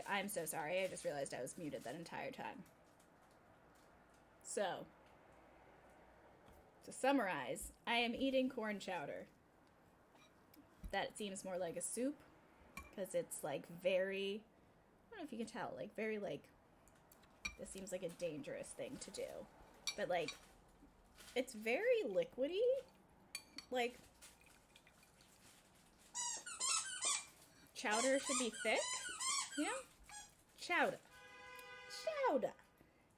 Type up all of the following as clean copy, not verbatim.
I'm so sorry. I just realized I was muted that entire time. So, to summarize, I am eating corn chowder. That seems more like a soup because it's like very, I don't know if you can tell, like very like, this seems like a dangerous thing to do. But like, it's very liquidy. Like, chowder should be thick, you know? Chowder. Chowder.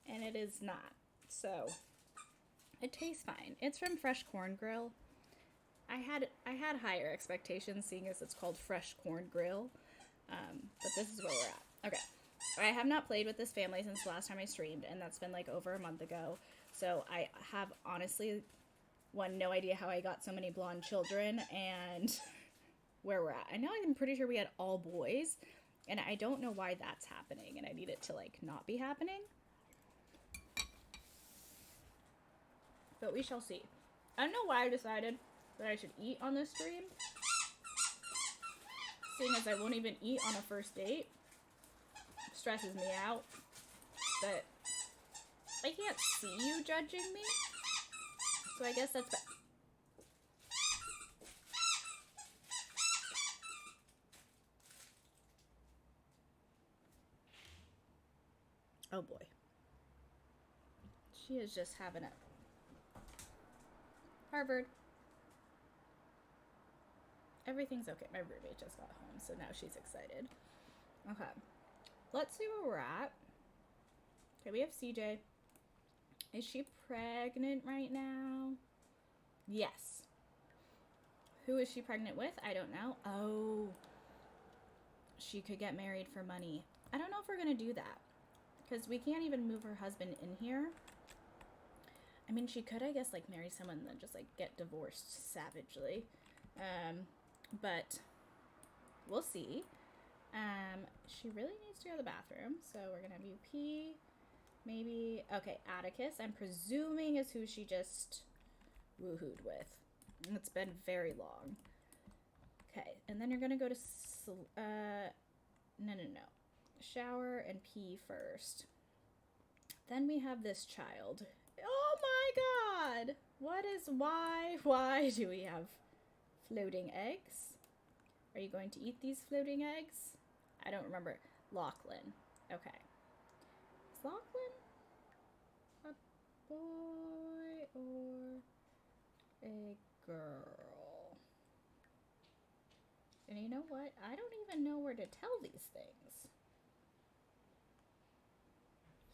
And it is not. So, it tastes fine. It's from Fresh Corn Grill. I had higher expectations, seeing as it's called Fresh Corn Grill. But this is where we're at. Okay. I have not played with this family since the last time I streamed, and that's been like over a month ago. So I have honestly, no idea how I got so many blonde children and where we're at. I know I'm pretty sure we had all boys, and I don't know why that's happening, and I need it to like not be happening. But we shall see. I don't know why I decided that I should eat on this stream, seeing as I won't even eat on a first date. Stresses me out. But I can't see you judging me, so I guess that's bad. Oh boy. She is just having it. Harvard. Everything's okay. My roommate just got home, so now she's excited. Okay. Let's see where we're at. Okay, we have CJ. Is she pregnant right now? Yes. Who is she pregnant with? I don't know. Oh. She could get married for money. I don't know if we're going to do that, because we can't even move her husband in here. I mean, she could, I guess, like, marry someone and then just, like, get divorced savagely. But we'll see. She really needs to go to the bathroom, so we're going to have you pee. Maybe, okay, Atticus, I'm presuming is who she just woohooed with. It's been very long. Okay, and then you're going to go to, no. Shower and pee first. Then we have this child. Oh my god! Why do we have floating eggs? Are you going to eat these floating eggs? I don't remember. Lachlan. Okay. Is Lachlan a boy or a girl? And you know what? I don't even know where to tell these things.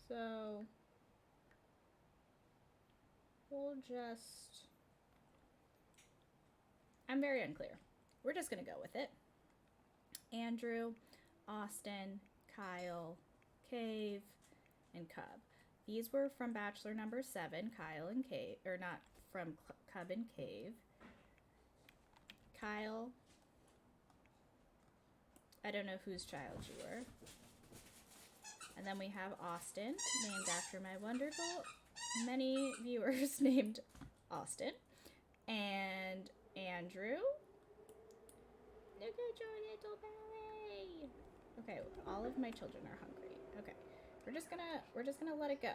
So we'll just... I'm very unclear. We're just going to go with it. Andrew, Austin, Kyle, Cave, and Cub. These were from Bachelor number 7, Kyle and Cave, or not from Cub and Cave. Kyle, I don't know whose child you were. And then we have Austin, named after my wonderful many viewers named Austin. And Andrew. Look at your little belly. Okay, all of my children are hungry. Okay. We're just gonna let it go.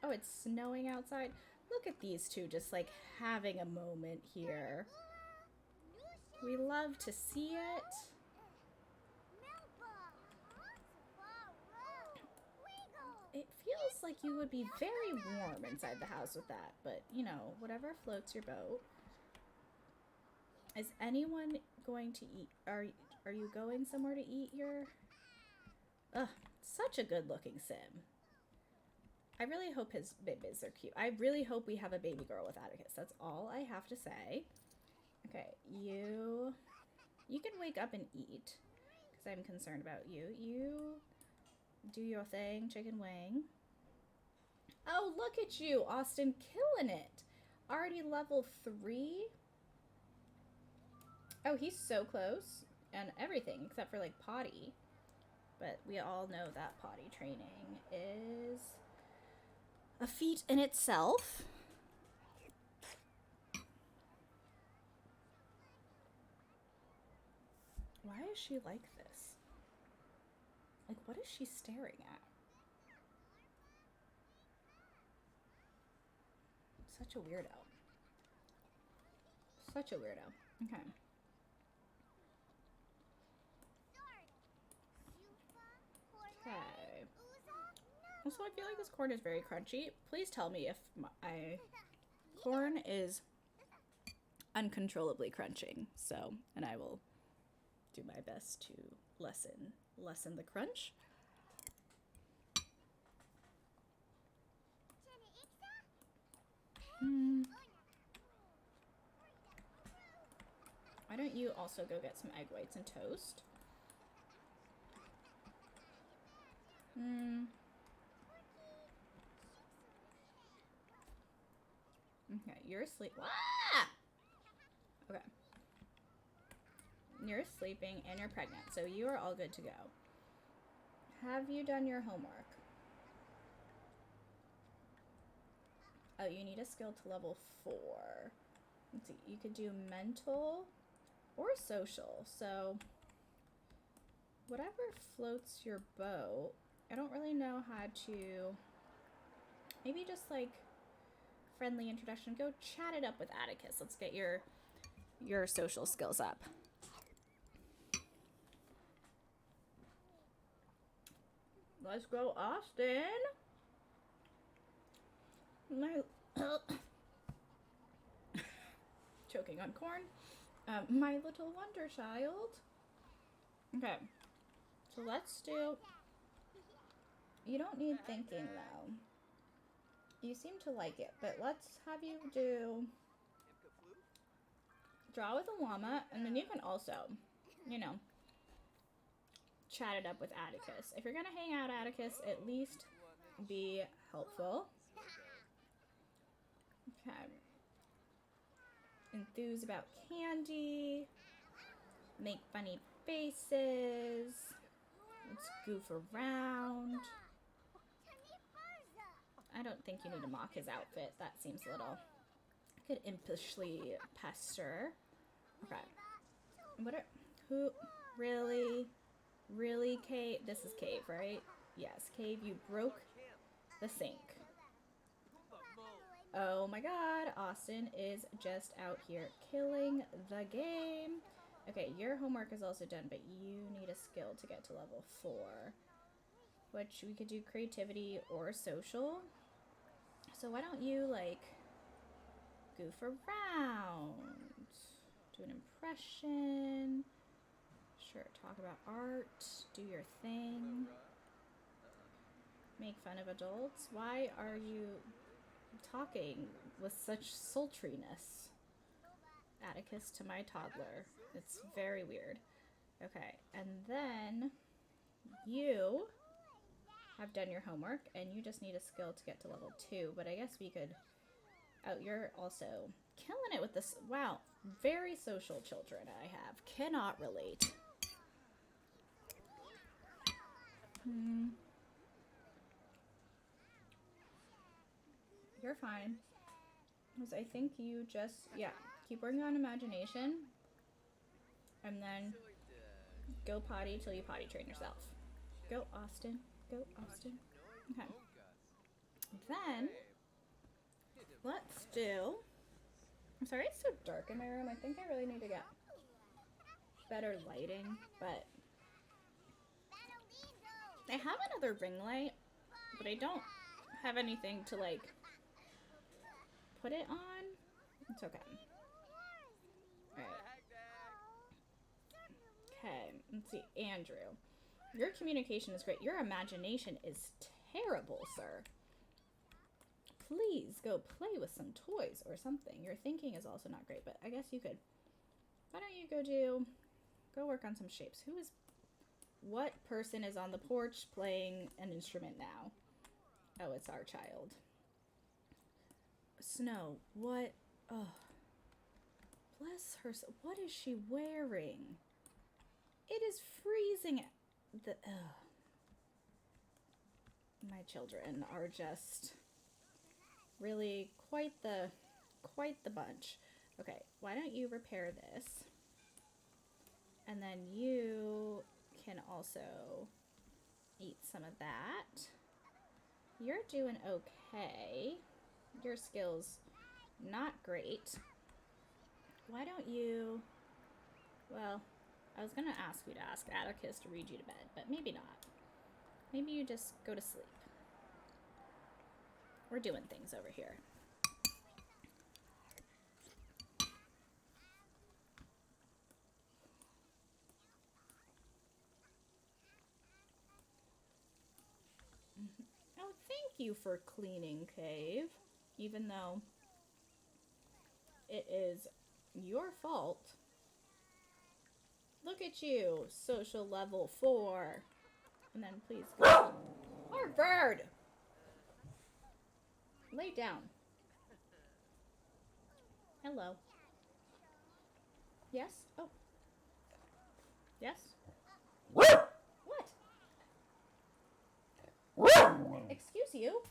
Oh, it's snowing outside. Look at these two just like having a moment here. We love to see it. It feels like you would be very warm inside the house with that, but you know, whatever floats your boat. Is anyone going to eat? Are you going somewhere to eat your... Ugh, such a good looking sim. I really hope his babies are cute. I really hope we have a baby girl with Atticus. That's all I have to say. Okay, you can wake up and eat, because I'm concerned about you. You do your thing, chicken wing. Oh, look at you, Austin, killing it. Already level 3. Oh, he's so close. And everything, except for, like, potty. But we all know that potty training is a feat in itself. Why is she like this? Like, what is she staring at? Such a weirdo. Such a weirdo. Okay. Okay. Also, I feel like this corn is very crunchy. Please tell me if my corn is uncontrollably crunching. So, and I will do my best to lessen the crunch. Why don't you also go get some egg whites and toast? Okay, you're asleep. Ah! Okay. You're sleeping and you're pregnant, so you are all good to go. Have you done your homework? Oh, you need a skill to level 4. Let's see, you could do mental or social. So, whatever floats your boat. I don't really know how to... Maybe just like friendly introduction. Go chat it up with Atticus. Let's get your social skills up. Let's go, Austin. My choking on corn. My little wonder child. Okay, so let's do. You don't need thinking though. You seem to like it, but let's have you do draw with a llama, and then you can also, you know, chat it up with Atticus. If you're gonna hang out, Atticus, at least be helpful. Okay. Enthuse about candy. Make funny faces. Let's goof around. I don't think you need to mock his outfit. That seems a little... I could impishly pester. Okay. Who? Really? Really, Cave? This is Cave, right? Yes, Cave, you broke the sink. Oh my god, Austin is just out here killing the game. Okay, your homework is also done, but you need a skill to get to level 4. Which we could do creativity or social. So why don't you, like, goof around? Do an impression. Sure, talk about art. Do your thing. Make fun of adults. Why are you talking with such sultriness? Atticus to my toddler. It's very weird. Okay, and then you have done your homework and you just need a skill to get to level 2, but I guess we could... Oh, you're also killing it with this. Wow, very social children I have. Cannot relate. You're fine. Because I think you just, yeah, keep working on imagination. And then go potty till you potty train yourself. Go, Austin. Go, Austin. Okay. Then, let's do... I'm sorry it's so dark in my room. I think I really need to get better lighting, but... I have another ring light, but I don't have anything to, like, put it on. It's okay. Alright. Okay, let's see. Andrew. Your communication is great. Your imagination is terrible, sir. Please go play with some toys or something. Your thinking is also not great, but I guess you could... Why don't you go work on some shapes. What person is on the porch playing an instrument now? Oh, it's our child. Snow, what? Oh. Bless her. What is she wearing? It is freezing. My children are just really quite the bunch. Okay, why don't you repair this? And then you can also Eat some of that. You're doing okay. Your skills, not great. Why don't you... Well, I was gonna ask you to ask Atticus to read you to bed, but maybe not. Maybe you just go to sleep. We're doing things over here. Oh, thank you for cleaning, Cave. Even though it is your fault. Look at you, social level 4. And then please go. Harvard! Lay down. Hello. Yes? Oh. Yes? What? Excuse you?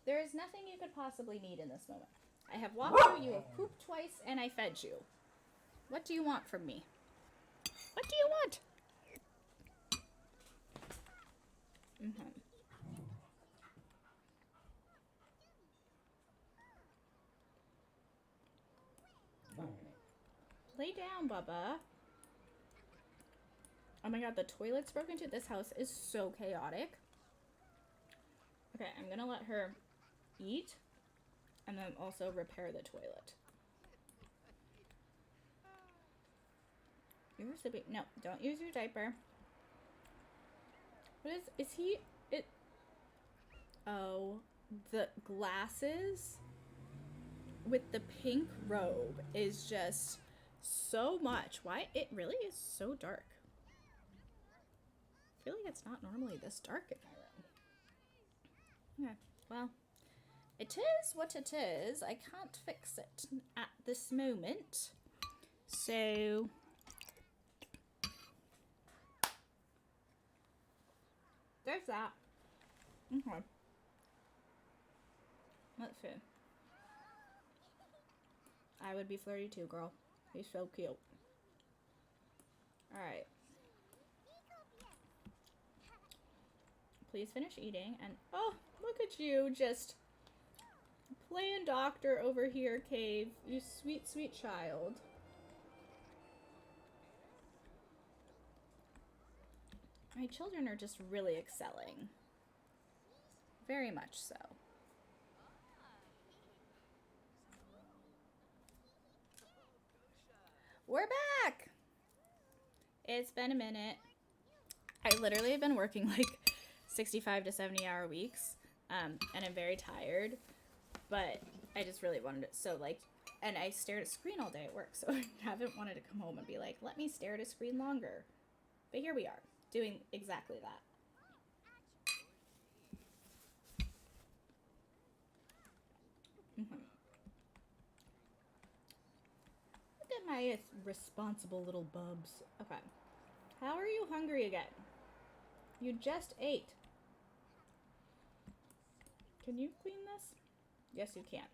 There is nothing you could possibly need in this moment. I have walked you, you have pooped twice, and I fed you. What do you want from me? What do you want? Lay down, Bubba. Oh my god, the toilet's broken too. This house is so chaotic. Okay, I'm gonna let her eat and then also repair the toilet. You're sleeping. No, don't use your diaper. What is he? Oh, the glasses with the pink robe is just so much. Why? It really is so dark. I feel like it's not normally this dark in my room. Okay, well, it is what it is. I can't fix it at this moment. So... there's that. Okay. Let's see. I would be flirty too, girl. He's so cute. Alright. Please finish eating and... oh, look at you just playing doctor over here, Cave. You sweet, sweet child. My children are just really excelling. Very much so. We're back! It's been a minute. I literally have been working like 65 to 70 hour weeks, and I'm very tired, but I just really wanted it. So like, and I stared at a screen all day at work, so I haven't wanted to come home and be like, let me stare at a screen longer. But here we are, doing exactly that. Look at my responsible little bubs. Okay. How are you hungry again? You just ate. Can you clean this? Yes, you can.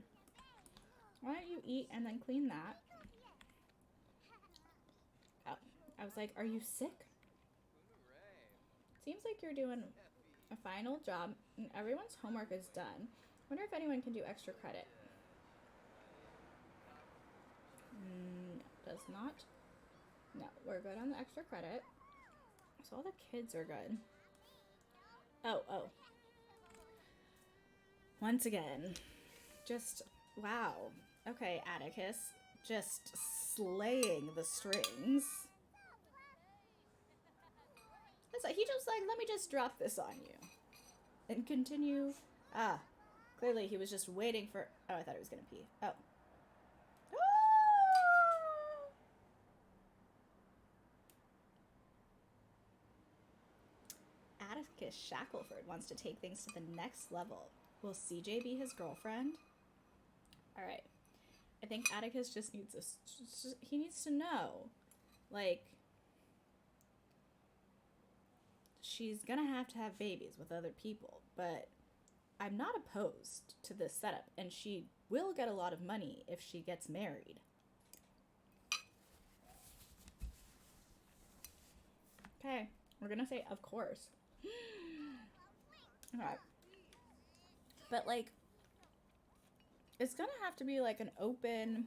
Why don't you eat and then clean that? Oh, I was like, are you sick? Seems like you're doing a final job and everyone's homework is done. Wonder if anyone can do extra credit. Does not. No, we're good on the extra credit. So all the kids are good. Oh. Once again. Just, wow. Okay, Atticus. Just slaying the strings. It's like, he just like, let me just drop this on you. And continue. Ah. Clearly he was just waiting for... oh, I thought he was gonna pee. Oh. Atticus Shackleford wants to take things to the next level. Will CJ be his girlfriend? Alright. I think Atticus just needs he needs to know. Like, she's gonna have to have babies with other people, but I'm not opposed to this setup, and she will get a lot of money if she gets married. Okay. We're gonna say, of course. Okay. But, like, it's gonna have to be, like, an open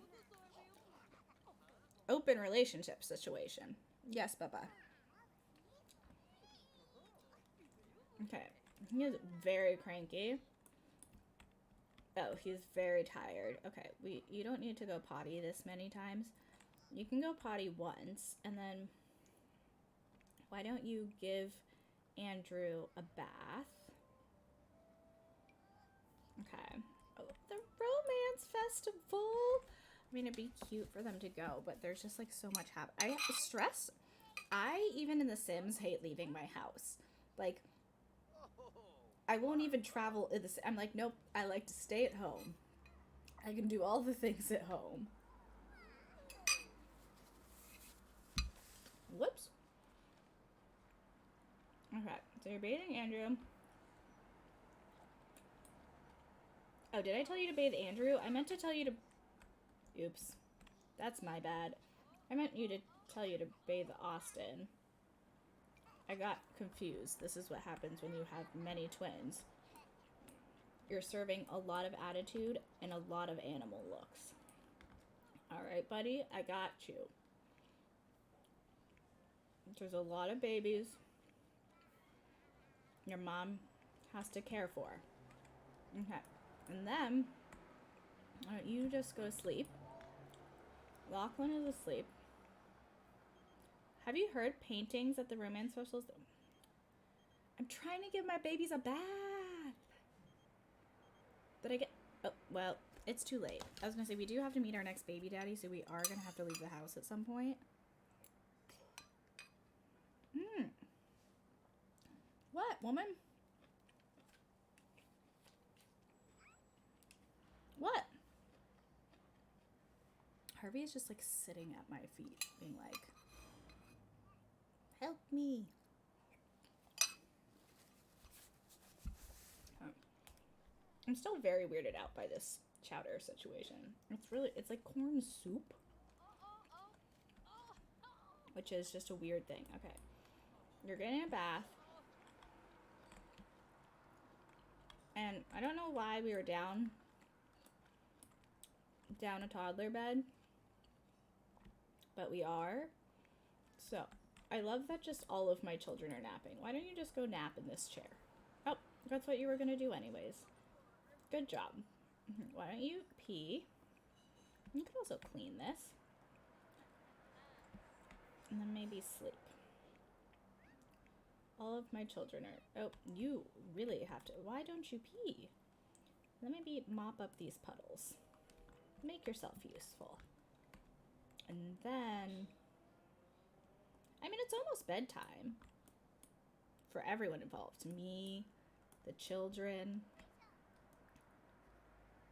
relationship situation. Yes, Bubba. Okay. He is very cranky. Oh, he's very tired. Okay, you don't need to go potty this many times. You can go potty once, and then why don't you give Andrew a bath? Okay. Oh, the romance festival. I mean, it'd be cute for them to go, but there's just like so much I have stress. I, even in The Sims, hate leaving my house. Like, I won't even travel in this. I'm like, nope, I like to stay at home. I can do all the things at home. Whoops. Okay, so you're bathing Andrew. Oh, did I tell you to bathe Andrew? I meant to tell you to... Oops. That's my bad. I meant to tell you to bathe Austin. I got confused. This is what happens when you have many twins. You're serving a lot of attitude and a lot of animal looks. Alright, buddy, I got you. There's a lot of babies your mom has to care for. Okay. And then, why don't you just go to sleep? Lachlan is asleep. Have you heard paintings at the romance festivals? I'm trying to give my babies a bath. Did I get... Oh, well, it's too late. I was going to say, we do have to meet our next baby daddy, so we are going to have to leave the house at some point. What, woman? What? Harvey is just like sitting at my feet, being like, help me. I'm still very weirded out by this chowder situation. It's like corn soup, which is just a weird thing. Okay. You're getting a bath. And I don't know why we were down a toddler bed, but we are. So, I love that just all of my children are napping. Why don't you just go nap in this chair? Oh, that's what you were gonna do anyways. Good job. Why don't you pee? You could also clean this. And then maybe sleep. All of my children are... Oh, you really have to... Why don't you pee? Then maybe mop up these puddles. Make yourself useful. And then... I mean, it's almost bedtime. For everyone involved. Me, the children.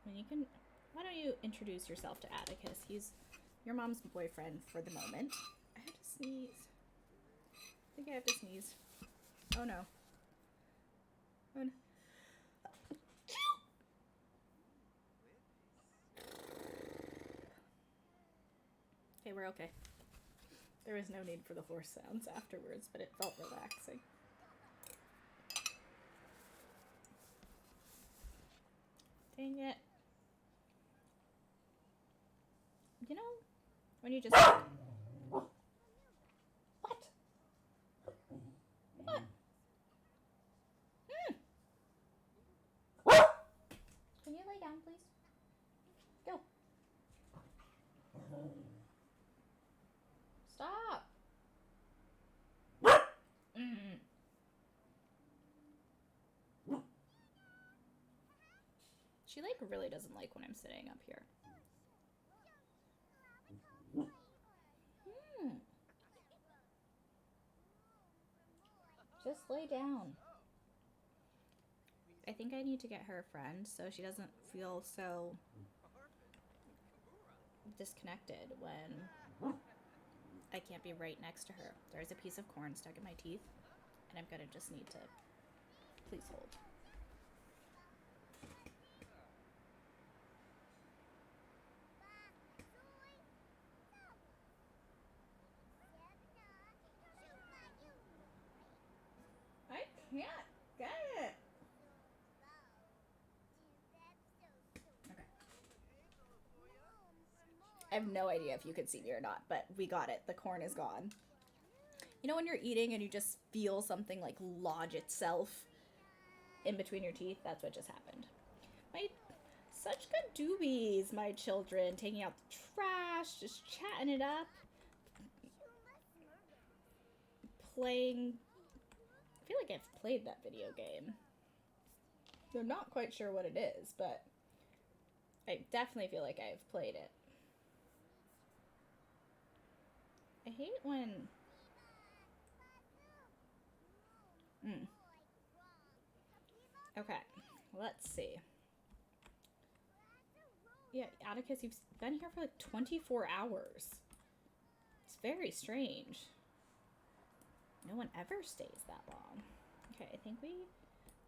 I mean, you can... Why don't you introduce yourself to Atticus? He's your mom's boyfriend for the moment. I have to sneeze. I think I have to sneeze. Oh no. Oh no. Okay, we're okay. There was no need for the horse sounds afterwards, but it felt relaxing. Dang it. You know, when you just... What? What? Can you lay down, please? Go. Stop. She, like, really doesn't like when I'm sitting up here. Just lay down. I think I need to get her a friend so she doesn't feel so disconnected when I can't be right next to her. There's a piece of corn stuck in my teeth, and I'm gonna just need to... Please hold. have no idea if you could see me or not, but we got it. The corn is gone. You know when you're eating and you just feel something like lodge itself in between your teeth? That's what just happened. Such good doobies, my children. Taking out the trash, just chatting it up. Playing. I feel like I've played that video game. I'm not quite sure what it is, but I definitely feel like I've played it. I hate when... Okay, let's see. Yeah, Atticus, you've been here for like 24 hours. It's very strange. No one ever stays that long. Okay, I think we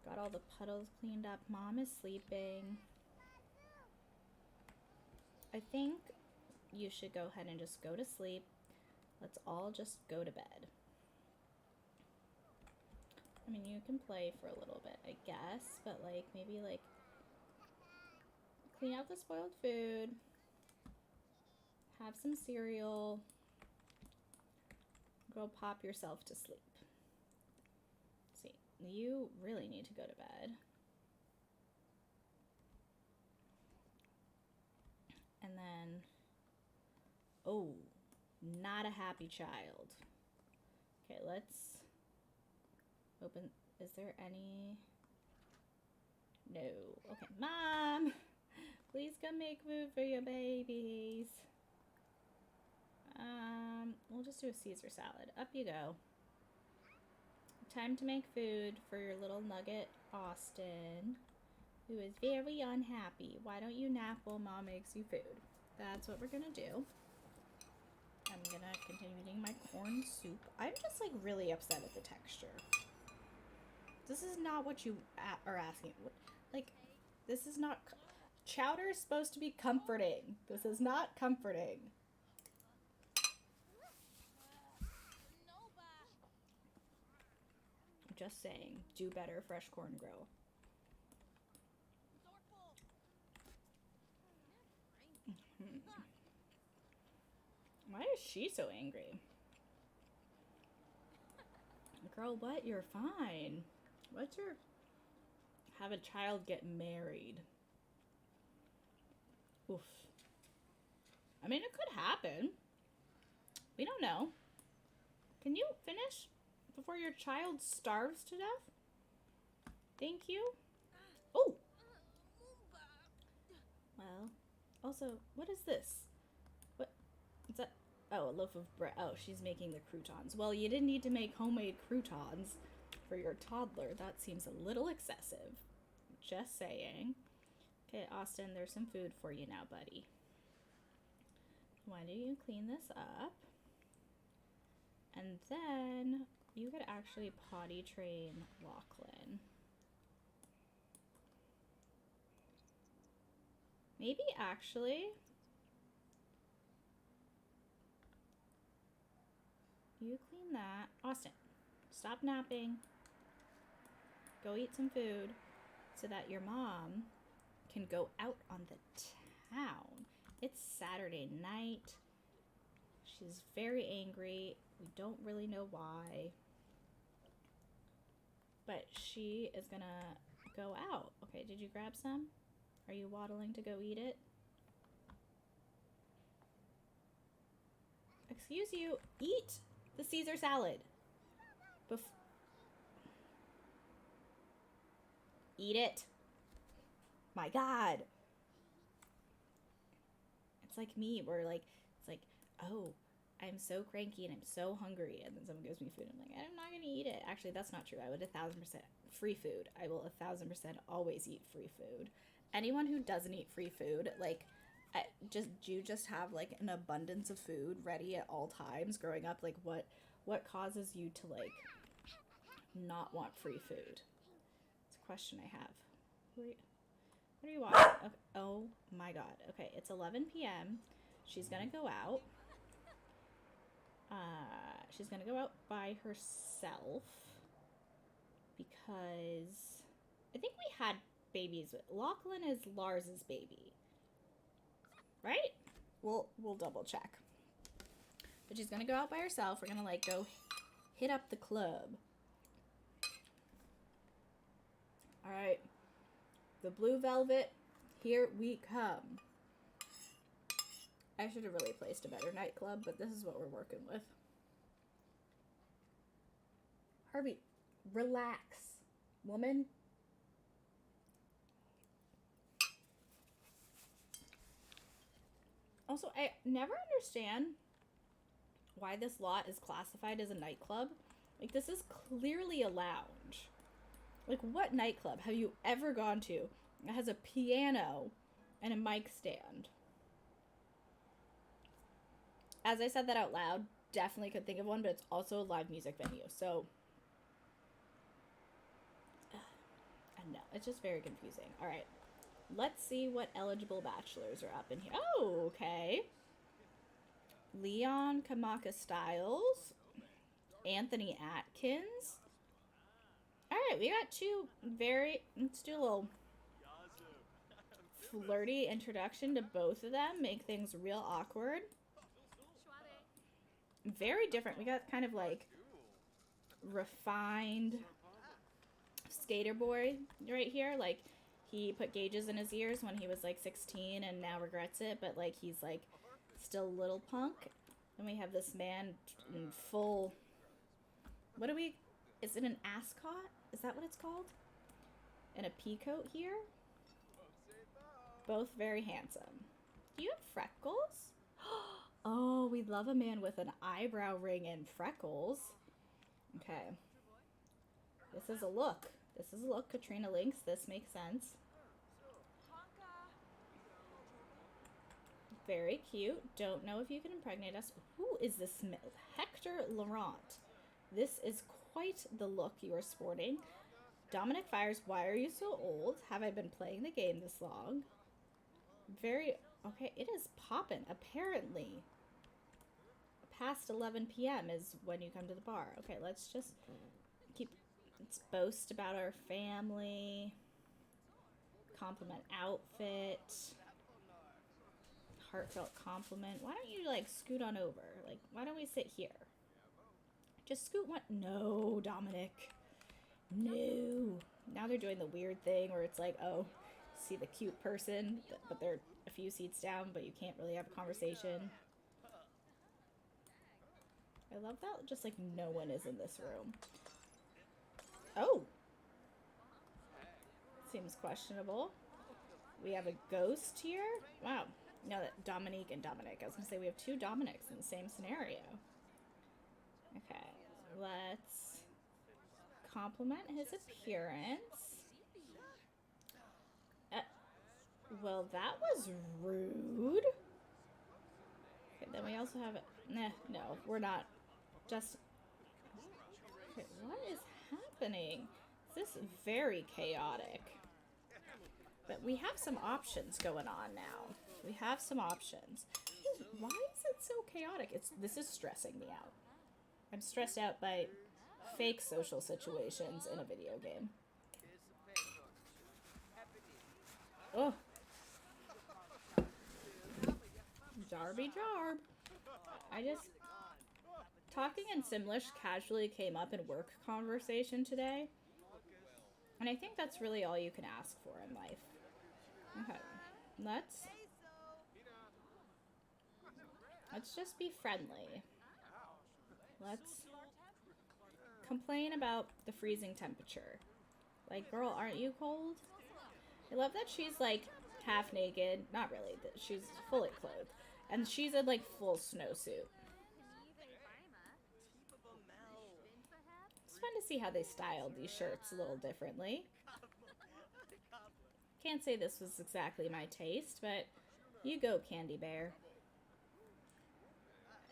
got all the puddles cleaned up. Mom is sleeping. I think you should go ahead and just go to sleep. Let's all just go to bed. I mean, you can play for a little bit, I guess, but like maybe like clean out the spoiled food, have some cereal, go pop yourself to sleep. See, you really need to go to bed. And then, oh, not a happy child. Okay, let's open. Is there any? No. Okay, Mom, please come make food for your babies. We'll just do a Caesar salad. Up you go. Time to make food for your little nugget, Austin, who is very unhappy. Why don't you nap while Mom makes you food? That's what we're gonna do. I'm gonna continue eating my corn soup. I'm just like really upset at the texture. This is not what you are asking. Like, this is not... Chowder is supposed to be comforting. This is not comforting. Just saying. Do better, Fresh Corn Grill. Why is she so angry? Girl, what? You're fine. What's your... Have a child get married. Oof. I mean, it could happen. We don't know. Can you finish before your child starves to death? Thank you. Oh! Well, also, what is this? What is that? Oh, a loaf of bread. Oh, she's making the croutons. Well, you didn't need to make homemade croutons for your toddler. That seems a little excessive. Just saying. Okay, Austin, there's some food for you now, buddy. Why don't you clean this up? And then you could actually potty train Lachlan. Maybe actually... You clean that. Austin, stop napping. Go eat some food so that your mom can go out on the town. It's Saturday night. She's very angry. We don't really know why. But she is gonna go out. Okay, did you grab some? Are you waddling to go eat it? Excuse you, eat the Caesar salad. Eat it. My God. It's like me, where like, it's like, oh, I'm so cranky and I'm so hungry, and then someone gives me food, and I'm like, I'm not gonna eat it. Actually, that's not true. I would 1000% free food. I will 1000% always eat free food. Anyone who doesn't eat free food, like, you just have like an abundance of food ready at all times growing up? Like, what causes you to like not want free food? It's a question I have. What are you watching? Okay. Oh my God. Okay, it's 11 p.m. She's gonna go out. She's gonna go out by herself because I think we had babies. Lachlan is Lars's baby, right? We'll double check. But she's gonna go out by herself. We're gonna like go hit up the club. All right, the Blue Velvet, here we come. I should have really placed a better nightclub, but this is what we're working with. Harvey, relax, woman. Also, I never understand why this lot is classified as a nightclub. Like, this is clearly a lounge. Like, what nightclub have you ever gone to that has a piano and a mic stand? As I said that out loud, definitely could think of one, but it's also a live music venue. So, I know, it's just very confusing. All right, let's see what eligible bachelors are up in here. Oh, okay. Leon Kamaka Styles, Anthony Atkins. All right, we got two very, let's do a little flirty introduction to both of them, make things real awkward. Very different. We got kind of like refined skater boy right here. Like, he put gauges in his ears when he was like 16 and now regrets it, but like he's like still a little punk. And we have this man in full, what do we, is it an ascot? Is that what it's called? And a pea coat here. Both very handsome. Do you have freckles? Oh, we love a man with an eyebrow ring and freckles. Okay. This is a look. This is a look. Katrina Lynx. This makes sense. Very cute. Don't know if you can impregnate us. Who is this? Hector Laurent. This is quite the look you are sporting. Dominic Fires. Why are you so old? Have I been playing the game this long? Very... Okay, it is poppin', apparently. Past 11 p.m. is when you come to the bar. Okay, let's just let's boast about our family. Compliment outfit. Heartfelt compliment. Why don't you, like, scoot on over? Like, why don't we sit here? Just scoot one. No, Dominic. No. Now they're doing the weird thing where it's like, oh, see the cute person, but they're a few seats down, but you can't really have a conversation. I love that just like no one is in this room. Oh! Seems questionable. We have a ghost here? Wow. No, that Dominique and Dominic. I was gonna say we have two Dominics in the same scenario. Okay, let's compliment his appearance. Well, that was rude. Okay, then we also have... no, we're not. Just... Okay, what is happening? This is very chaotic. But we have some options going on now. We have some options. Why is it so chaotic? This is stressing me out. I'm stressed out by fake social situations in a video game. Oh. Jarby Jarb. Talking in Simlish casually came up in work conversation today. And I think that's really all you can ask for in life. Okay. Let's just be friendly. Let's complain about the freezing temperature. Like, girl, aren't you cold? I love that she's like half naked. Not really. She's fully clothed. And she's in like full snowsuit. It's fun to see how they styled these shirts a little differently. Can't say this was exactly my taste, but you go, Candy Bear.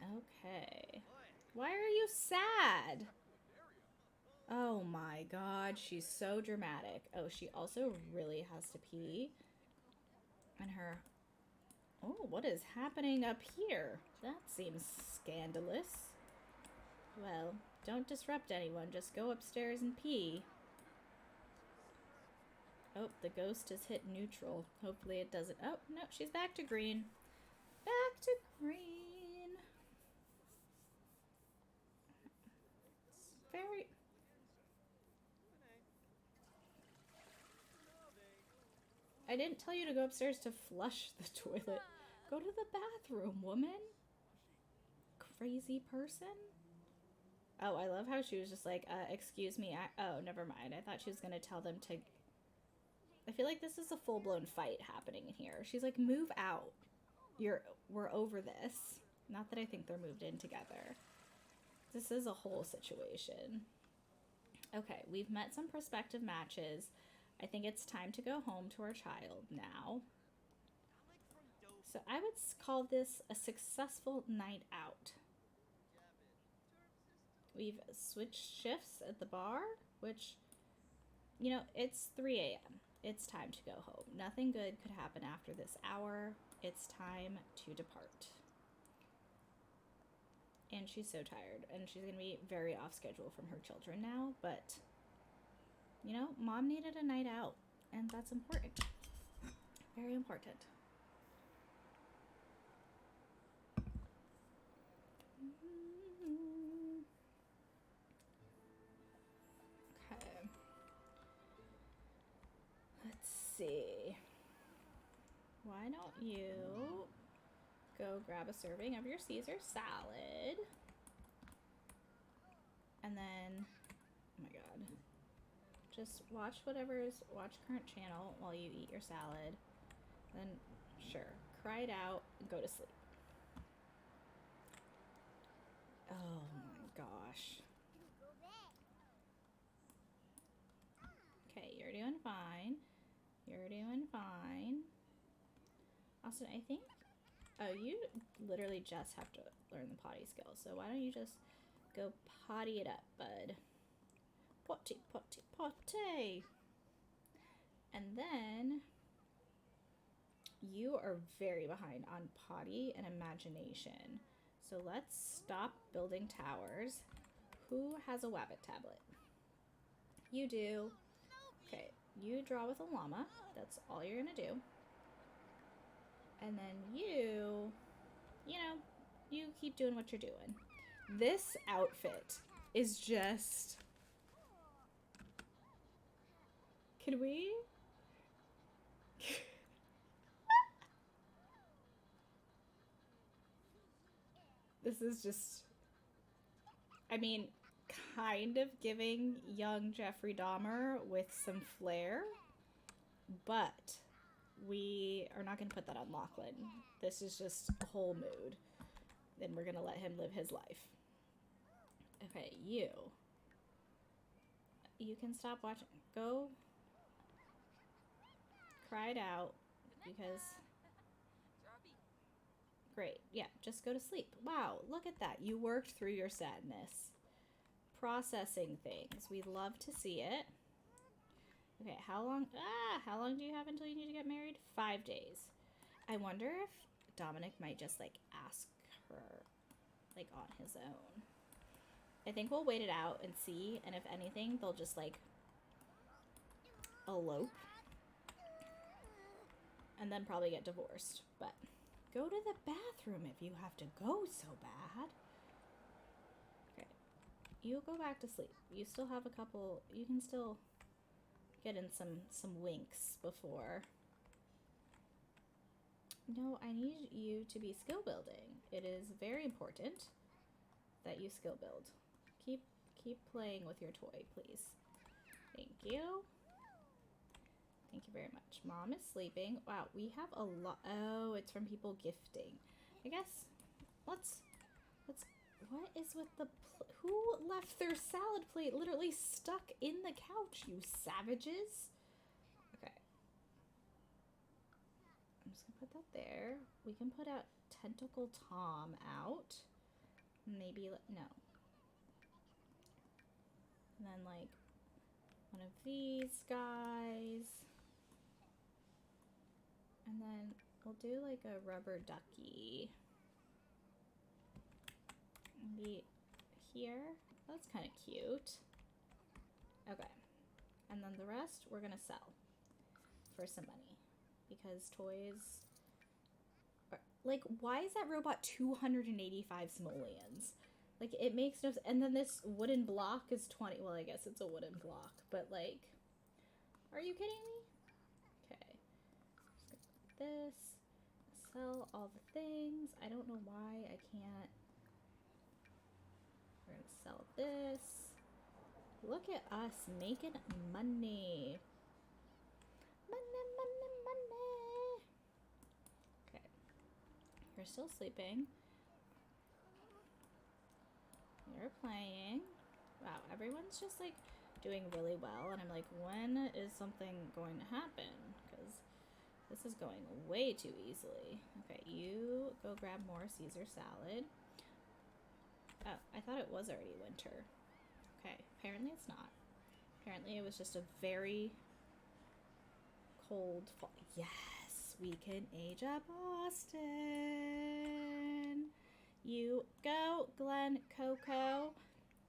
Okay. Why are you sad? Oh my god, she's so dramatic. Oh, she also really has to pee. And her... Oh, what is happening up here? That seems scandalous. Well, don't disrupt anyone. Just go upstairs and pee. Oh, the ghost has hit neutral. Hopefully it doesn't... Oh, no, she's back to green. Back Rain. It's very... I didn't tell you to go upstairs to flush the toilet. Go to the bathroom, woman. Crazy person. Oh, I love how she was just like, excuse me. Oh, never mind. I thought she was going to tell them to... I feel like this is a full-blown fight happening in here. She's like, move out. We're over this. Not that I think they're moved in together. This is a whole situation. Okay, we've met some prospective matches. I think it's time to go home to our child now. So I would call this a successful night out. We've switched shifts at the bar, which, you know, it's 3 a.m. It's time to go home. Nothing good could happen after this hour. It's time to depart. And she's so tired, and she's going to be very off schedule from her children now, but, you know, mom needed a night out, and that's important. Very important. Okay. Let's see. Why don't you go grab a serving of your Caesar salad. And then, oh my god. Just watch watch current channel while you eat your salad. Then, sure, cry it out and go to sleep. Oh my gosh. Okay, you're doing fine. You're doing fine. Austin, I think... Oh, you literally just have to learn the potty skills. So why don't you just go potty it up, bud? Potty, potty, potty. And then... You are very behind on potty and imagination. So let's stop building towers. Who has a Wabbit tablet? You do. Okay, you draw with a llama. That's all you're gonna do. And then you know, you keep doing what you're doing. This outfit is just... Can we? This is just... I mean, kind of giving young Jeffrey Dahmer with some flair, but we are not going to put that on Lachlan. This is just a whole mood. Then we're going to let him live his life. Okay, you can stop watching. Go cry it out because... Great. Yeah, just go to sleep. Wow, look at that. You worked through your sadness. Processing things. We love to see it. Okay, how long do you have until you need to get married? 5 days. I wonder if Dominic might just, like, ask her, like, on his own. I think we'll wait it out and see, and if anything, they'll just, like, elope. And then probably get divorced, but... Go to the bathroom if you have to go so bad. Okay. You go back to sleep. You still have a couple... You can still get in some winks before... No, I need you to be skill building. It is very important that you skill build. Keep playing with your toy, please. Thank you. Thank you very much. Mom is sleeping. Wow, we have a lot. Oh, it's from people gifting. I guess let's. What is with the? Who left their salad plate literally stuck in the couch? You savages. Okay. I'm just gonna put that there. We can put out Tentacle Tom out. Maybe no. And then like one of these guys. And then we'll do like a rubber ducky. Maybe here. That's kind of cute. Okay. And then the rest we're gonna sell for some money. Because toys Like, why is that robot 285 simoleons? Like, it makes no sense. And then this wooden block is 20. Well, I guess it's a wooden block, but like, are you kidding me? Okay. This. Sell all the things. I don't know why I can't. We're gonna sell this. Look at us making money. Money, money, money. Okay. You're still sleeping. You're playing. Wow, everyone's just like doing really well, and I'm like, when is something going to happen? Because this is going way too easily. Okay, you go grab more Caesar salad. Oh, I thought it was already winter. Okay, apparently it's not. Apparently it was just a very cold fall. Yes, we can age up Austin. You go, Glenn Coco.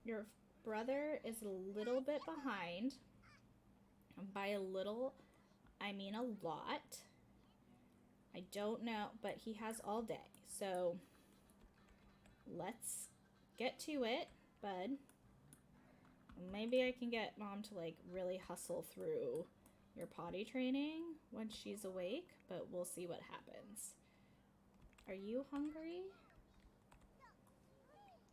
Your brother is a little bit behind. By a little, I mean a lot. I don't know, but he has all day. So let's get to it, bud. Maybe I can get Mom to like really hustle through your potty training when she's awake, but we'll see what happens. Are you hungry?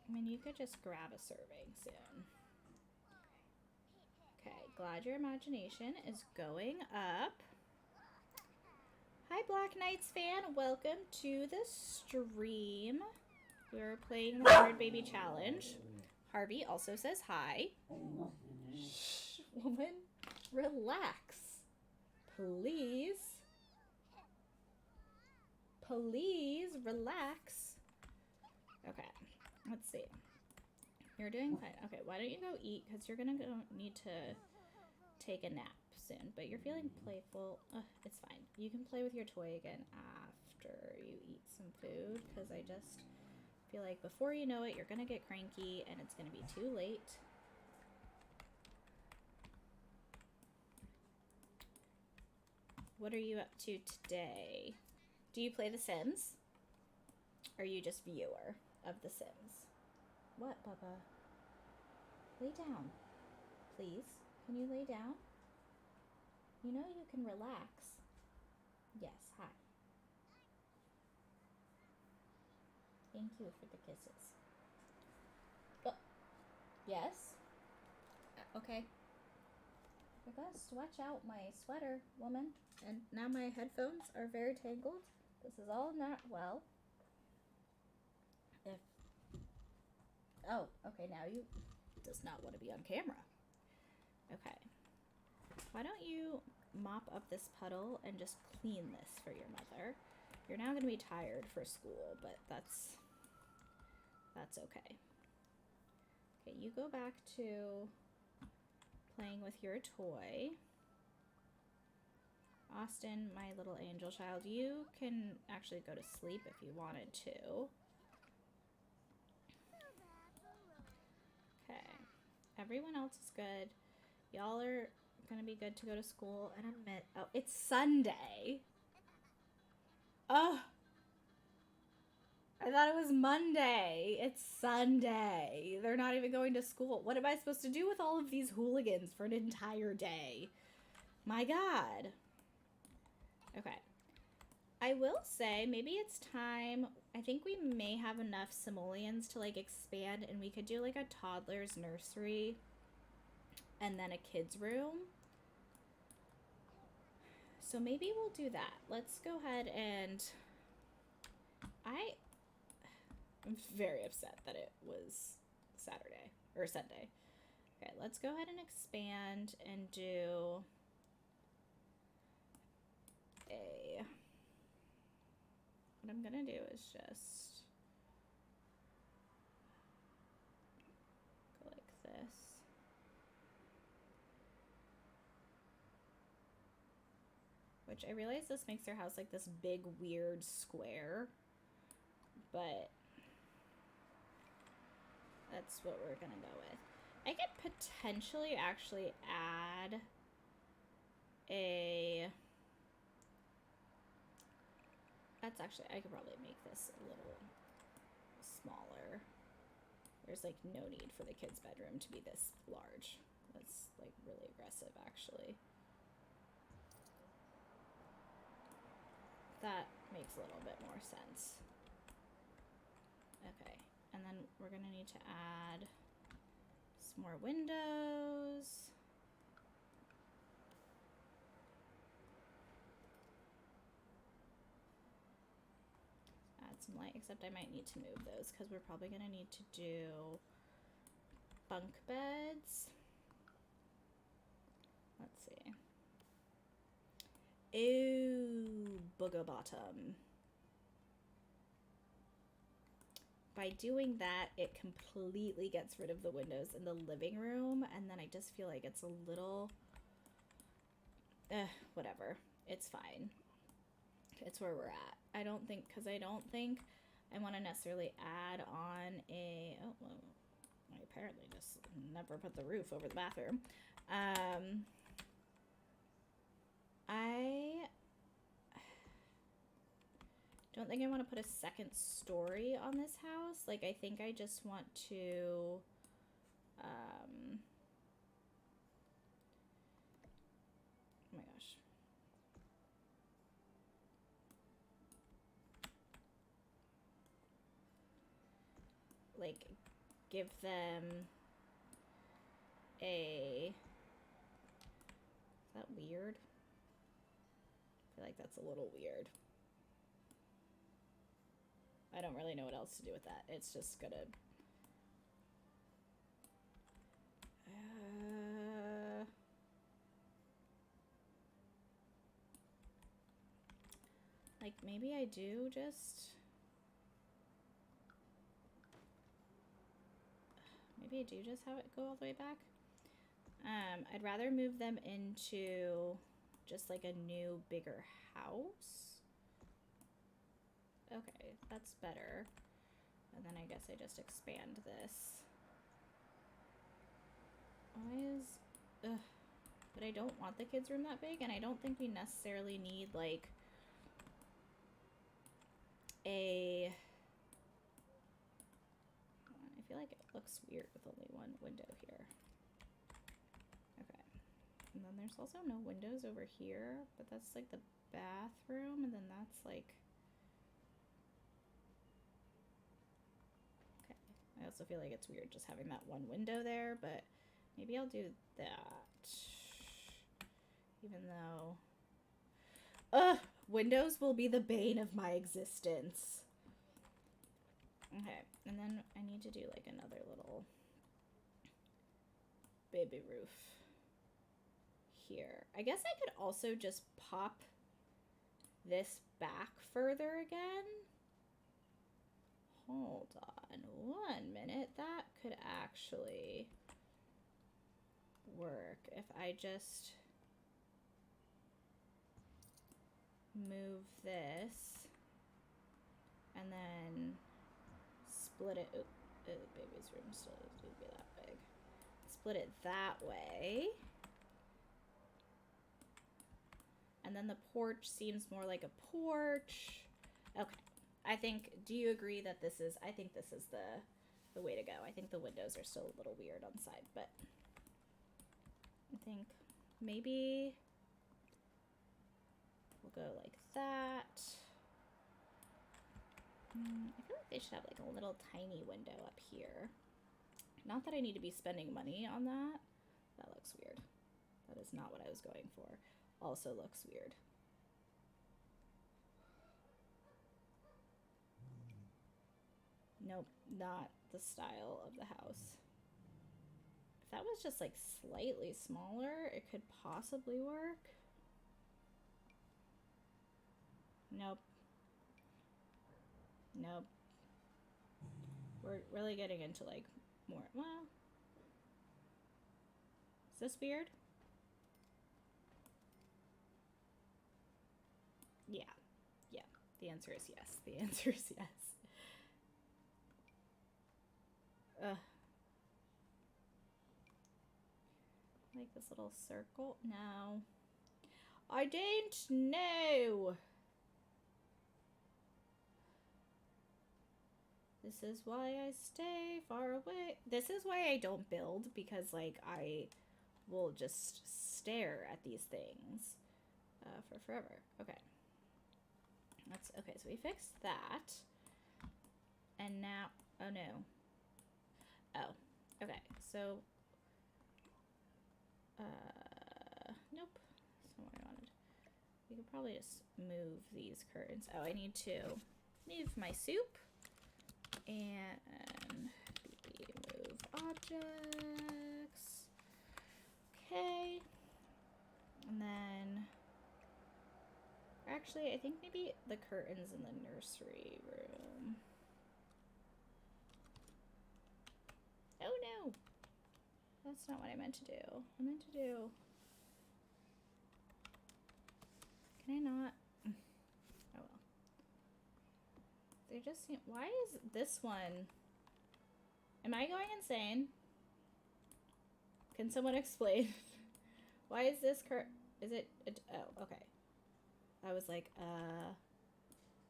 I mean, you could just grab a serving soon. Okay, glad your imagination is going up. Hi, Black Knights fan. Welcome to the stream. We're playing the Hard Baby Challenge. Harvey also says hi. Shh, woman, relax. Please. Please relax. Okay, let's see. You're doing fine. Okay, why don't you go eat? Because you're going to need to take a nap soon. But you're feeling playful. It's fine. You can play with your toy again after you eat some food. Because I just feel like before you know it, you're going to get cranky and it's going to be too late. What are you up to today? Do you play The Sims? Or are you just viewer of The Sims? What, Bubba? Lay down. Please. Can you lay down? You know you can relax. Yes, hi. Thank you for the kisses. Oh, yes? Okay. I gotta stretch out my sweater, woman. And now my headphones are very tangled. This is all not well. If... Oh, okay, now you... does not want to be on camera. Okay. Why don't you mop up this puddle and just clean this for your mother? You're now going to be tired for school, but that's okay. Okay, you go back to playing with your toy. Austin, my little angel child, you can actually go to sleep if you wanted to. Okay. Everyone else is good. Y'all are gonna be good to go to school in a minute. Oh, it's Sunday. Oh, I thought it was Monday. It's Sunday. They're not even going to school. What am I supposed to do with all of these hooligans for an entire day? My God. Okay. I will say, maybe it's time. I think we may have enough simoleons to like expand, and we could do like a toddler's nursery and then a kid's room. So maybe we'll do that. Let's go ahead and... I'm very upset that it was Saturday or Sunday. Okay, let's go ahead and expand and do a... What I'm gonna do is just go like this. Which I realize this makes their house like this big weird square, but that's what we're gonna go with. I could potentially actually add a That's actually, I could probably make this a little smaller. There's like no need for the kids' bedroom to be this large. That's like really aggressive, actually. That makes a little bit more sense. Okay, and then we're gonna need to add some more windows. Add some light, except I might need to move those because we're probably gonna need to do bunk beds. Let's see. Ew, booger bottom. By doing that, it completely gets rid of the windows in the living room, and then I just feel like it's a little... whatever. It's fine. It's where we're at. I don't think I want to necessarily add on a... Oh, well, I apparently just never put the roof over the bathroom. I don't think I want to put a second story on this house. Like, I think I just want to... oh my gosh. Like, give them a... Is that weird? I feel like that's a little weird. I don't really know what else to do with that. It's just gonna... like, maybe I do just... Maybe I do just have it go all the way back. I'd rather move them into just like a new, bigger house. Okay, that's better. And then I guess I just expand this. Why is... Ugh. But I don't want the kids' room that big, and I don't think we necessarily need, like, a... I feel like it looks weird with only one window here. Okay. And then there's also no windows over here, but that's, like, the bathroom, and then that's, like... Okay. I also feel like it's weird just having that one window there, but maybe I'll do that. Even though... Ugh! Windows will be the bane of my existence. Okay, and then I need to do like another little baby roof here. I guess I could also just pop this back further again. Hold on 1 minute. That could actually work if I just move this and then split it. Baby's room still doesn't need to be that big. Split it that way. And then the porch seems more like a porch. Okay. I think, do you agree that this is, I think this is the way to go. I think the windows are still a little weird on the side, but I think maybe we'll go like that. I feel like they should have like a little tiny window up here. Not that I need to be spending money on that. That looks weird. That is not what I was going for. Also looks weird. Nope, not the style of the house. If that was just like slightly smaller, it could possibly work. Nope. Nope. We're really getting into like more, well, is this weird? Yeah. Yeah. The answer is yes. The answer is yes. Ugh. Like this little circle? No. I don't know. This is why I stay far away. This is why I don't build, because like I will just stare at these things for forever. Okay. That's okay. So we fixed that. And now, oh no. Oh, okay. So, nope. That's not what I wanted. We could probably just move these curtains. Oh, I need to move my soup and move objects. Okay. And then, actually, I think maybe the curtains in the nursery room. Oh no! That's not what I meant to do. I meant to do... Can I not? Oh well. They just seem... Why is this one... Am I going insane? Can someone explain? Why is this Is it... Oh, okay. I was like,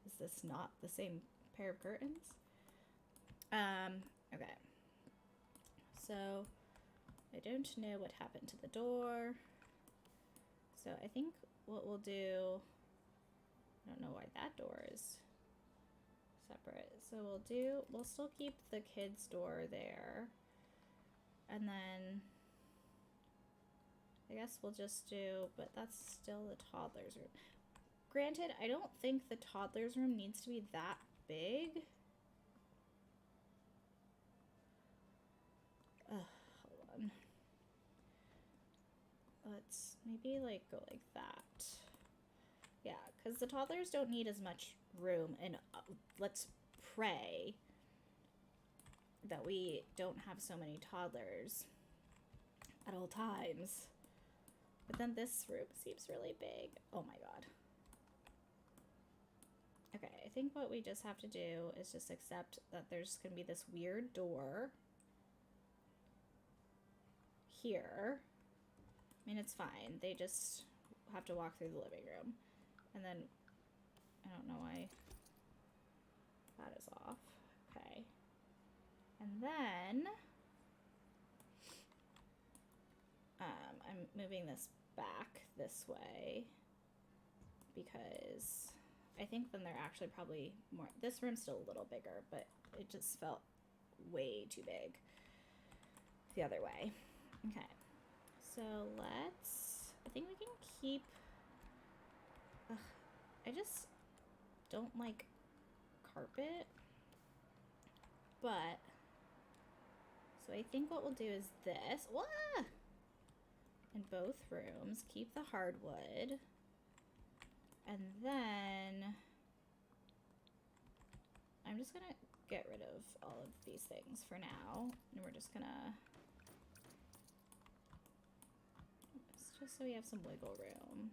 is this not the same pair of curtains? Okay. So, I don't know what happened to the door. So I think what we'll do, I don't know why that door is separate. So we'll still keep the kids' door there. And then I guess we'll just do, but that's still the toddler's room. Granted, I don't think the toddler's room needs to be that big. Hold on. Let's maybe like go like that. Yeah, because the toddlers don't need as much room, and let's pray that we don't have so many toddlers at all times. But then this room seems really big. Oh my god. Okay, I think what we just have to do is just accept that there's going to be this weird door here. I mean, it's fine. They just have to walk through the living room. And then, I don't know why that is off. Okay. And then, I'm moving this back this way because I think then they're actually probably more, this room's still a little bigger, but it just felt way too big the other way. Okay. So I think we can keep, I just don't like carpet, but, so I think what we'll do is this, in both rooms, keep the hardwood, and then I'm just gonna get rid of all of these things for now, and we're just gonna, just so we have some wiggle room.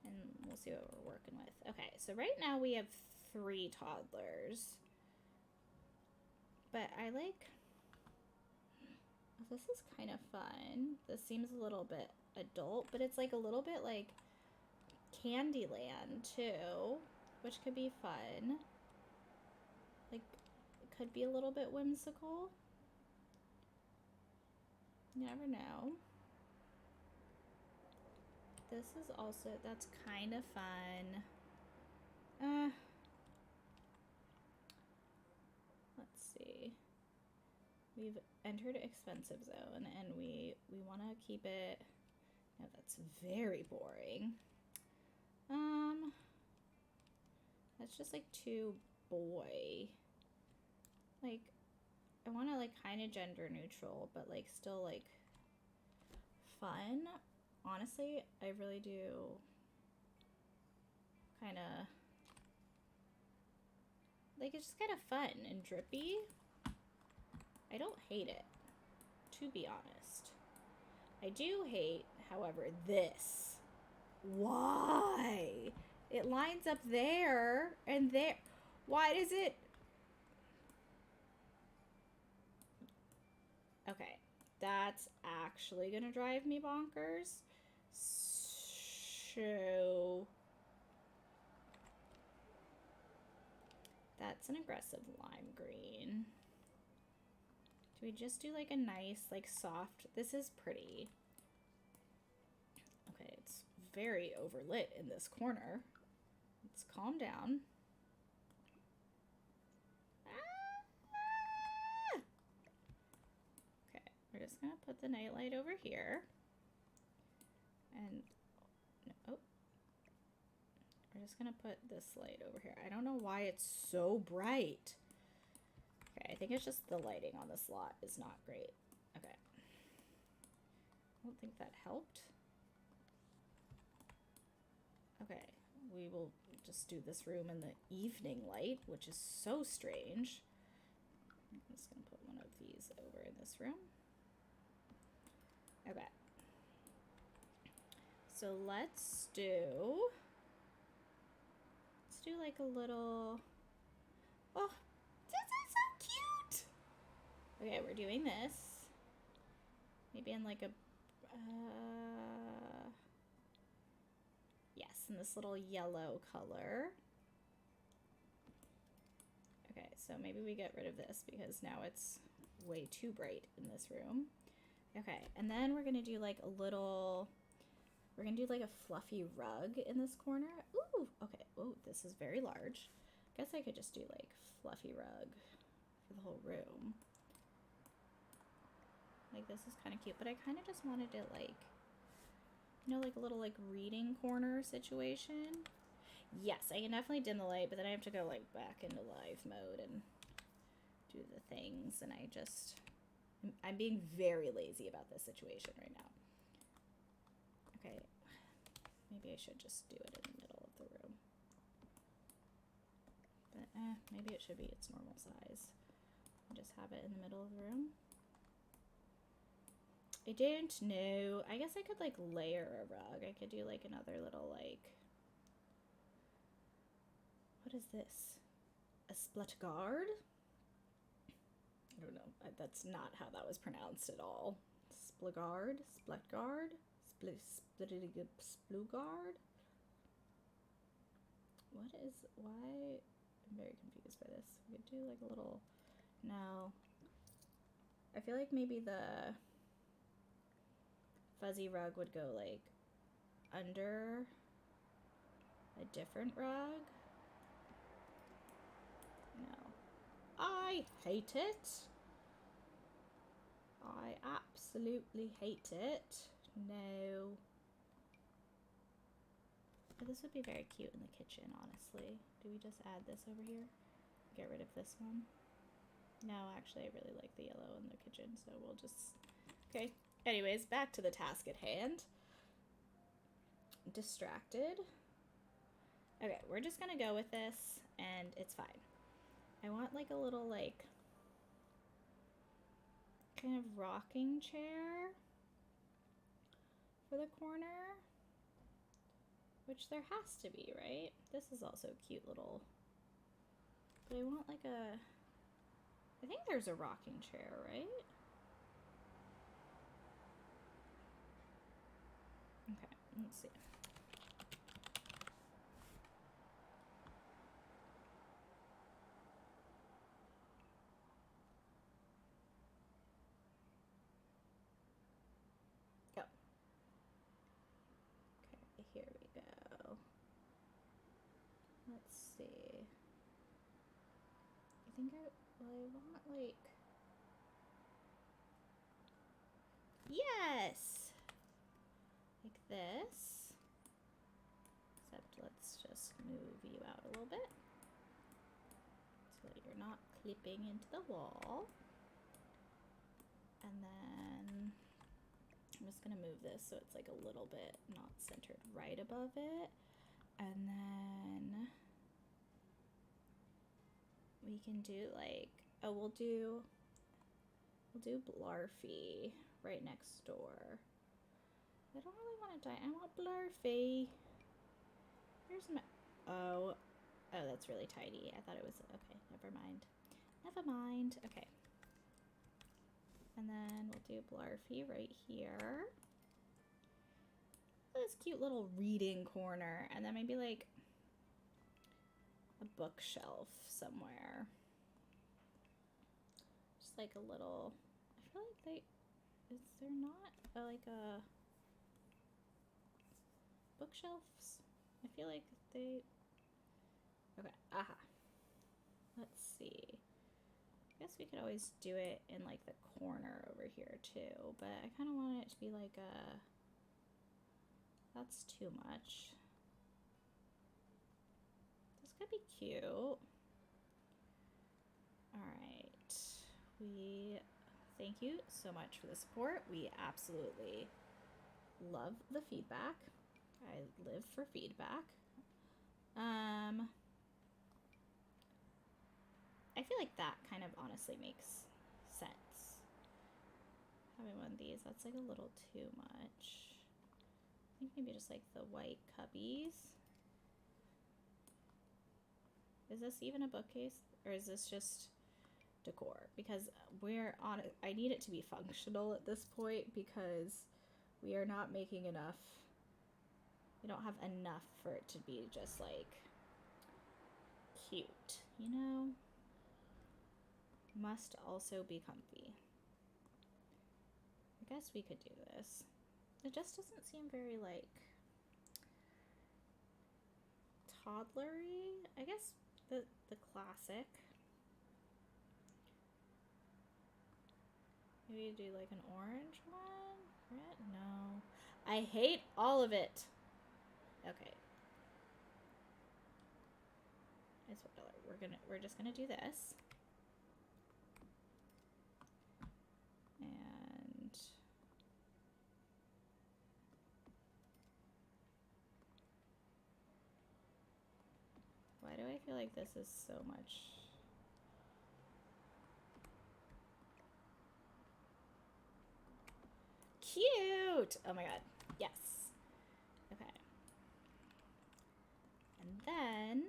And we'll see what we're working with. Okay, so right now we have 3 toddlers. But I like... This is kind of fun. This seems a little bit adult, but it's like a little bit like Candyland too, which could be fun. Like, it could be a little bit whimsical. You never know. This is also, that's kind of fun. Let's see. We've entered expensive zone and we want to keep it, no, that's very boring. That's just like too boy. Like, I want to like kind of gender neutral, but like still like fun. Honestly, I really do kind of, like, it's just kind of fun and drippy. I don't hate it, to be honest. I do hate, however, this. Why? It lines up there and there. Why does it? Okay, that's actually gonna drive me bonkers. So That's an aggressive lime green. Do we just do like a nice, like soft, this is pretty. Okay, it's very overlit in this corner. Let's calm down. Ah! Okay, we're just gonna put the nightlight over here. And, oh, we're just gonna put this light over here. I don't know why it's so bright. Okay, I think it's just the lighting on the slot is not great. Okay. I don't think that helped. Okay, we will just do this room in the evening light, which is so strange. I'm just gonna put one of these over in this room. Okay. So let's do like a little, oh, this is so cute. Okay, we're doing this. Maybe in like a, yes, in this little yellow color. Okay, so maybe we get rid of this because now it's way too bright in this room. Okay, and then we're gonna do like a little, we're gonna do like a fluffy rug in this corner. Ooh, okay, oh, this is very large. Guess I could just do like fluffy rug for the whole room. Like this is kind of cute, but I kind of just wanted it like, you know, like a little like reading corner situation. Yes, I can definitely dim the light, but then I have to go like back into live mode and do the things, and I'm being very lazy about this situation right now. Okay, maybe I should just do it in the middle of the room. But maybe it should be its normal size. Just have it in the middle of the room. I don't know. I guess I could like layer a rug. I could do like another little like, what is this? A spletgard? I don't know. That's not how that was pronounced at all. Splegard? Spletgard? Splugard? What is, why? I'm very confused by this. We could do like a little, no. I feel like maybe the fuzzy rug would go like under a different rug. No. I hate it. I absolutely hate it. No. But this would be very cute in the kitchen, honestly. Do we just add this over here? Get rid of this one? No, actually, I really like the yellow in the kitchen, so we'll just... Okay. Anyways, back to the task at hand. Distracted. Okay, we're just gonna go with this, and it's fine. I want, like, a little, like, kind of rocking chair for the corner. Which there has to be, right? This is also a cute little... But I want, like, a... I think there's a rocking chair, right? Okay, let's see. Go. Okay, here we go. Let's see. I think I want, like... Yes! Like this. Except let's just move you out a little bit so that you're not clipping into the wall. And then I'm just gonna move this so it's like a little bit not centered right above it. And then we can do like, oh, we'll do Blarfy right next door. I don't really want to die. I want Blarfy. Here's my, oh, that's really tidy. I thought it was, okay, never mind. Never mind, okay. And then we'll do Blarfy right here. This cute little reading corner. And then maybe like a bookshelf somewhere. Just like a little, I feel like is there not like a bookshelves? I feel like okay, aha. Let's see. I guess we could always do it in like the corner over here too, but I kind of want it to be like that's too much. This could be cute. All right. We thank you so much for the support. We absolutely love the feedback. I live for feedback. I feel like that kind of honestly makes sense. Having one of these, that's like a little too much. I think maybe just like the white cubbies. Is this even a bookcase? Or is this just decor? Because I need it to be functional at this point because we are not making enough. We don't have enough for it to be just like cute, you know? Must also be comfy. I guess we could do this. It just doesn't seem very like toddlery. I guess the classic. Maybe do like an orange one? Red? No. I hate all of it. Okay. It's what color? We're just gonna do this. And why do I feel like this is so much? Cute! Oh my god. Yes. Okay. And then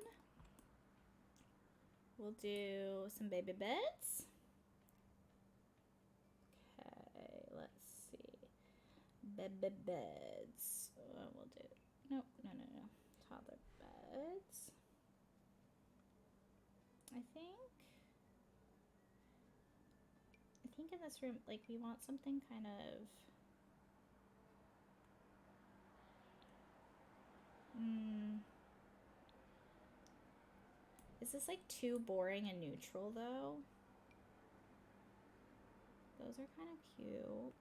we'll do some baby beds. Okay, let's see. Baby beds. We'll do. Nope, no. Toddler beds. I think in this room, like, we want something kind of. Is this like too boring and neutral though? Those are kind of cute.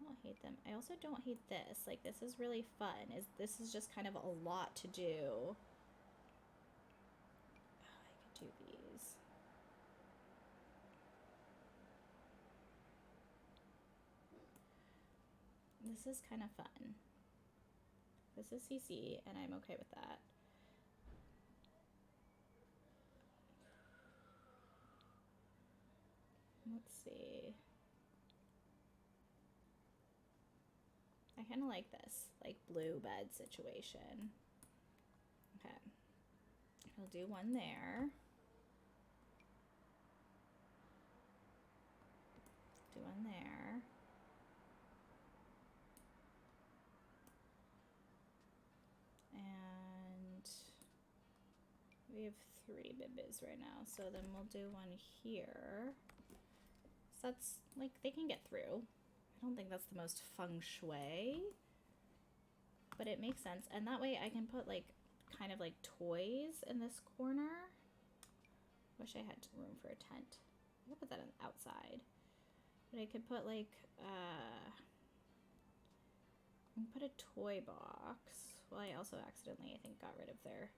I don't hate them. I also don't hate this. Like, this is really fun. This is just kind of a lot to do. Oh, I could do these. This is kind of fun. This is CC, and I'm okay with that. Let's see. I kind of like this, like blue bed situation. Okay. I'll do one there. Do one there. And we have 3 bibis right now, so then we'll do one here. So that's, like, they can get through. I don't think that's the most feng shui, but it makes sense. And that way I can put, like, kind of like toys in this corner. Wish I had room for a tent. I could put that on the outside. But I could put, like, I can put a toy box. Well, I also accidentally, I think, got rid of there.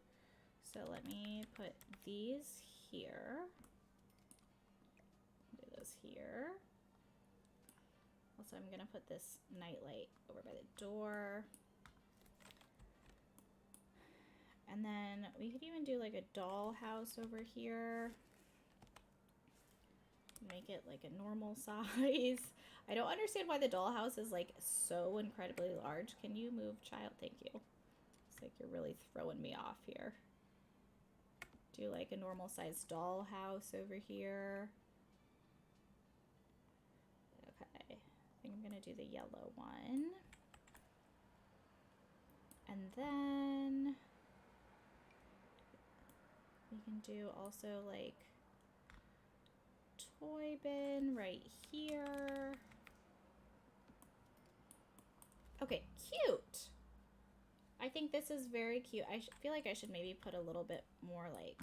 So let me put these here. Do those here. Also, I'm gonna put this nightlight over by the door. And then we could even do like a dollhouse over here. Make it like a normal size. I don't understand why the dollhouse is like so incredibly large. Can you move, child? Thank you. It's like you're really throwing me off here. Do like a normal size dollhouse over here. Okay, I think I'm gonna do the yellow one. And then We can do also like toy bin right here. Okay, cute. I think this is very cute. I feel like I should maybe put a little bit more like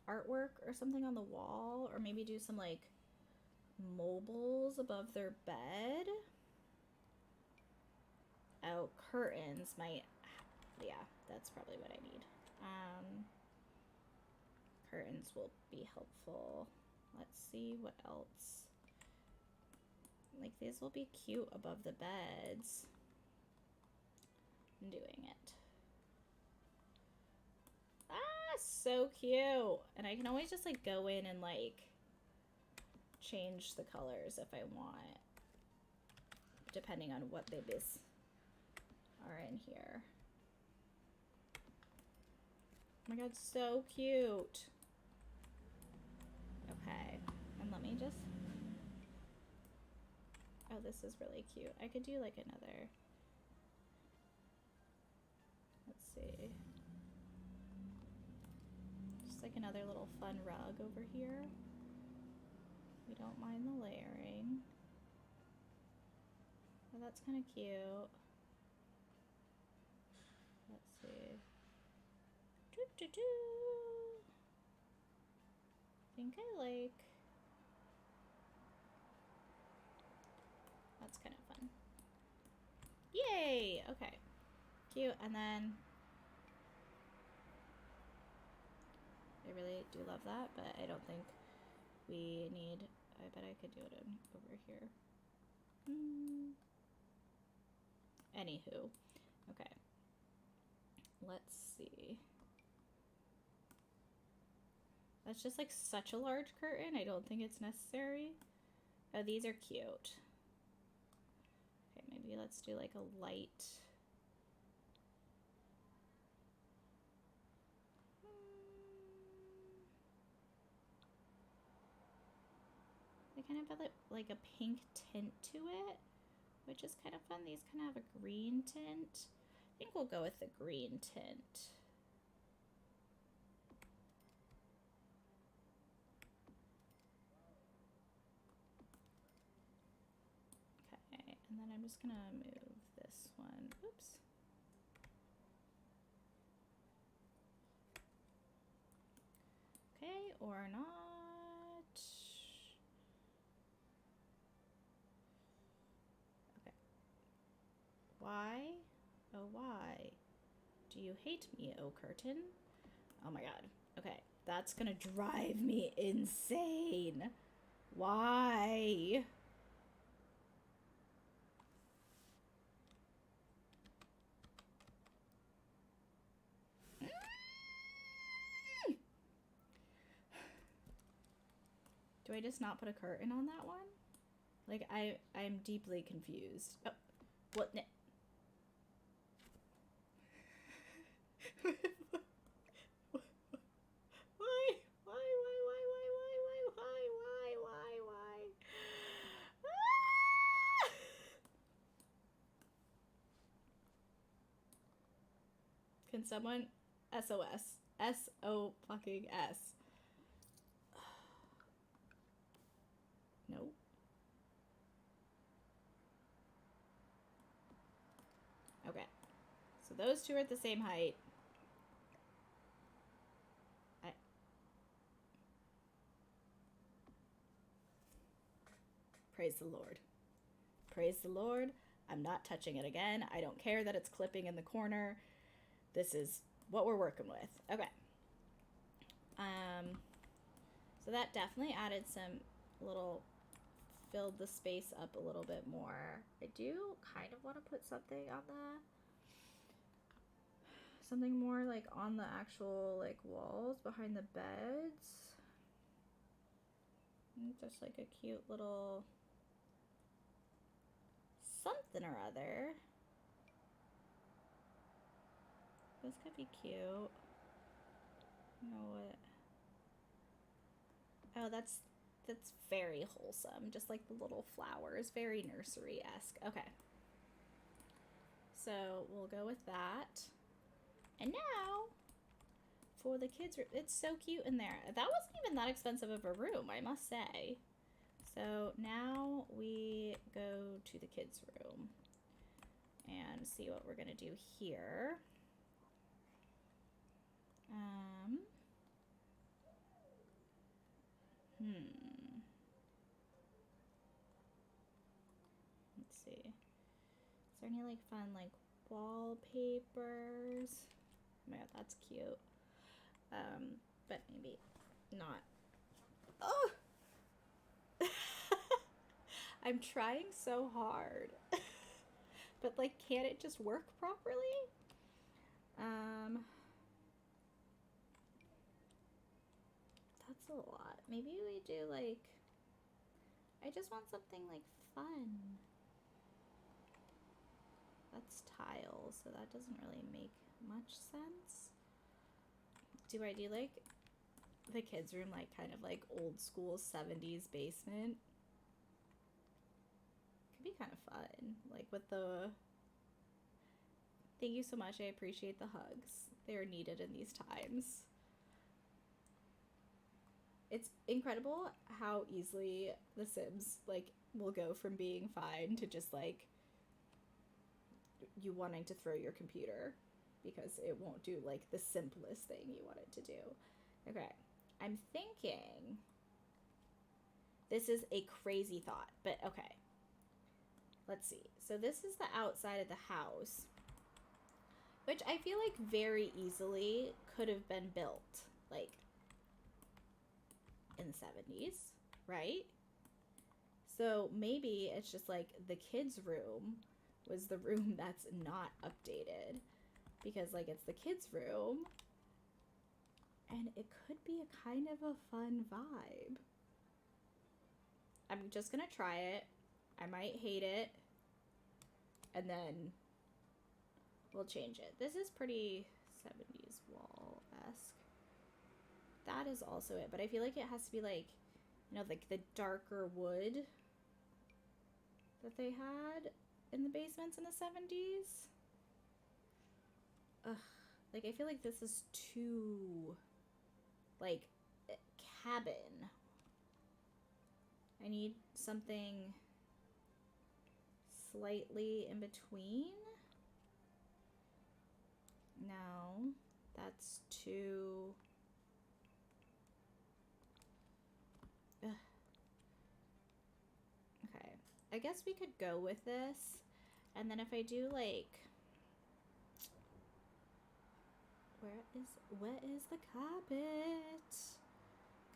artwork or something on the wall, or maybe do some like mobiles above their bed. Oh, curtains might, yeah, that's probably what I need. Curtains will be helpful. Let's see what else. Like these will be cute above the beds. I'm doing it. Ah, so cute. And I can always just like go in and like change the colors if I want, depending on what babies are in here. Oh my god, so cute. Okay, and let me just, oh, this is really cute. I could do like another, let's see, just like another little fun rug over here. We don't mind the layering. Oh, that's kind of cute. Let's see. Doo-doo-doo. I think I like, that's kind of fun. Yay! Okay. Cute. And then I really do love that, but I don't think we need, I bet I could do it over here. Anywho. Okay. Let's see. That's just like such a large curtain. I don't think it's necessary. Oh, these are cute. Okay, maybe let's do like a light. They kind of have like a pink tint to it, which is kind of fun. These kind of have a green tint. I think we'll go with the green tint. Okay, and then I'm just gonna move this one. Oops. Okay, or not. Okay. Why? Oh, why? Do you hate me, oh curtain? Oh my god. Okay, that's gonna drive me insane. Why? Do I just not put a curtain on that one? Like, I'm deeply confused. Oh, what? Why? Ah! Can someone SOS? S-O fucking S. Nope. Okay. So those two are at the same height. Praise the Lord. Praise the Lord. I'm not touching it again. I don't care that it's clipping in the corner. This is what we're working with. Okay. So that definitely added some little, filled the space up a little bit more. I do kind of want to put something on something more like on the actual like walls behind the beds. Just like a cute little something or other. This could be cute. You know what? Oh, that's very wholesome. Just like the little flowers, very nursery-esque. Okay. So we'll go with that. And now for the kids. It's so cute in there. That wasn't even that expensive of a room, I must say. So now we go to the kids' room and see what we're gonna do here. Let's see. Is there any like fun like wallpapers? Oh my god, that's cute. But maybe not. Oh! I'm trying so hard. But like, can't it just work properly? That's a lot. Maybe we do like, I just want something like fun. That's tile, so that doesn't really make much sense. Do I do like the kids' room, like kind of like old school 70s basement? Could be kind of fun, like with the... Thank you so much, I appreciate the hugs. They are needed in these times. It's incredible how easily The Sims like will go from being fine to just like you wanting to throw your computer because it won't do like the simplest thing you want it to do. Okay, I'm thinking this is a crazy thought, but okay. Let's see. So this is the outside of the house, which I feel like very easily could have been built like in the 70s, right? So maybe it's just like the kids' room was the room that's not updated because like it's the kids' room and it could be a kind of a fun vibe. I'm just gonna try it. I might hate it and then we'll change it. This is pretty 70s wall-esque. That is also it, but I feel like it has to be like, you know, like the darker wood that they had in the basements in the 70s. Ugh, like I feel like this is too like cabin. I need something slightly in between. No, that's too... Ugh. Okay, I guess we could go with this. And then if I do like... Where is the carpet?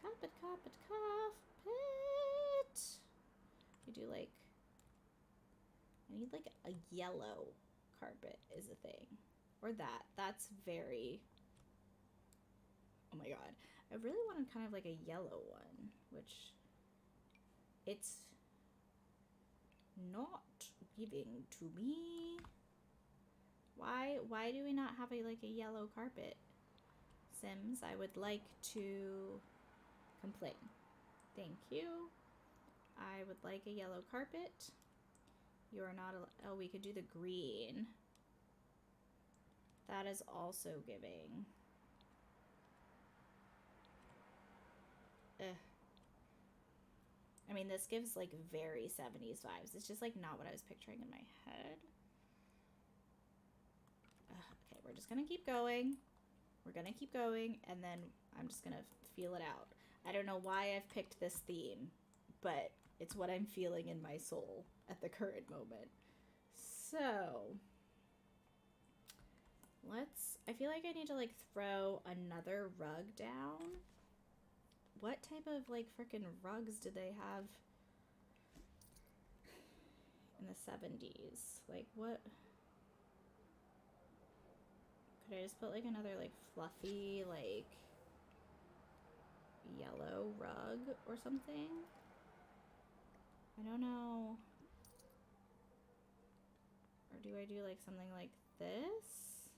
Carpet, carpet, carpet. We do like... I need like a yellow carpet is a thing. Or that. That's very... Oh my god. I really wanted kind of like a yellow one, which it's not giving to me. Why do we not have a like a yellow carpet? Sims, I would like to complain. Thank you. I would like a yellow carpet. You are not oh, we could do the green. That is also giving. Ugh. I mean, this gives like very 70s vibes. It's just like not what I was picturing in my head. Okay, we're just gonna keep going. We're gonna keep going, and then I'm just gonna feel it out. I don't know why I've picked this theme, but it's what I'm feeling in my soul at the current moment. So, I feel like I need to like throw another rug down. What type of like freaking rugs did they have in the 70s? Like what? Could I just put like another like fluffy like yellow rug or something? I don't know. Or do I do like something like this?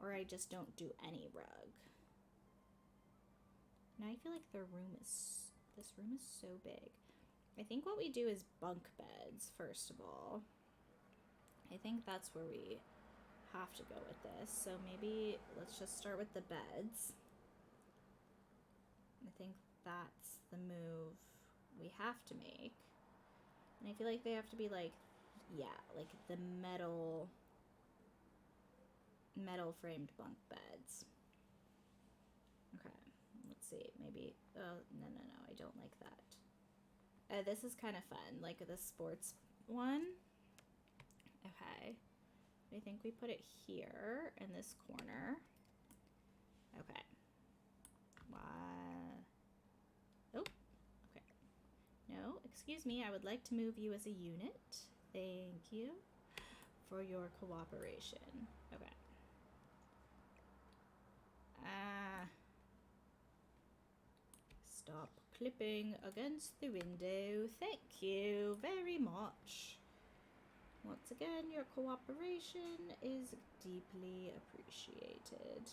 Or I just don't do any rug. Now I feel like this room is so big. I think what we do is bunk beds, first of all. I think that's where we have to go with this. So maybe let's just start with the beds. I think that's the move we have to make. And I feel like they have to be like, yeah, like the metal framed bunk beds. Okay, let's see, maybe, oh, no, I don't like that. This is kind of fun, like the sports one. Okay, I think we put it here in this corner. Okay. Oh, okay. No, excuse me, I would like to move you as a unit. Thank you for your cooperation. Okay. Stop clipping against the window. Thank you very much. Once again, your cooperation is deeply appreciated.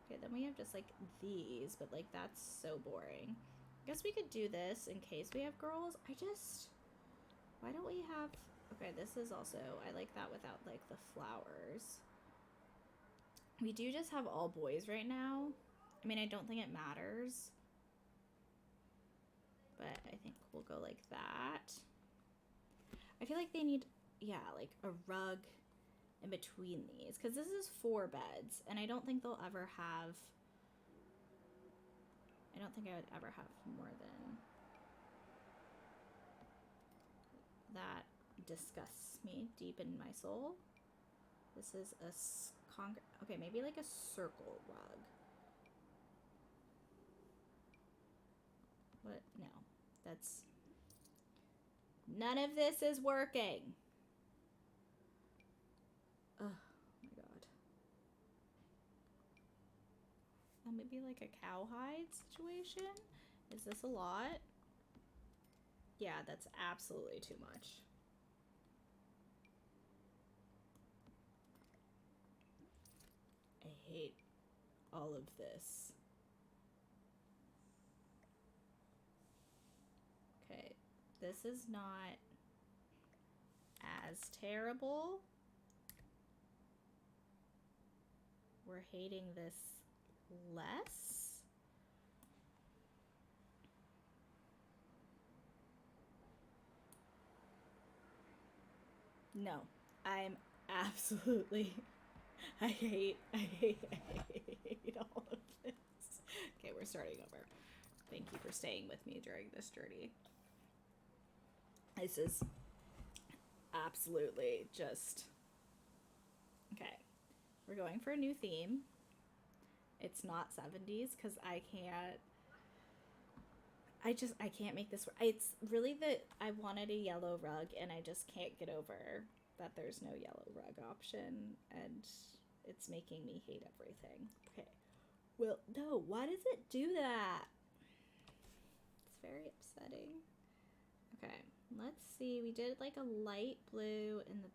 Okay, then we have just like these, but like that's so boring. I guess we could do this in case we have girls. Why don't we have, okay, this is also, I like that without like the flowers. We do just have all boys right now. I mean, I don't think it matters, but I think we'll go like that. I feel like they need, yeah, like a rug in between these, because this is 4 beds, and I don't think they'll ever have, I don't think I would ever have more than that. Disgusts me deep in my soul. This is a okay, maybe like a circle rug. What? No, that's, none of this is working. Oh my god. Maybe like a cowhide situation? Is this a lot? Yeah, that's absolutely too much. I hate all of this. Okay, this is not as terrible. We're hating this less. No, I'm absolutely, I hate all of this. Okay, we're starting over. Thank you for staying with me during this journey. This is absolutely just, okay. We're going for a new theme. It's not 70s because I can't make this work. It's really that I wanted a yellow rug and I just can't get over that there's no yellow rug option, and it's making me hate everything. Okay. Well, no, why does it do that? It's very upsetting. Okay, let's see. We did like a light blue in the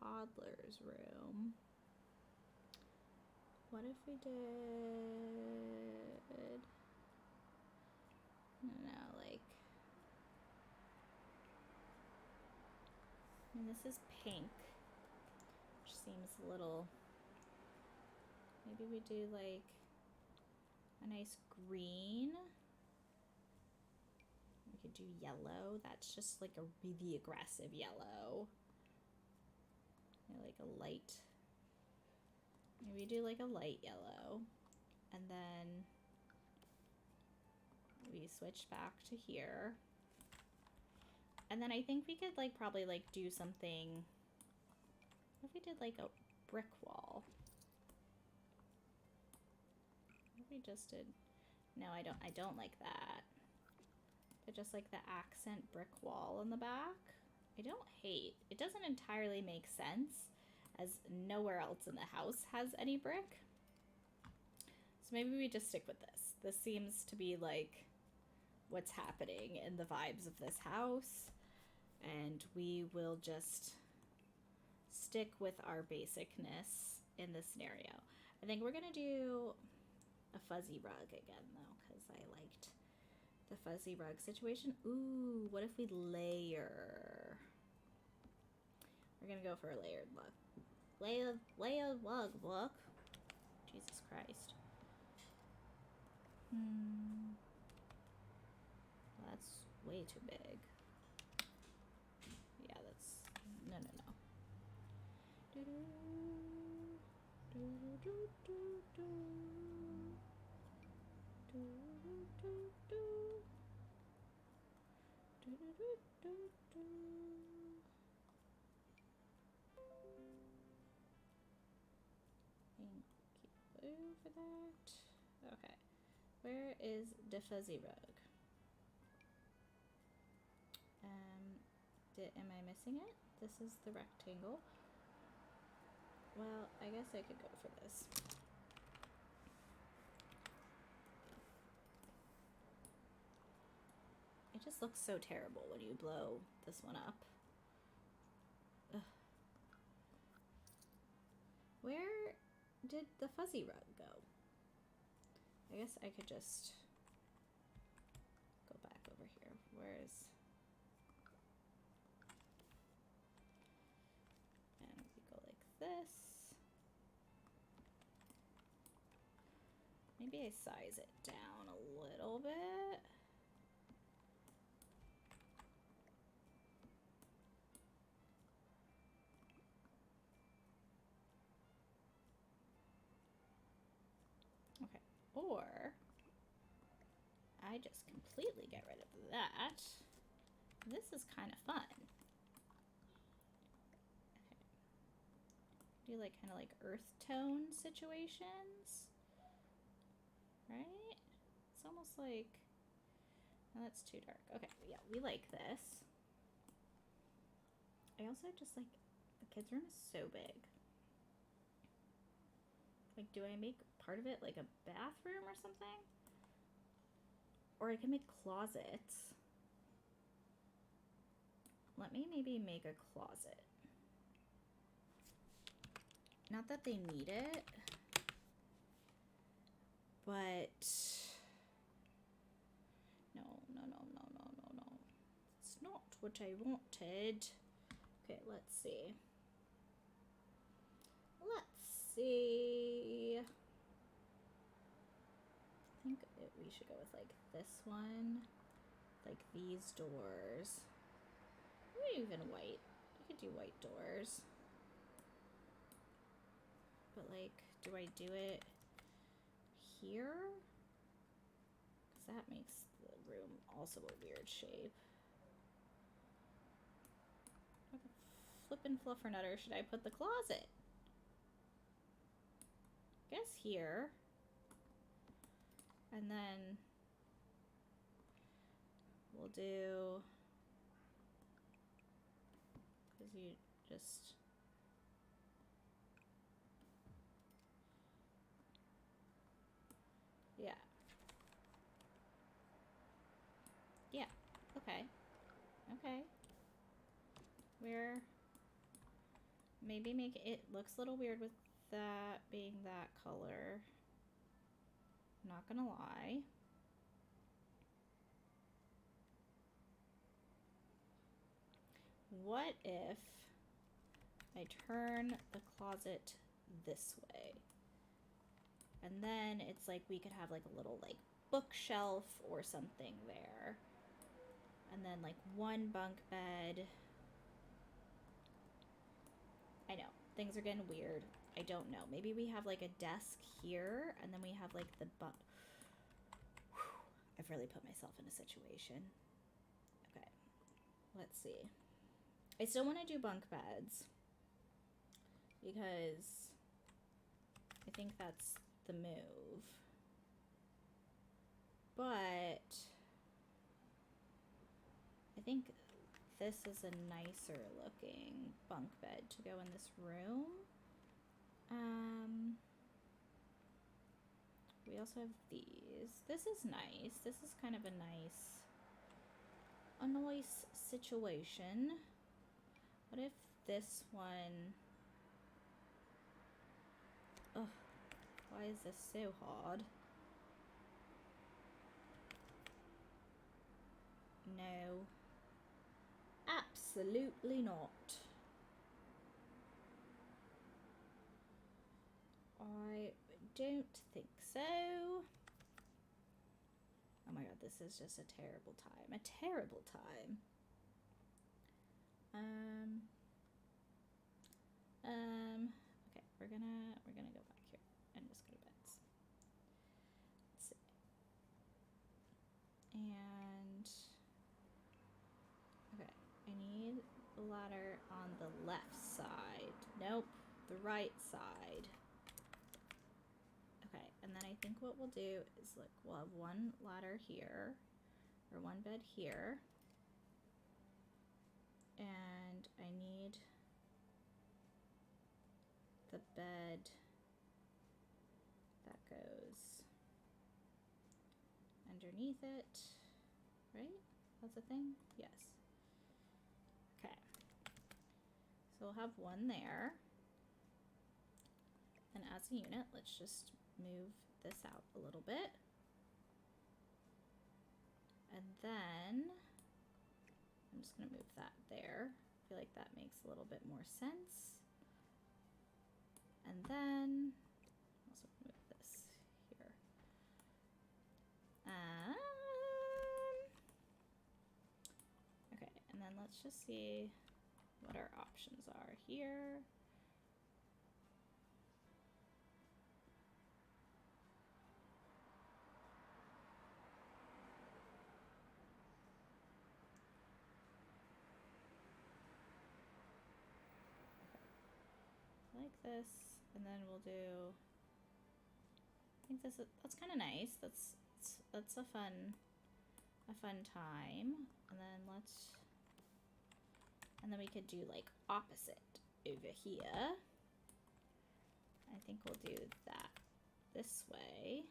toddler's room. What if we did, I don't know, like, I mean, this is pink, which seems a little, maybe we do like a nice green. We could do yellow. That's just like a really aggressive yellow. Like a light, maybe do like a light yellow, and then we switch back to here, and then I think we could like probably like do something. What if we did like a brick wall? What if we just did, no, I don't like that, but just like the accent brick wall in the back. I don't hate, it doesn't entirely make sense as nowhere else in the house has any brick. So maybe we just stick with this. This seems to be like what's happening in the vibes of this house, and we will just stick with our basicness in this scenario. I think we're gonna do a fuzzy rug again though, because I liked the fuzzy rug situation. Ooh, what if we layer? We're gonna go for a layered look. Layered look. Jesus Christ. Well, that's way too big. Yeah, that's... No. Thank you for that. Okay. Where is the fuzzy rug? Am I missing it? This is the rectangle. Well, I guess I could go for this. It just looks so terrible when you blow this one up. Ugh. Where did the fuzzy rug go? I guess I could just go back over here. Where's... And we go like this. Maybe I size it down a little bit. Okay, or I just completely get rid of that. This is kind of fun. Okay. Do like kind of like earth tone situations, right? It's almost like, oh, that's too dark. Okay, yeah, we like this. I also just like, the kids' room is so big. Like, do I make part of it like a bathroom or something? Or I can make closets. Let me maybe make a closet. Not that they need it, but no. It's not what I wanted. Okay, let's see. I think we should go with like this one, like these doors. Maybe even white. You could do white doors. But like, do I do it here? Because that makes the room also a weird shape. Flippin' fluffernutter, should I put the closet? I guess here. And then we'll do, because you just, yeah. Yeah, okay. Where, maybe make it looks a little weird with that being that color. Not gonna lie. What if I turn the closet this way? And then it's like we could have like a little like bookshelf or something there. And then like one bunk bed. I know, things are getting weird. I don't know. Maybe we have like a desk here and then we have like the bunk. I've really put myself in a situation. Okay, let's see. I still want to do bunk beds because I think that's the move. But I think this is a nicer looking bunk bed to go in this room. We also have these. This is nice. This is kind of a nice situation. What if this one... Ugh, why is this so hard? No. Absolutely not. don't think so. Oh my god, this is just a terrible time. A terrible time. Okay, we're gonna go back here and just go to beds. Let's see. And okay, I need the ladder on the left side. Nope, the right side. Okay, and then I think what we'll do is, look, we'll have one ladder here, or one bed here. And I need the bed that goes underneath it, right? That's a thing? Yes. Okay. So we'll have one there. And as a unit, let's just move this out a little bit. And then I'm just gonna move that there. I feel like that makes a little bit more sense. And then also move this here. Okay, and then let's just see what our options are here. Like this, and then we'll do, I think that's kind of nice. That's a fun time. And then we could do like opposite over here. I think we'll do that this way.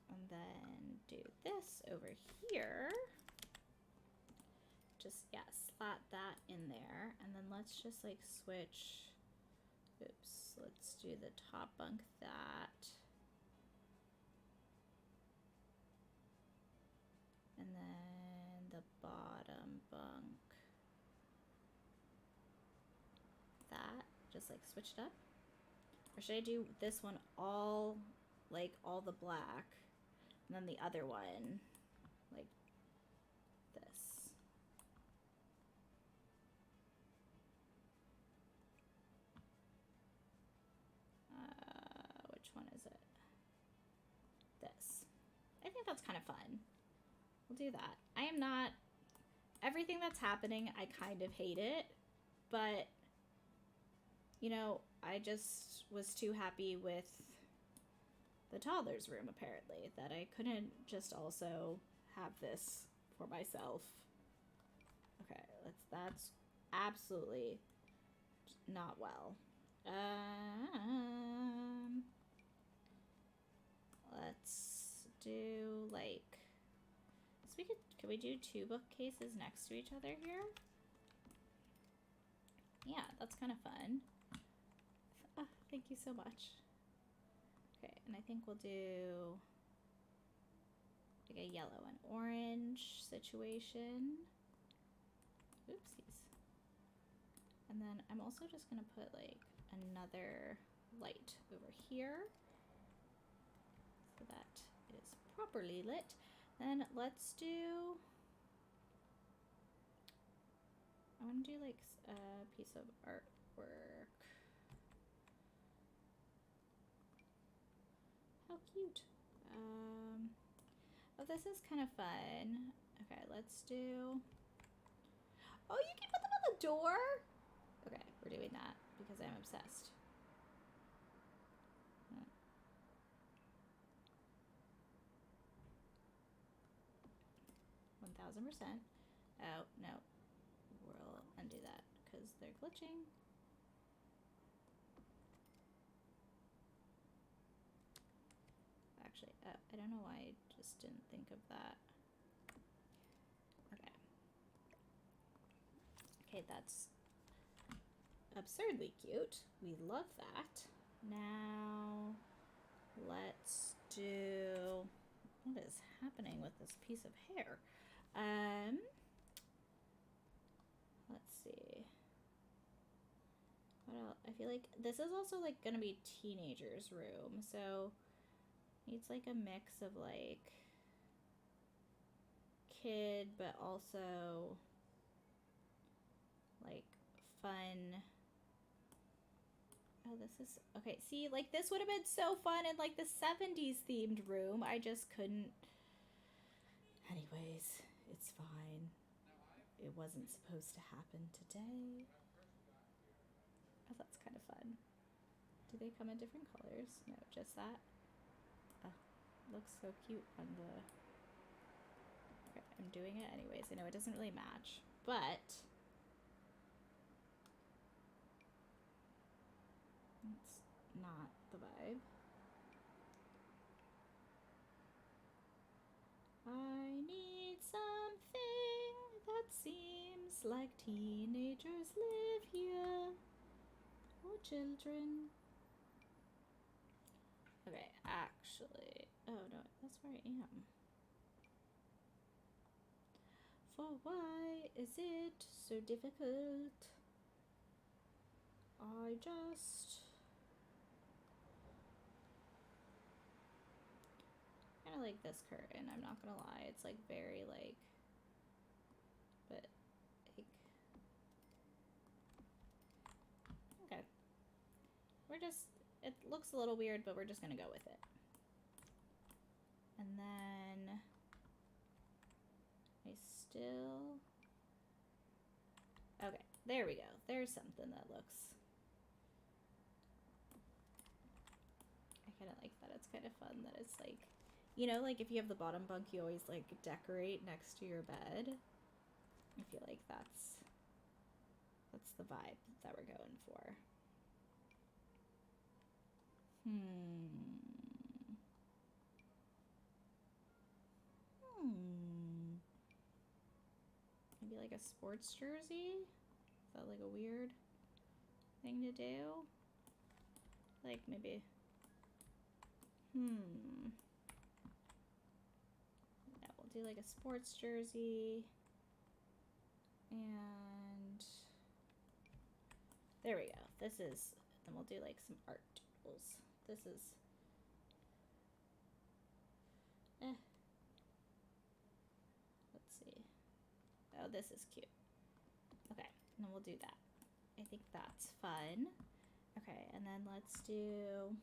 And then do this over here. Just, yeah, slot that in there. And then let's just like switch. Oops, let's do the top bunk that. And then the bottom bunk that. Just like switch it up. Or should I do this one all, like all the black, and then the other one like this? Which one is it? This. I think that's kind of fun. We'll do that. I am not, everything that's happening, I kind of hate it, but you know, I just was too happy with the toddler's room apparently that I couldn't just also have this for myself. Okay, that's absolutely not well. Let's do like, so can we do 2 bookcases next to each other here? Yeah, that's kind of fun. Oh, thank you so much. Okay, and I think we'll do like a yellow and orange situation. Oopsies. And then I'm also just gonna put like another light over here so that it is properly lit. Then let's do, I want to do like a piece of artwork. How cute. Oh, this is kind of fun. Okay, let's do, oh, you can put them on the door? Okay, we're doing that because I'm obsessed. 1000%. Oh, no. We'll undo that because they're glitching. Actually, I don't know why I just didn't think of that. Okay. Okay, that's absurdly cute. We love that. Now, let's do, what is happening with this piece of hair? Let's see. What else? I feel like this is also like gonna be teenagers' room, so needs like a mix of like kid, but also like fun. Oh, this is okay. See, like this would have been so fun in like the 70s themed room. I just couldn't. Anyways, it's fine. It wasn't supposed to happen today. Oh, that's kind of fun. Do they come in different colors? No, just that. Oh, looks so cute on the... Okay, I'm doing it anyways. I know it doesn't really match, but... It's not the vibe. I need something that seems like teenagers live here. Or children. Okay, actually... Oh, no, that's where I am. For why is it so difficult? I just... kind of like this curtain, I'm not gonna lie. It's like very like... But, like... Okay. We're just... It looks a little weird, but we're just gonna go with it. And then... I still... Okay, there we go. There's something that looks... I kind of like that. It's kind of fun that it's like... You know, like if you have the bottom bunk, you always like decorate next to your bed. I feel like that's the vibe that we're going for. Maybe like a sports jersey? Is that like a weird thing to do? Like maybe... No, we'll do like a sports jersey. And... There we go. This is... Then we'll do like some art tools. This is... Let's see. Oh, this is cute. Okay, and then we'll do that. I think that's fun. Okay, and then let's do...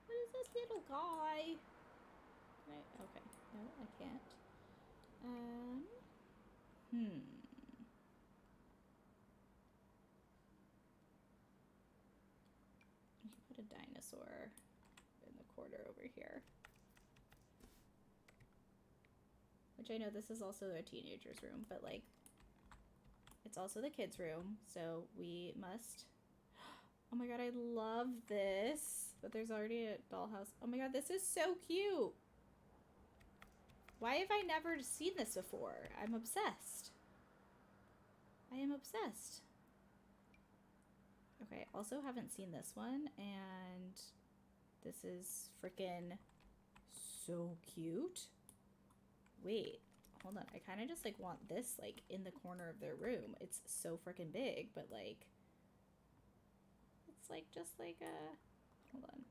What is this little guy? Right, okay. No, I can't. You can put a dinosaur in the corner over here. Which I know this is also a teenager's room, but like, it's also the kids' room, so we must... Oh my god, I love this. But there's already a dollhouse. Oh my god, this is so cute. Why have I never seen this before? I'm obsessed. I am obsessed. Okay, also haven't seen this one, and this is freaking so cute. Wait, hold on. I kind of just like want this like in the corner of their room. It's so freaking big, but like it's like just like a... Hold on.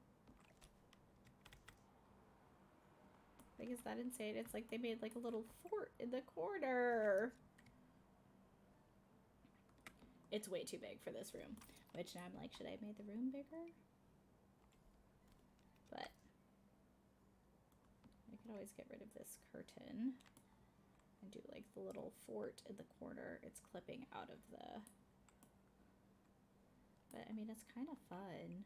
Like, is that insane? It's like they made like a little fort in the corner. It's way too big for this room. Which now I'm like, should I have made the room bigger? But I could always get rid of this curtain and do like the little fort in the corner. It's clipping out of the... But I mean, it's kind of fun.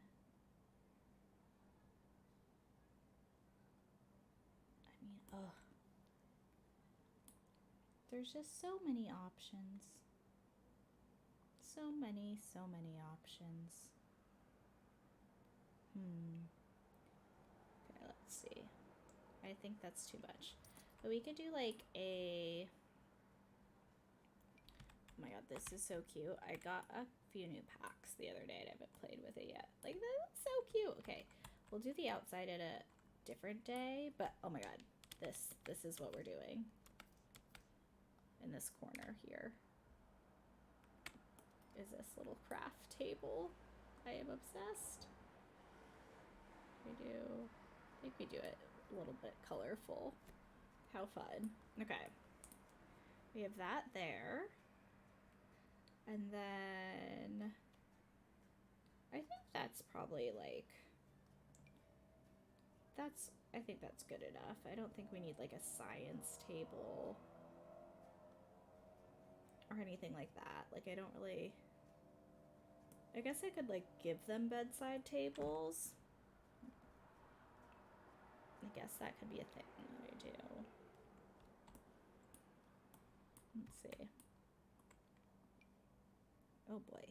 I mean, ugh. There's just so many options. So many options. Okay, let's see. I think that's too much. But we could do like a... Oh my god, this is so cute. I got a few new packs the other day and I haven't played with it yet. Like, that's so cute. Okay, we'll do the outside at a different day, but oh my god, this is what we're doing in this corner here. is this little craft table. I am obsessed. I think we do it a little bit colorful. How fun. Okay. We have that there. And then I think that's probably like, I think that's good enough. I don't think we need like a science table or anything like that. Like, I don't really, I guess I could like give them bedside tables. I guess that could be a thing that I do. Let's see. Oh boy.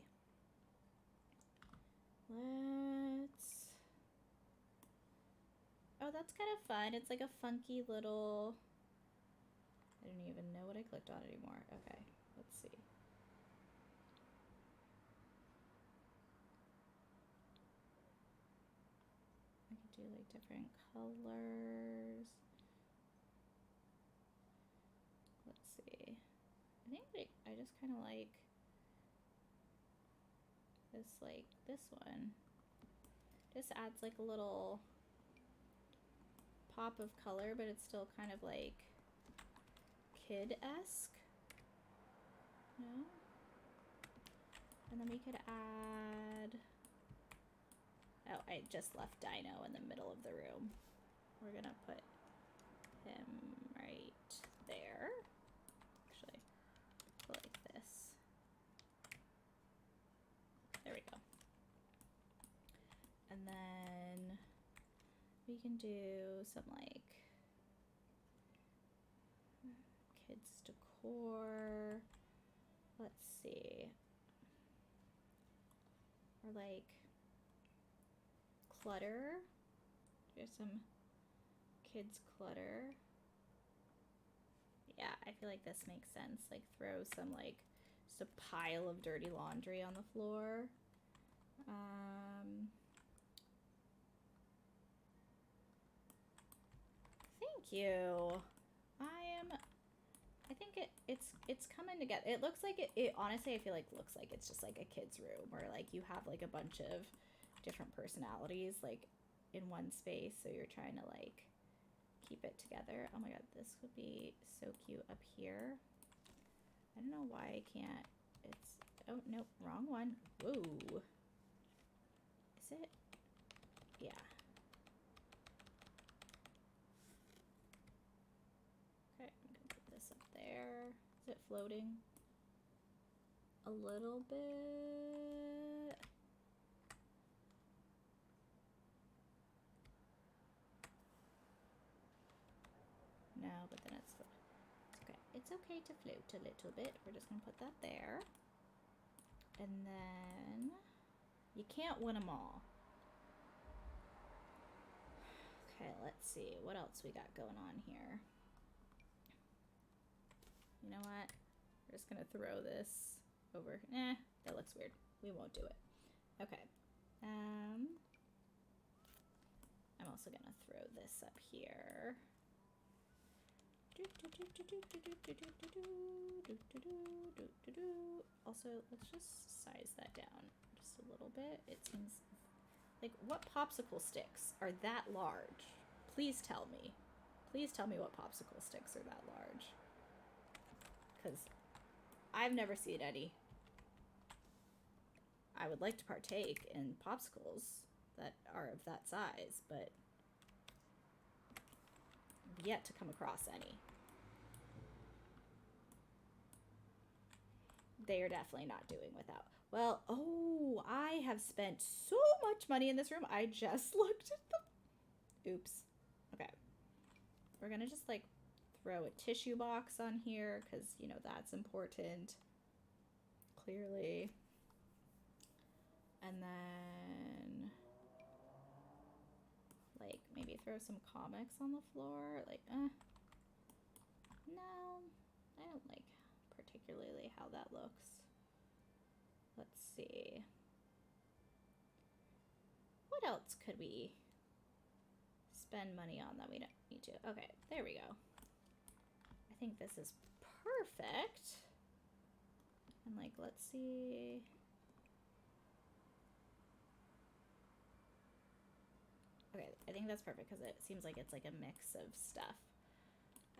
Oh, that's kind of fun. It's like a funky little, I don't even know what I clicked on anymore. Okay, let's see. I could do like different colors. Let's see. I think like, I just kind of like this one. Just adds like a little pop of color, but it's still kind of like kid-esque. No? And then we could add, oh, I just left Dino in the middle of the room. We're gonna put him right there. Actually, like this. There we go. And then we can do some like kids decor. Let's see. Or like clutter. There's some kids clutter. Yeah, I feel like this makes sense. Like throw some like just a pile of dirty laundry on the floor. Thank you. I think it's coming together. It looks like it honestly, I feel like looks like it's just like a kid's room where like you have like a bunch of different personalities like in one space, so you're trying to like keep it together. Oh my god, this would be so cute up here. I don't know why I can't. It's, oh nope, wrong one. Whoa. Is it? Yeah. Okay, I'm gonna put this up there. Is it floating? A little bit. No, but then it's okay. It's okay to float a little bit. We're just gonna put that there. And then you can't win them all. Okay, let's see what else we got going on here. You know what? We're just gonna throw this over. That looks weird. We won't do it. Okay. I'm also gonna throw this up here. Also, let's just size that down just a little bit. It seems like, what popsicle sticks are that large? Please tell me. Please tell me what popsicle sticks are that large. Because I've never seen any. I would like to partake in popsicles that are of that size, but I've yet to come across any. They are definitely not doing without. Well, oh, I have spent so much money in this room. I just looked at them. Oops. Okay. We're gonna just like throw a tissue box on here because, you know, that's important. Clearly. And then like maybe throw some comics on the floor. Like, no, I don't like particularly how that looks. Let's see. What else could we spend money on that we don't need to? Okay, there we go. I think this is perfect. And like, let's see. Okay, I think that's perfect because it seems like it's like a mix of stuff.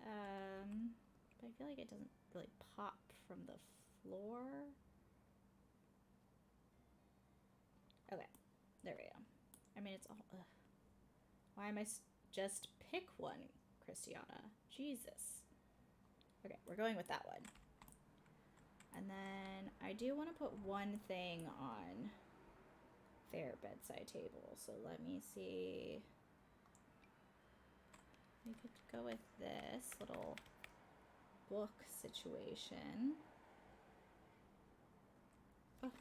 But I feel like it doesn't really pop from the floor. Okay, there we go. I mean, it's all... Ugh. Why am I just pick one, Christiana? Jesus. Okay, we're going with that one. And then I do want to put one thing on their bedside table. So let me see. We could go with this little book situation. Oh.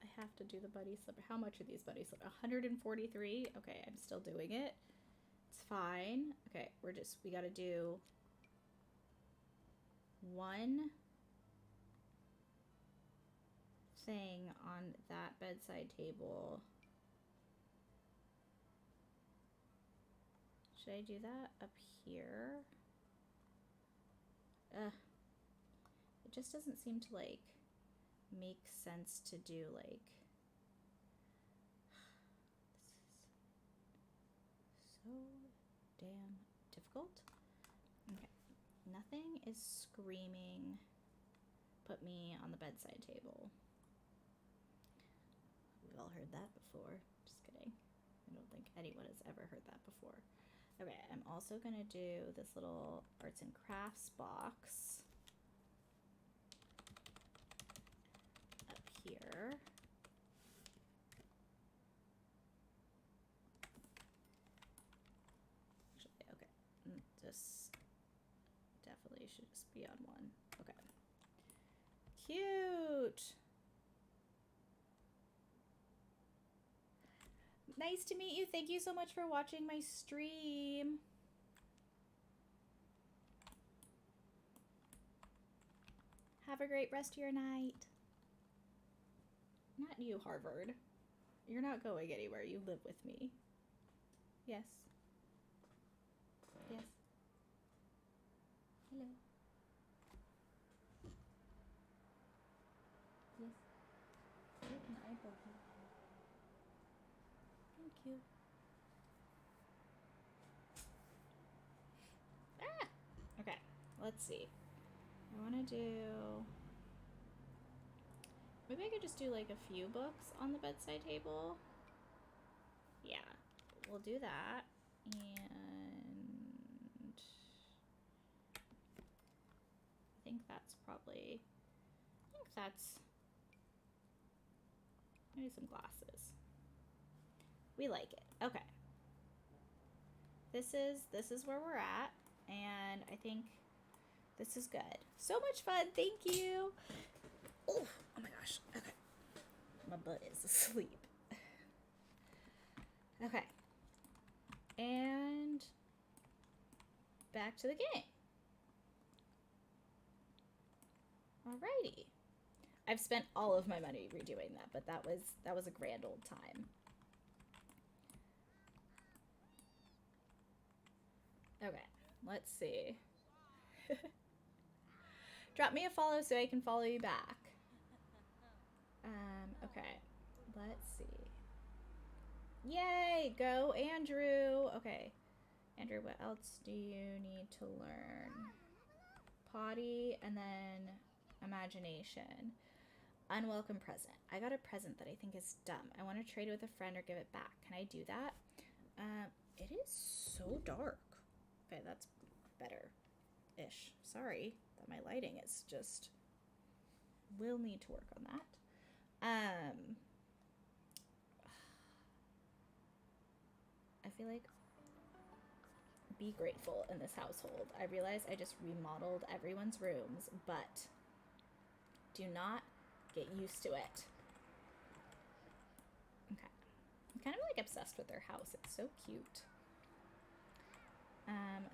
I have to do the buddy slipper. How much are these buddy slippers? 143. Okay, I'm still doing it. It's fine. Okay, we gotta do one thing on that bedside table. Should I do that up here? It just doesn't seem to like make sense to do like... This is so damn difficult. Okay, nothing is screaming put me on the bedside table. We've all heard that before. Just kidding. I don't think anyone has ever heard that before. Okay, I'm also gonna do this little arts and crafts box up here. Actually, okay, this definitely should just be on one. Okay. Cute! Nice to meet you. Thank you so much for watching my stream. Have a great rest of your night. Not you, Harvard. You're not going anywhere. You live with me. Yes. Yes. Hello. Yes. An eyebrow. Thank you. Ah! Okay, let's see. I want to do... Maybe I could just do like a few books on the bedside table. Yeah, we'll do that. And I think that's probably... Maybe some glasses. We like it. Okay. This is where we're at, and I think this is good. So much fun. Thank you. Oh my gosh. Okay. My butt is asleep. Okay. And back to the game. Alrighty. I've spent all of my money redoing that, but that was a grand old time. Okay, let's see. Drop me a follow so I can follow you back. Okay, let's see. Yay, go Andrew. Okay, Andrew, what else do you need to learn? Potty and then imagination. Unwelcome present. I got a present that I think is dumb. I want to trade it with a friend or give it back. Can I do that? It is so dark. Okay, that's better-ish. Sorry that my lighting is just... We'll need to work on that. I feel like be grateful in this household. I realize I just remodeled everyone's rooms, but do not get used to it. Okay. I'm kind of like obsessed with their house. It's so cute.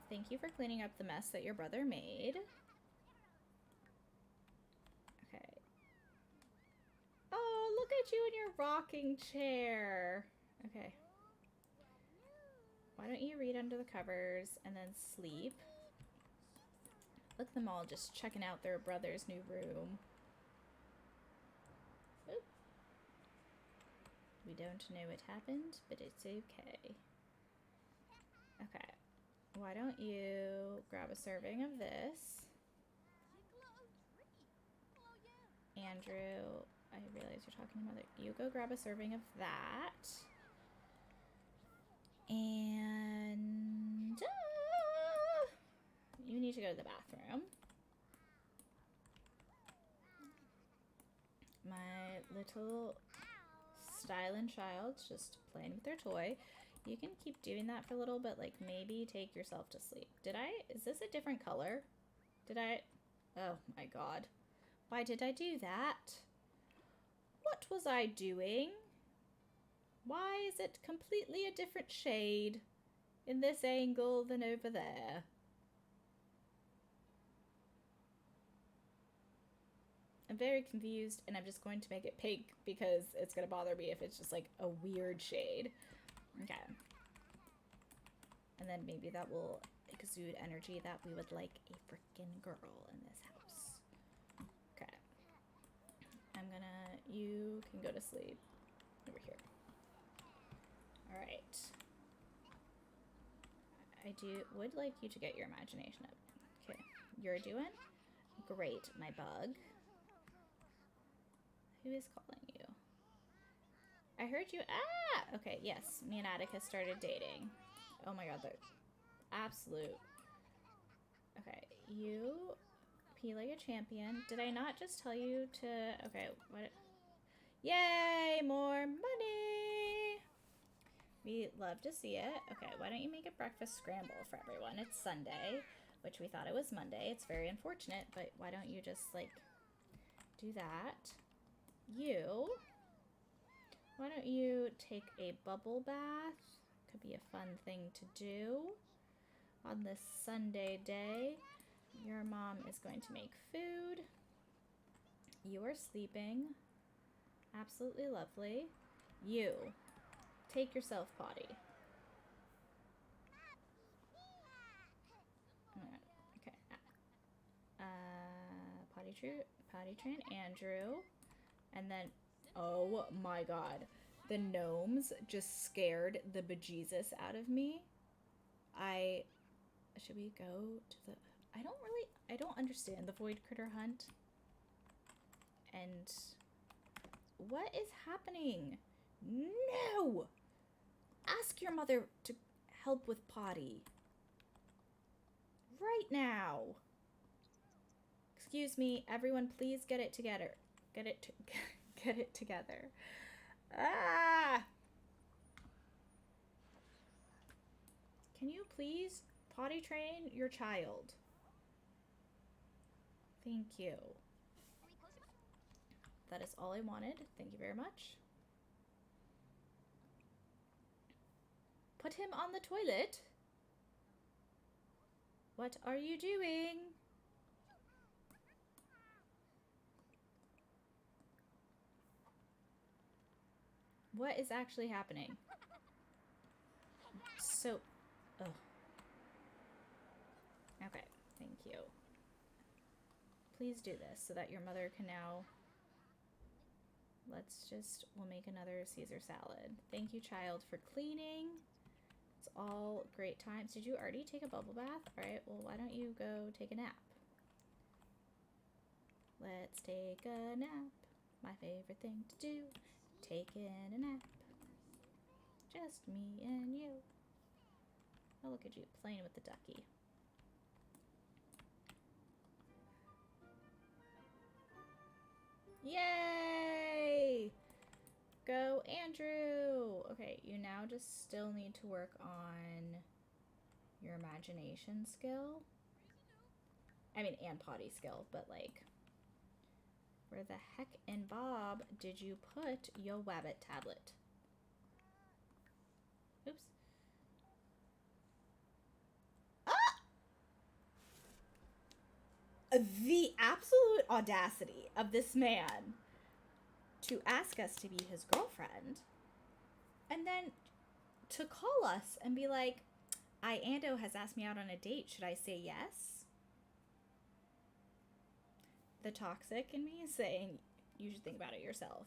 Thank you for cleaning up the mess that your brother made. Okay. Oh, look at you in your rocking chair. Okay. Why don't you read under the covers and then sleep? Look at them all just checking out their brother's new room. Oop. We don't know what happened, but it's okay. Okay. Why don't you grab a serving of this? Andrew, I realize you're talking to Mother. You go grab a serving of that. And you need to go to the bathroom. My little styling child's just playing with their toy. You can keep doing that for a little bit, like maybe take yourself to sleep. Is this a different color? Oh my god. Why did I do that? What was I doing? Why is it completely a different shade in this angle than over there? I'm very confused, and I'm just going to make it pink because it's going to bother me if it's just like a weird shade. Okay. And then maybe that will exude energy that we would like a freaking girl in this house. Okay. You can go to sleep over here. Alright. I would like you to get your imagination up. Okay. You're doing great, my bug. Who is calling you? I heard you. Ah! Okay, yes. Me and Attica started dating. Oh my god, they're absolute. Okay, you pee like a champion. Did I not just tell you to. Okay, what? Yay! More money! We love to see it. Okay, why don't you make a breakfast scramble for everyone? It's Sunday, which we thought it was Monday. It's very unfortunate, but why don't you just, like, do that? Why don't you take a bubble bath? Could be a fun thing to do on this Sunday day. Your mom is going to make food. You are sleeping. Absolutely lovely. You, take yourself potty. Okay. Potty train Andrew. And then, oh my god, the gnomes just scared the bejesus out of me. Should we go to the, I don't understand the void critter hunt. And what is happening? No! Ask your mother to help with potty. Right now. Excuse me, everyone, please get it together. Get it together. Ah! Can you please potty train your child? Thank you. That is all I wanted. Thank you very much. Put him on the toilet. What are you doing? What is actually happening? So, ugh. Okay, thank you. Please do this so that your mother can now. We'll make another Caesar salad. Thank you, child, for cleaning. It's all great times. Did you already take a bubble bath? All right, well, why don't you go take a nap? Let's take a nap. My favorite thing to do. Taking a nap. Just me and you. Oh, look at you playing with the ducky. Yay! Go, Andrew! Okay, you now just still need to work on your imagination skill. I mean, and potty skill, but like, where the heck in Bob did you put your Wabbit tablet? Oops. The absolute audacity of this man to ask us to be his girlfriend and then to call us and be like, Ando has asked me out on a date. Should I say yes? The toxic in me is saying you should think about it yourself.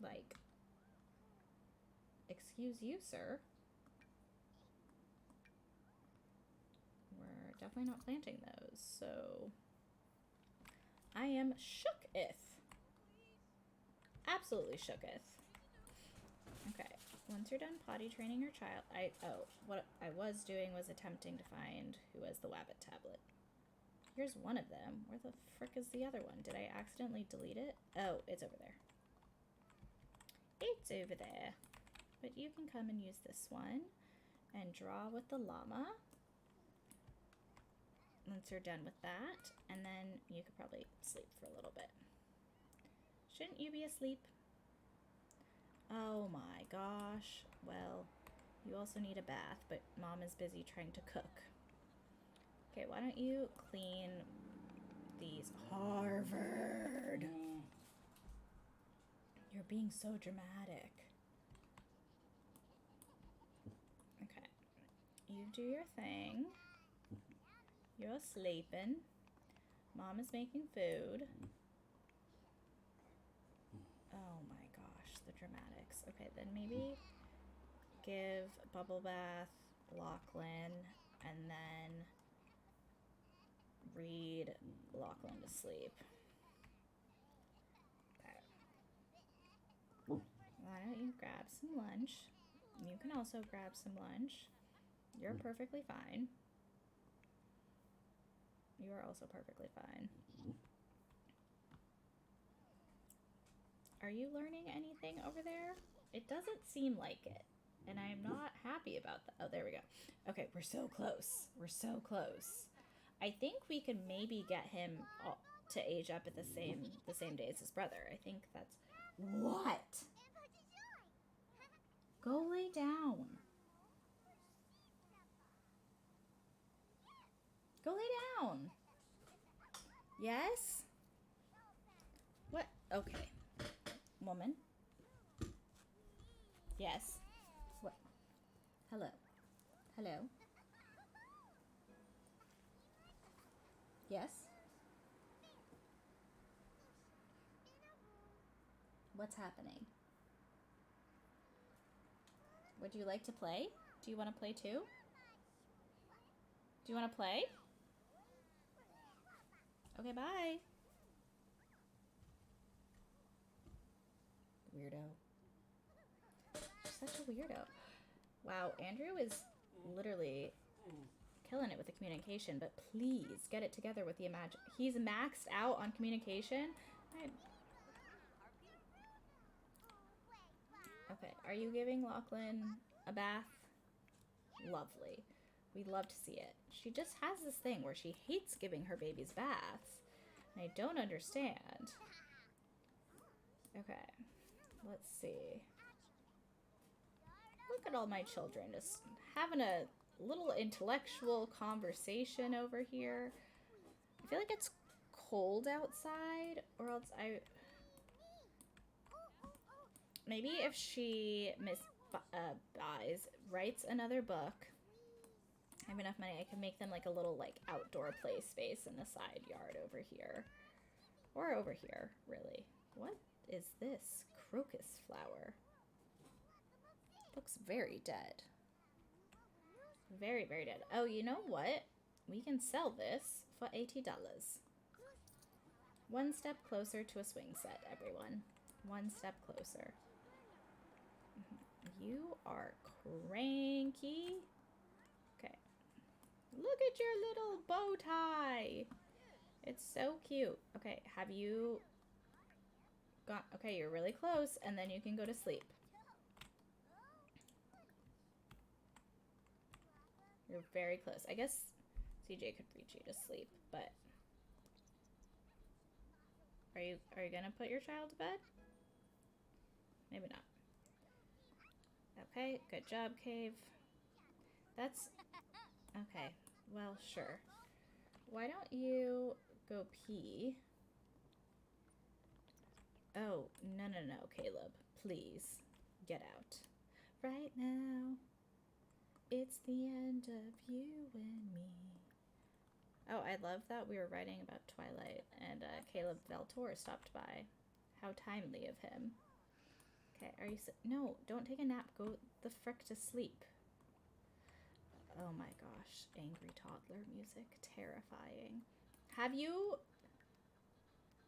Like, excuse you, sir. We're definitely not planting those, so I am shooketh. Absolutely shooketh. Okay, once you're done potty training your child, what I was doing was attempting to find who has the Wabbit tablet. Here's one of them. Where the frick is the other one? Did I accidentally delete it? Oh, it's over there. It's over there. But you can come and use this one and draw with the llama. Once you're done with that, and then you could probably sleep for a little bit. Shouldn't you be asleep? Oh my gosh. Well, you also need a bath, but Mom is busy trying to cook. Okay, why don't you clean these? Harvard! You're being so dramatic. Okay. You do your thing. You're sleeping. Mom is making food. Oh my gosh, the dramatics. Okay, then maybe give bubble bath Lachlan and then read Lachlan to sleep. Okay. Why don't you grab some lunch? You can also grab some lunch. You're perfectly fine. You are also perfectly fine. Are you learning anything over there? It doesn't seem like it. And I'm not happy about that. Oh, there we go. Okay, we're so close. We're so close. I think we could maybe get him to age up at the same day as his brother. I think that's... What? Go lay down. Go lay down. Yes? What? Okay. Woman? Yes? What? Hello? Hello? Yes? What's happening? Would you like to play? Do you want to play too? Do you want to play? Okay, bye. Weirdo. She's such a weirdo. Wow, Andrew is literally killing it with the communication, but please get it together with the imagine. He's maxed out on communication. Okay, are you giving Lachlan a bath? Lovely. We love to see it. She just has this thing where she hates giving her babies baths, and I don't understand. Okay, let's see. Look at all my children just having a little intellectual conversation over here. I feel like it's cold outside, or else maybe if she writes another book, I have enough money, I can make them like a little like outdoor play space in the side yard over here. Or over here, really. What is this? Crocus flower. Looks very dead. Very, very dead. Oh, you know what? We can sell this for $80. One step closer to a swing set, everyone. One step closer. You are cranky. Okay. Look at your little bow tie. It's so cute. Okay, have you got... Okay, you're really close, and then you can go to sleep. You're very close. I guess CJ could reach you to sleep, but... Are you gonna put your child to bed? Maybe not. Okay, good job, Cave. That's... Okay, well, sure. Why don't you go pee? Oh, no, Caleb. Please, get out. Right now, it's the end of you and me. Oh, I love that we were writing about Twilight, and Caleb Valtor stopped by. How timely of him. Okay, are you... No, don't take a nap. Go the frick to sleep. Oh my gosh. Angry toddler music. Terrifying. Have you...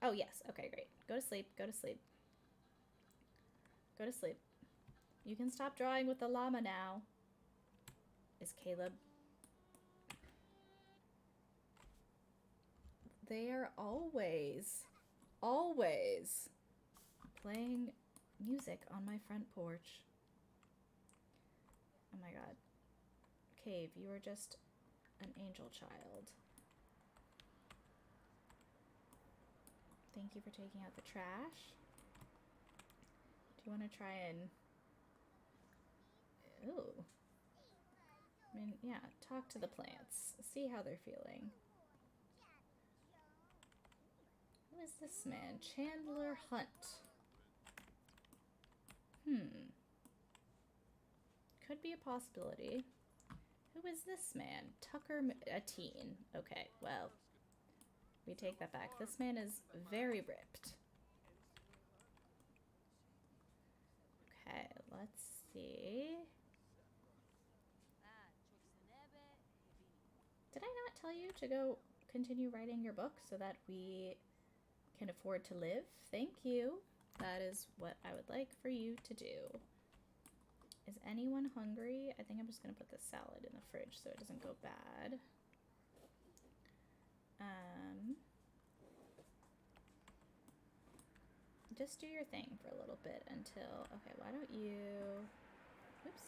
Oh, yes. Okay, great. Go to sleep. Go to sleep. Go to sleep. You can stop drawing with the llama now. Is Caleb... They are always playing music on my front porch. Oh my god. Cave, you are just an angel child. Thank you for taking out the trash. Do you want to try and... Ooh. I mean, yeah, talk to the plants. See how they're feeling. Who is this man? Chandler Hunt. Could be a possibility. Who is this man? Tucker, a teen. Okay, well, we take that back. This man is very ripped. Okay, let's see. Did I not tell you to go continue writing your book so that we can afford to live? Thank you. That is what I would like for you to do. Is anyone hungry? I think I'm just gonna put the salad in the fridge so it doesn't go bad. Just do your thing for a little bit until... Okay, why don't you... Oops.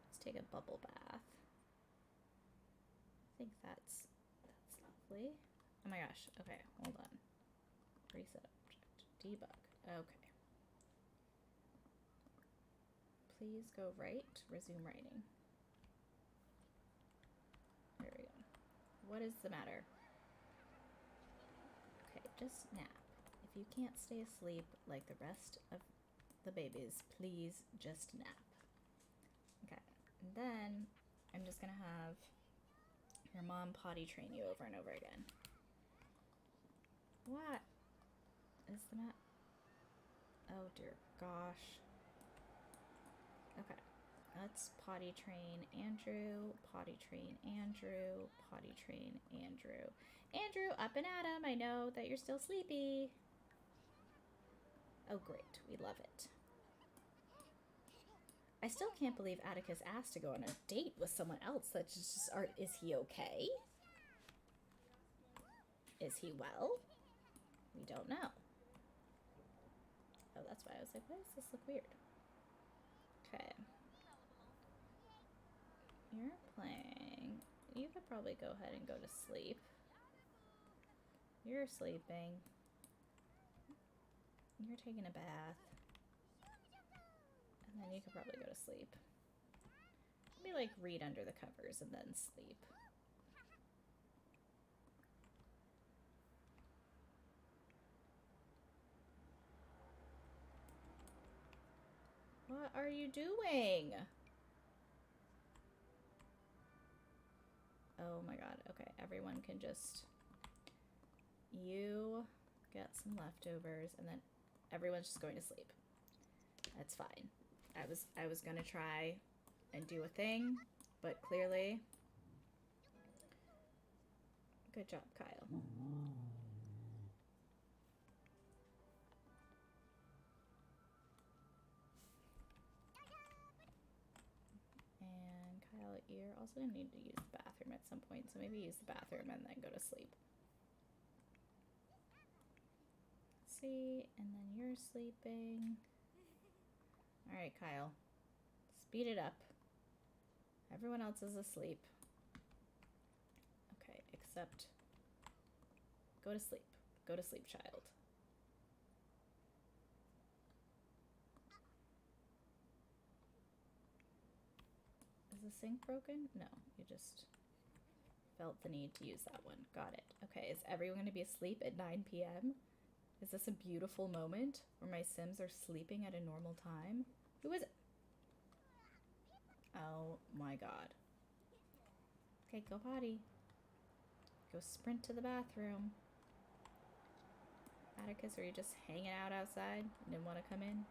Let's take a bubble bath. I think that's lovely. Oh my gosh. Okay, hold on. Reset object. Debug. Okay. Please go right. Resume writing. There we go. What is the matter? Okay, just nap. If you can't stay asleep like the rest of the babies, please just nap. Okay, and then I'm just gonna have your mom potty train you over and over again. What is the matter? Oh dear gosh. Okay, let's potty train Andrew, potty train Andrew, potty train Andrew. Andrew, up and at 'em. I know that you're still sleepy. Oh great, we love it. I still can't believe Atticus asked to go on a date with someone else. That's just art. Is he okay? Is he well? We don't know. Oh, that's why I was like, why does this look weird? Okay. You're playing. You could probably go ahead and go to sleep. You're sleeping. You're taking a bath. And then you could probably go to sleep. Maybe like read under the covers and then sleep. What are you doing? Oh my god. Okay, everyone can just... You get some leftovers and then everyone's just going to sleep. That's fine. I was gonna try and do a thing, but clearly... Good job, Kyle. And Kyle, you're also gonna need to use the bathroom at some point, so maybe use the bathroom and then go to sleep. See, and then you're sleeping. Alright, Kyle. Speed it up. Everyone else is asleep. Okay, except... Go to sleep. Go to sleep, child. Is the sink broken? No, you just felt the need to use that one. Got it. Okay, is everyone going to be asleep at 9 p.m.? Is this a beautiful moment where my Sims are sleeping at a normal time? Who is it? Oh my god. Okay, go potty. Go sprint to the bathroom. Atticus, are you just hanging out outside? You didn't want to come in?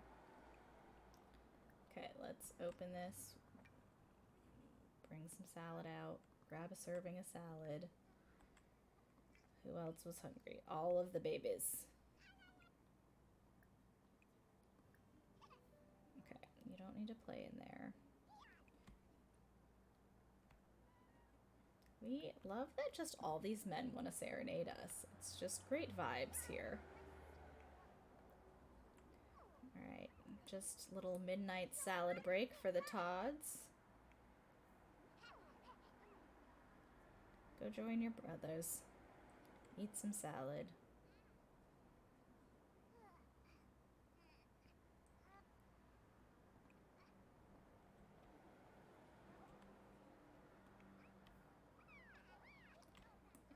Okay, let's open this. Bring some salad out. Grab a serving of salad. Who else was hungry? All of the babies. Okay, you don't need to play in there. We love that just all these men want to serenade us. It's just great vibes here. Alright, just little midnight salad break for the Todds. Go join your brothers. Eat some salad.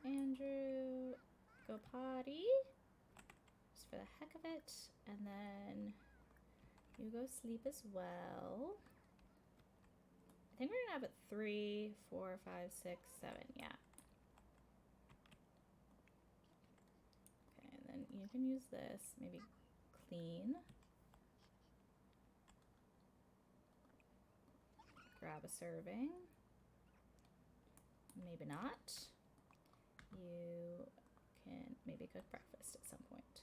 Andrew, go potty. Just for the heck of it. And then you go sleep as well. I think we're gonna have it 3, 4, 5, 6, 7, yeah. Okay, and then you can use this, maybe clean. Grab a serving. Maybe not. You can maybe cook breakfast at some point.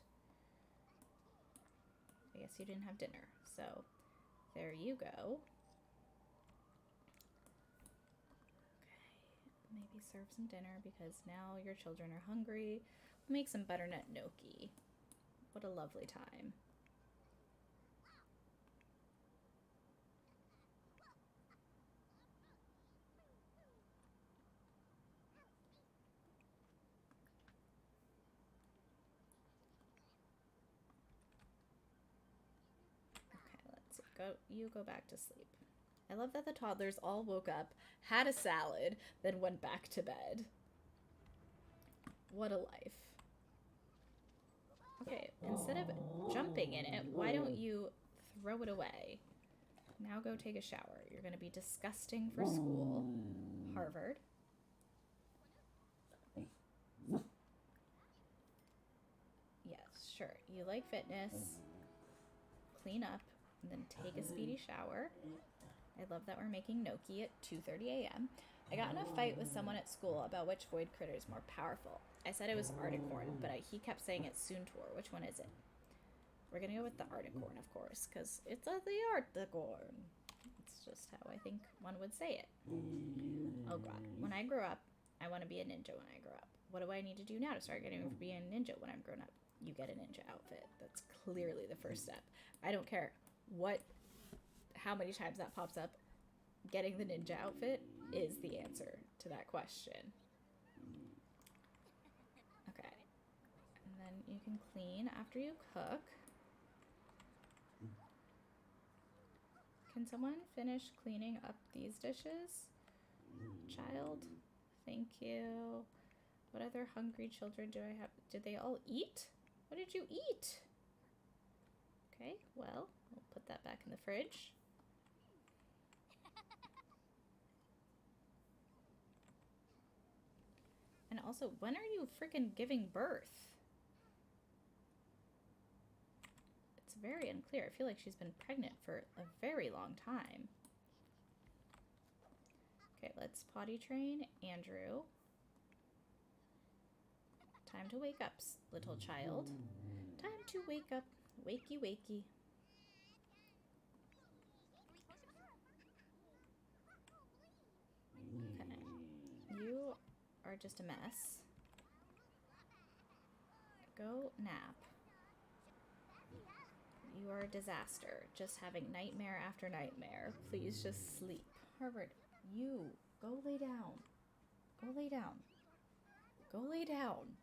I guess you didn't have dinner, so there you go. Okay, maybe serve some dinner because now your children are hungry. Make some butternut gnocchi. What a lovely time. You go back to sleep. I love that the toddlers all woke up, had a salad, then went back to bed. What a life. Okay, instead of jumping in it, why don't you throw it away? Now go take a shower. You're going to be disgusting for school. Harvard. Yes, sure. You like fitness. Clean up. And then take a speedy shower. I love that we're making gnocchi at 2:30 a.m. I got in a fight with someone at school about which void critter is more powerful. I said it was Articorn, but he kept saying it's Soontor. Which one is it? We're gonna go with the Articorn, of course, because it's the Articorn. It's just how I think one would say it. Oh god. When I grow up, I want to be a ninja when I grow up. What do I need to do now to start getting ready for being a ninja when I'm grown up? You get a ninja outfit. That's clearly the first step. I don't care how many times that pops up. Getting the ninja outfit is the answer to that question. Okay. And then you can clean after you cook. Can someone finish cleaning up these dishes? Child? Thank you. What other hungry children do I have? Did they all eat? What did you eat? Okay, well, we'll put that back in the fridge. And also, when are you freaking giving birth? It's very unclear. I feel like she's been pregnant for a very long time. Okay, let's potty train Andrew. Time to wake up, little child. Time to wake up. Wakey, wakey. Okay. You are just a mess. Go nap. You are a disaster. Just having nightmare after nightmare. Please just sleep. Harvard, you go lay down. Go lay down. Go lay down.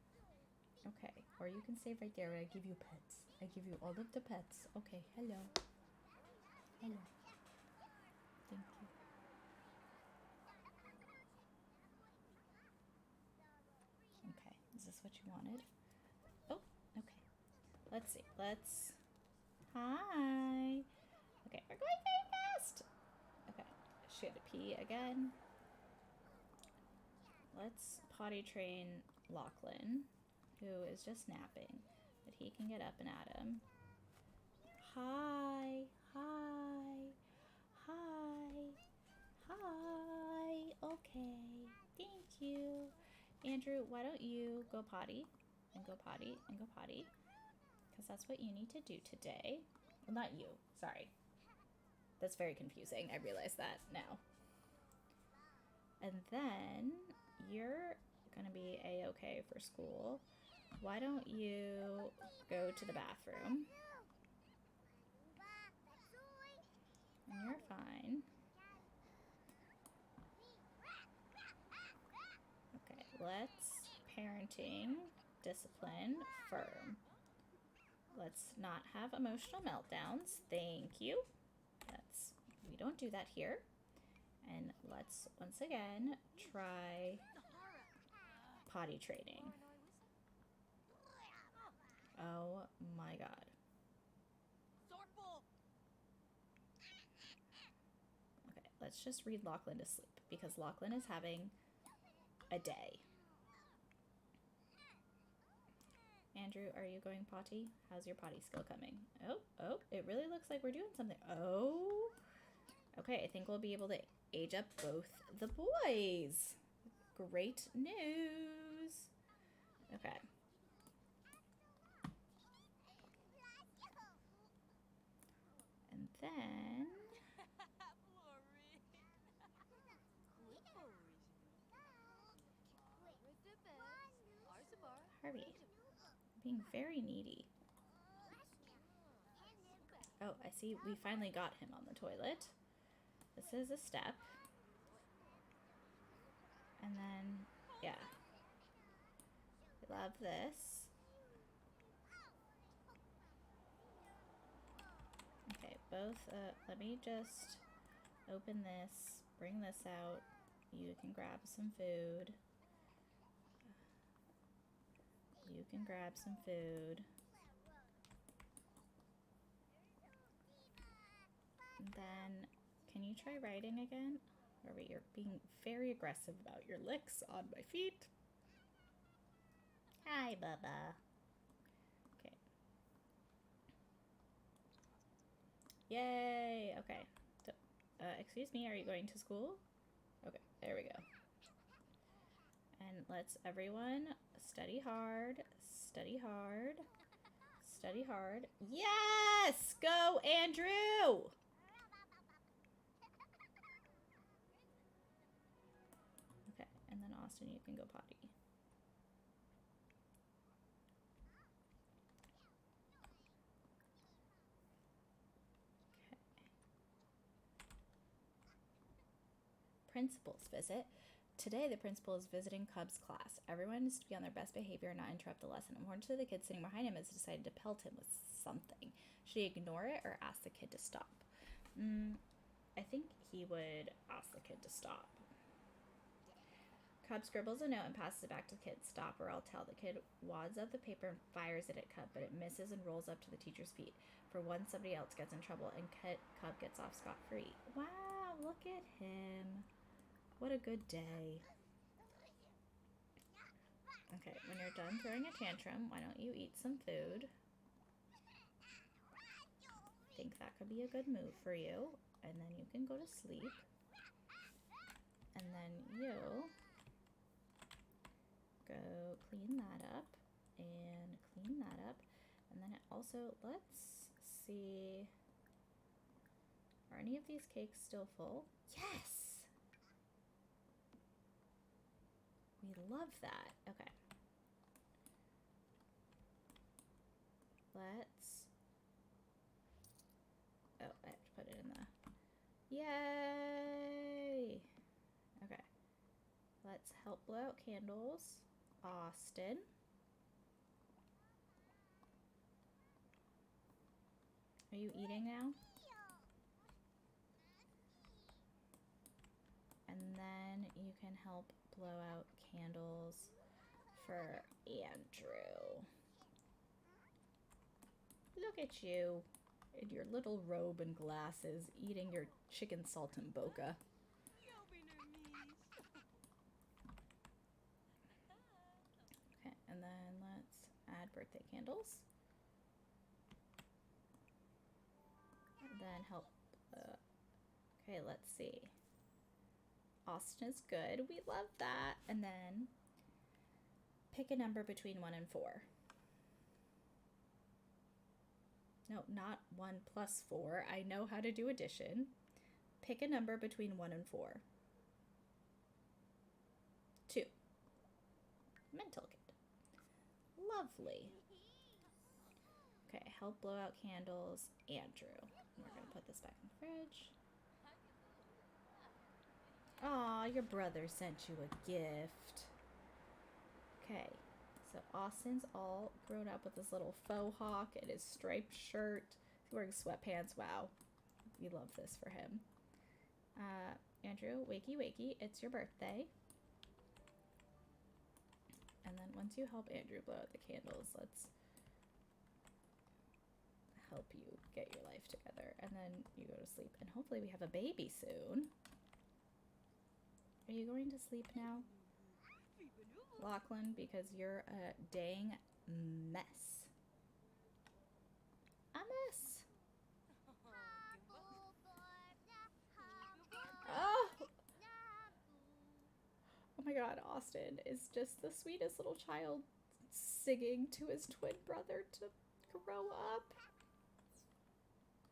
Okay, or you can stay right there and I give you pets. I give you all of the pets. Okay, hello. Hello. Thank you. Okay, is this what you wanted? Oh, okay. Let's see. Hi. Okay, we're going very fast. Okay, she had to pee again. Let's potty train Lachlan, who is just napping, but he can get up and at him. Hi. Hi. Andrew, why don't you go potty and go potty and go potty? Because that's what you need to do today. Well, not you. Sorry. That's very confusing. I realize that now. And then you're going to be A-okay for school. Why don't you go to the bathroom? And you're fine. Okay, let's parenting, discipline, firm. Let's not have emotional meltdowns. Thank you. We don't do that here. And let's once again try potty training. Oh my god. Okay, let's just read Lachlan to sleep because Lachlan is having a day. Andrew, are you going potty? How's your potty skill coming? Oh, it really looks like we're doing something. Oh, okay, I think we'll be able to age up both the boys. Great news. Okay. And then... Harvey, being very needy. Oh, I see we finally got him on the toilet. This is a step. And then, yeah. We love this. Okay, both, let me just open this, bring this out. You can grab some food. You can grab some food. And then, can you try riding again? Harvey, you're being very aggressive about your licks on my feet. Hi, Bubba. Okay. Yay! Okay. So, excuse me, are you going to school? Okay, there we go. And let's everyone study hard, study hard, study hard. Yes! Go, Andrew! Okay, and then Austin, you can go potty. Okay. Principal's visit. Today, the principal is visiting Cub's class. Everyone is to be on their best behavior and not interrupt the lesson. Unfortunately, the kid sitting behind him has decided to pelt him with something. Should he ignore it or ask the kid to stop? I think he would ask the kid to stop. Cub scribbles a note and passes it back to the kid. Stop or I'll tell. The kid wads up the paper and fires it at Cub, but it misses and rolls up to the teacher's feet. For once, somebody else gets in trouble, and Cub gets off scot-free. Wow, look at him. What a good day. Okay, when you're done throwing a tantrum, why don't you eat some food? I think that could be a good move for you. And then you can go to sleep. And then you go clean that up and clean that up. And then also, let's see. Are any of these cakes still full? Yes! We love that. Okay. Let's... Oh, I have to put it in the... Yay! Okay. Let's help blow out candles. Austin. Are you eating now? And then you can help blow out candles for Andrew. Look at you in your little robe and glasses eating your chicken saltimbocca. Okay, and then let's add birthday candles. And then help. Okay, let's see. Austin is good. We love that. And then Pick a number between 1 and 4. No, not 1 plus 4. I know how to do addition. Pick a number between 1 and 4. 2. Mental kid. Lovely. Okay, help blow out candles. Andrew. We're going to put this back in the fridge. Aw, your brother sent you a gift. Okay, so Austin's all grown up with his little faux hawk and his striped shirt. He's wearing sweatpants. Wow. We love this for him. Andrew, wakey wakey, it's your birthday. And then once you help Andrew blow out the candles, let's help you get your life together. And then you go to sleep. And hopefully we have a baby soon. Are you going to sleep now, Lachlan? Because you're a dang mess. A mess. Oh! Oh my god, Austin is just the sweetest little child singing to his twin brother to grow up.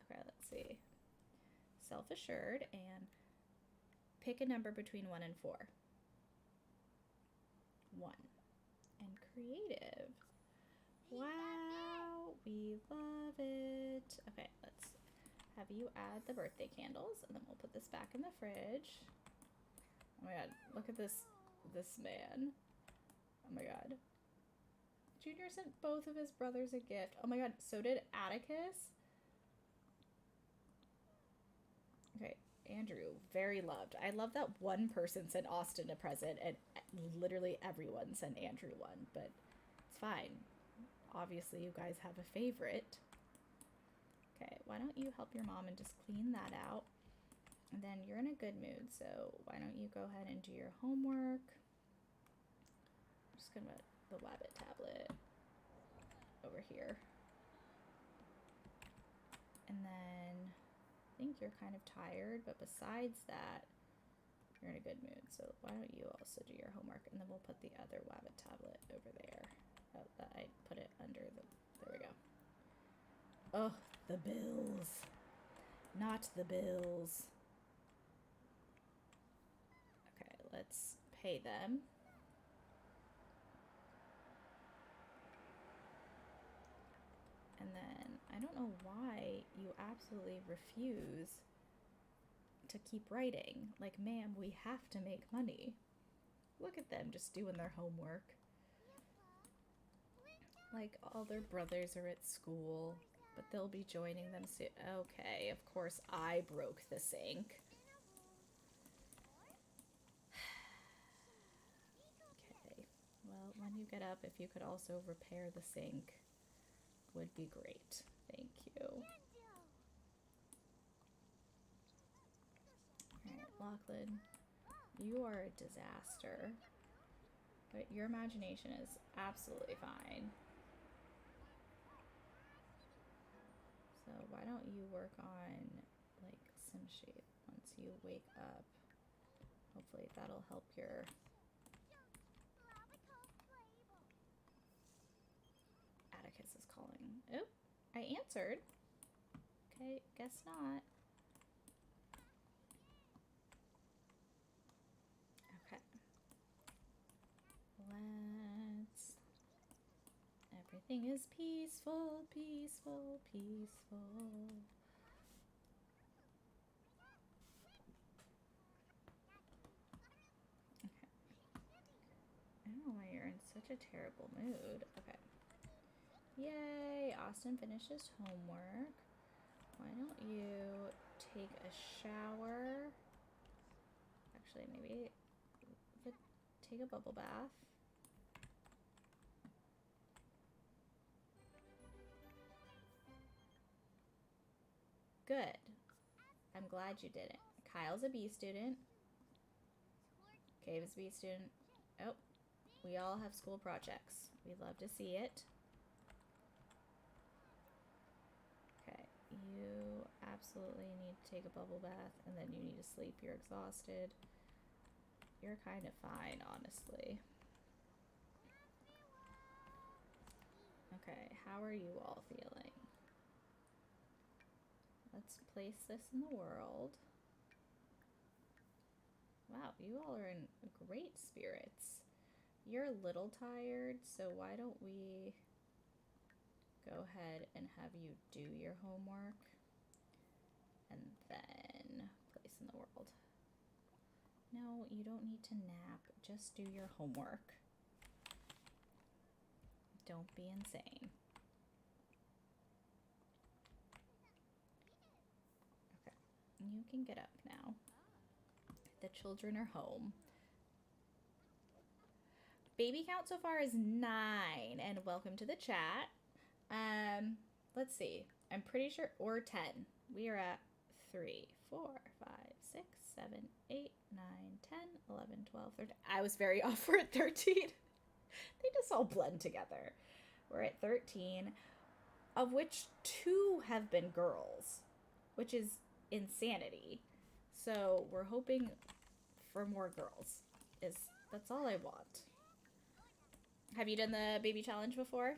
Okay, let's see. Self-assured and pick a number between 1 and 4. 1. And creative. Wow, we love it. Okay, let's have you add the birthday candles, and then we'll put this back in the fridge. Oh my god, look at this man. Oh my god. Junior sent both of his brothers a gift. Oh my god, so did Atticus. Okay, Andrew, very loved. I love that one person sent Austin a present and literally everyone sent Andrew one, but it's fine. Obviously, you guys have a favorite. Okay, why don't you help your mom and just clean that out? And then you're in a good mood, so why don't you go ahead and do your homework? I'm just gonna put the Wabbit tablet over here. And then I think you're kind of tired, but besides that, you're in a good mood. So why don't you also do your homework, and then we'll put the other Wabbit tablet over there. Oh, I put it under the, there we go. Oh, the bills. Not the bills. Okay, let's pay them. And then, I don't know why you absolutely refuse to keep writing. Like, ma'am, we have to make money. Look at them just doing their homework. Like, all their brothers are at school, but they'll be joining them soon. Okay, of course I broke the sink. Okay, well, when you get up, if you could also repair the sink, would be great. Thank you. Alright, Lachlan, you are a disaster, but your imagination is absolutely fine. So why don't you work on, like, sim shape once you wake up? Hopefully that'll help your... Atticus is calling. Oh, I answered. Okay, guess not. Okay. Let's... Everything is peaceful, peaceful, peaceful. Okay. I don't know why you're in such a terrible mood. Okay. Yay! Austin finished his homework. Why don't you take a shower? Actually, maybe take a bubble bath. Good. I'm glad you did it. Kyle's a B student. Cave is a B student. Oh, we all have school projects. We'd love to see it. Okay, you absolutely need to take a bubble bath, and then you need to sleep. You're exhausted. You're kind of fine, honestly. Okay, how are you all feeling? Let's place this in the world. Wow, you all are in great spirits. You're a little tired, so why don't we go ahead and have you do your homework and then place in the world. No, you don't need to nap. Just do your homework. Don't be insane. Okay, you can get up now. The children are home. Baby count so far is 9, and welcome to the chat. Let's see. I'm pretty sure, or 10. We are at 3, 4, 5, 6, 7, 8, 9, 10, 11, 12, 13. I was very off. We're at 13. They just all blend together. We're at 13, of which 2 have been girls, which is insanity. So we're hoping for more girls. That's all I want. Have you done the baby challenge before?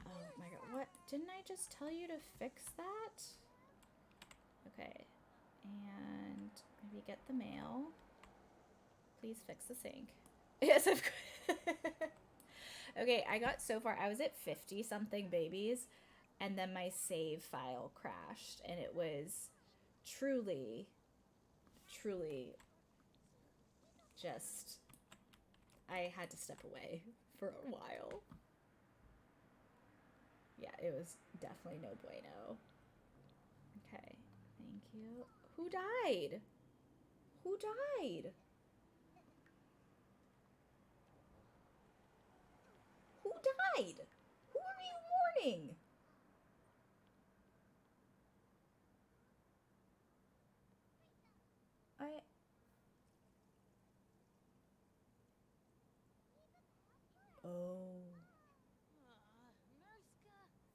Oh my god, what? Didn't I just tell you to fix that? Okay, and maybe get the mail. Please fix the sink. Yes, of course. Okay, I got so far. I was at 50 something babies, and then my save file crashed, and it was truly just, I had to step away for a while. Yeah, it was definitely no bueno. Okay, thank you. Who died? Who died? Who died? Who are you mourning? Oh.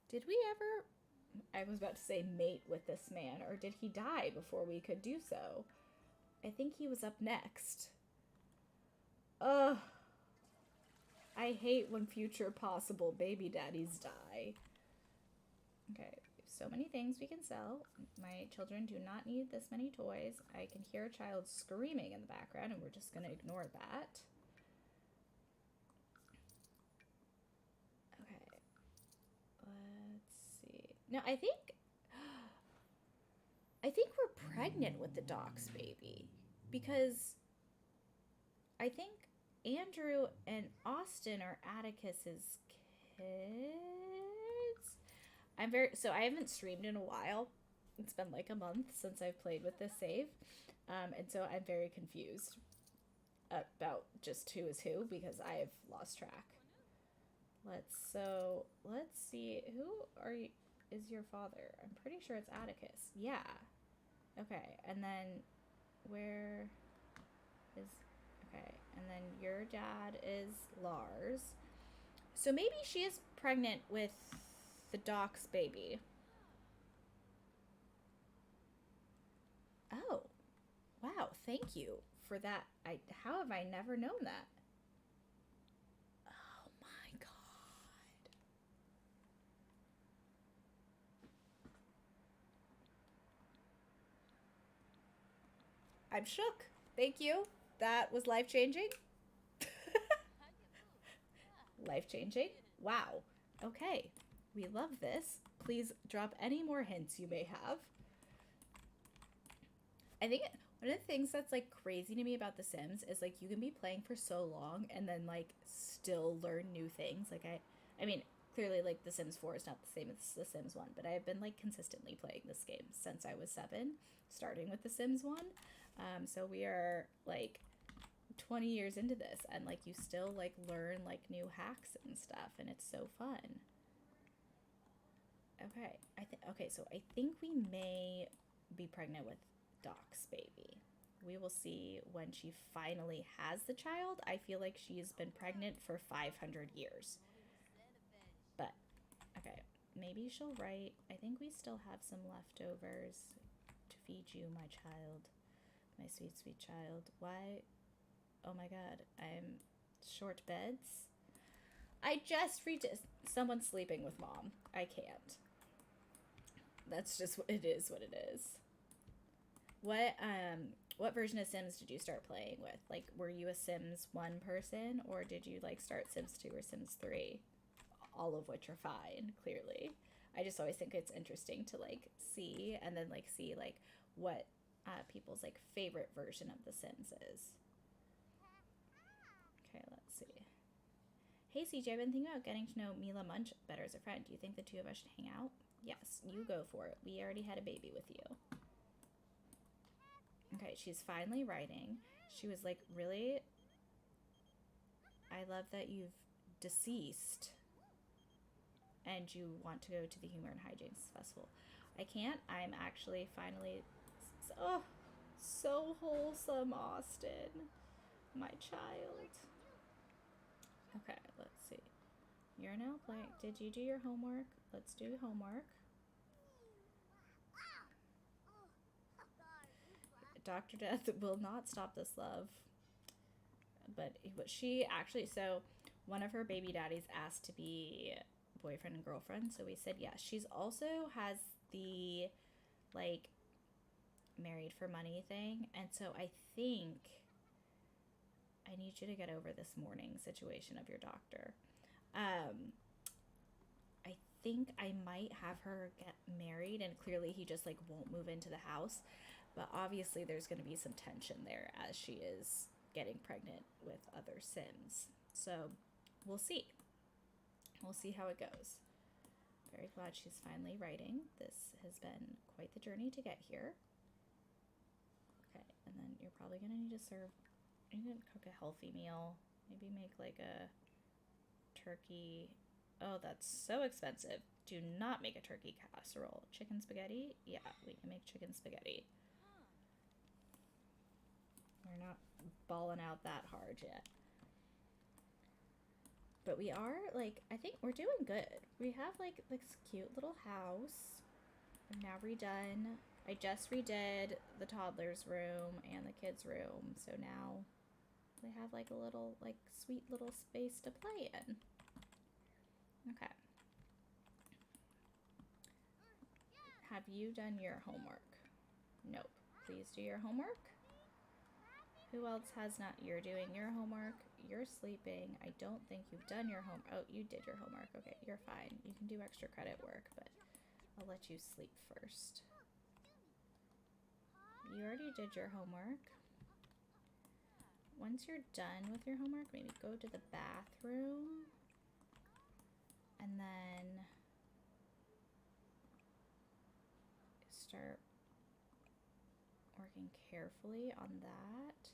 Did we ever... I was about to say mate with this man, or did he die before we could do so? I think he was up next. Ugh. I hate when future possible baby daddies die. Okay, so many things we can sell. My children do not need this many toys. I can hear a child screaming in the background, and we're just going to ignore that. Okay. Let's see. Now, I think we're pregnant with the Doc's baby, because I think Andrew and Austin are Atticus's kids. I haven't streamed in a while. It's been like a month since I've played with this save. And so I'm very confused about just who is who, because I've lost track. Let's see, is your father? I'm pretty sure it's Atticus. Yeah. Okay, and then where is... Okay, and then your dad is Lars. So maybe she is pregnant with the Doc's baby. Oh, wow, thank you for that. How have I never known that? Oh my god. I'm shook. Thank you. That was life-changing. Life-changing. Wow. Okay. We love this. Please drop any more hints you may have. I think one of the things that's like crazy to me about The Sims is like you can be playing for so long and then like still learn new things. Like I mean, clearly like The Sims 4 is not the same as The Sims 1, but I've been like consistently playing this game since I was 7, starting with The Sims 1. So we are like 20 years into this, and like you still like learn like new hacks and stuff, and it's so fun. Okay, so I think we may be pregnant with Doc's baby. We will see when she finally has the child. I feel like she's been pregnant for 500 years. But, okay, maybe she'll write. I think we still have some leftovers to feed you, my child. My sweet, sweet child. Why? Oh my god, I'm short beds. I just read someone sleeping with mom. I can't. That's just it is what it is. What version of Sims did you start playing with? Like, were you a Sims 1 person, or did you like start Sims 2 or Sims 3? All of which are fine, clearly. I just always think it's interesting to like see and then like see like what people's like favorite version of The Sims is. Okay, let's see. Hey CJ, I've been thinking about getting to know Mila Munch better as a friend. Do you think the two of us should hang out? Yes, you go for it. We already had a baby with you. Okay, she's finally writing. She was like, really? I love that you've deceased and you want to go to the Humor and Hijinks Festival. I can't. I'm actually finally... Oh, so wholesome, Austin. My child. Okay, let's see. You're now playing... Did you do your homework? Let's do homework. Dr. Death will not stop this love. But she actually... So, one of her baby daddies asked to be boyfriend and girlfriend, so we said yes. She's also has the like married for money thing, and so I think I need you to get over this morning situation of your doctor. I think I might have her get married, and clearly he just like won't move into the house, but obviously there's going to be some tension there as she is getting pregnant with other Sims, so we'll see. We'll see how it goes. Very glad she's finally writing. This has been quite the journey to get here. Okay, and then you're probably going to need to cook a healthy meal. Maybe make like a turkey. Oh, that's so expensive. Do not make a turkey casserole. Chicken spaghetti? Yeah, we can make chicken spaghetti. We're not balling out that hard yet. But we are, like, I think we're doing good. We have, like, this cute little house. I'm now redone. I just redid the toddler's room and the kids' room. So now they have, like, a little, like, sweet little space to play in. Okay. Have you done your homework? Nope. Please do your homework. Who else has not? You're doing your homework. You're sleeping. I don't think you've done your homework. Oh, you did your homework. Okay, you're fine. You can do extra credit work, but I'll let you sleep first. You already did your homework. Once you're done with your homework, maybe go to the bathroom. And then start working carefully on that.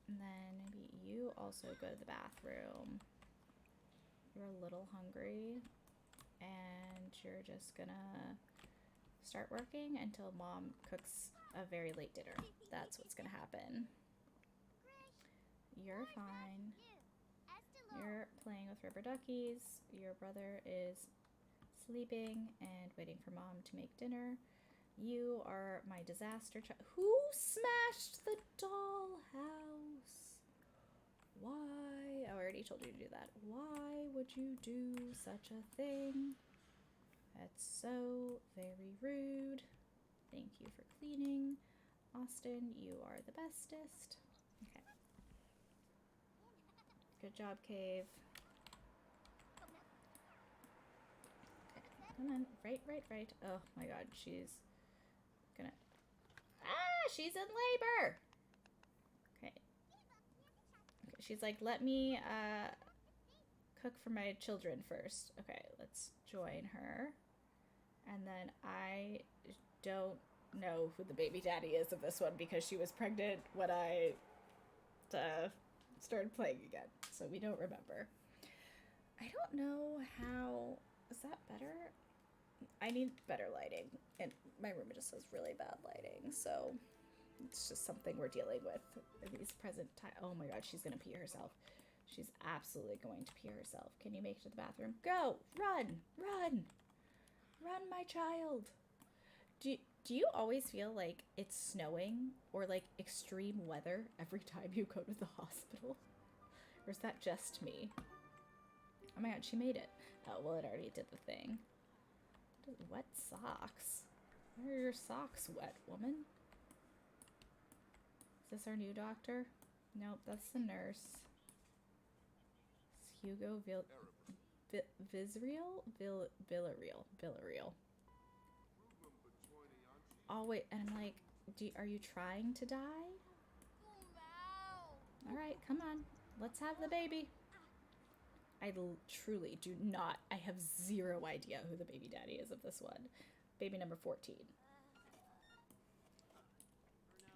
And then maybe you also go to the bathroom. You're a little hungry and you're just gonna start working until mom cooks a very late dinner. That's what's gonna happen. You're fine. You're playing with rubber duckies. Your brother is sleeping and waiting for mom to make dinner. You are my disaster child. Who smashed the dollhouse? Why? I already told you to do that. Why would you do such a thing? That's so very rude. Thank you for cleaning. Austin, you are the bestest. Okay. Good job, Cave. Okay, come on. Right. Oh my god, she's gonna... Ah, she's in labor! Okay. She's like, let me cook for my children first. Okay, let's join her. And then I don't know who the baby daddy is of this one because she was pregnant when I started playing again. So we don't remember. I don't know how... Is that better? I need better lighting. And my room just has really bad lighting. So it's just something we're dealing with in these present time. Oh my god, she's going to pee herself. She's absolutely going to pee herself. Can you make it to the bathroom? Go! Run! Run! Run, my child! Do you always feel like it's snowing or like extreme weather every time you go to the hospital? Or is that just me? Oh my god, she made it. Oh, well, it already did the thing. Wet socks? Why are your socks wet, woman? Is this our new doctor? Nope, that's the nurse. It's Hugo Villarreal? Villarreal. Oh, wait, and I'm like, are you trying to die? Alright, come on. Let's have the baby. I truly do not. I have zero idea who the baby daddy is of this one. Baby number 14.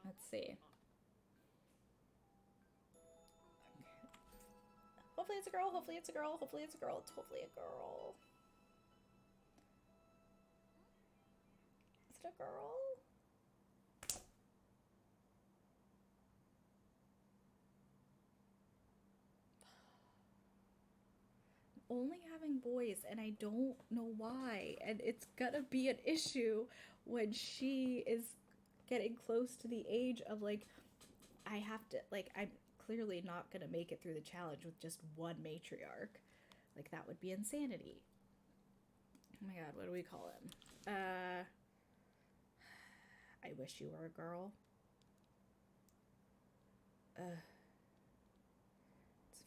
Let's see. Okay. Hopefully it's a girl. Hopefully it's a girl. Hopefully it's a girl. It's hopefully a girl. Is it a girl? Only having boys, and I don't know why, and it's gonna be an issue when she is getting close to the age of, like, I have to, like, I'm clearly not gonna make it through the challenge with just one matriarch. Like, that would be insanity. Oh my god, what do we call him? I wish you were a girl. It's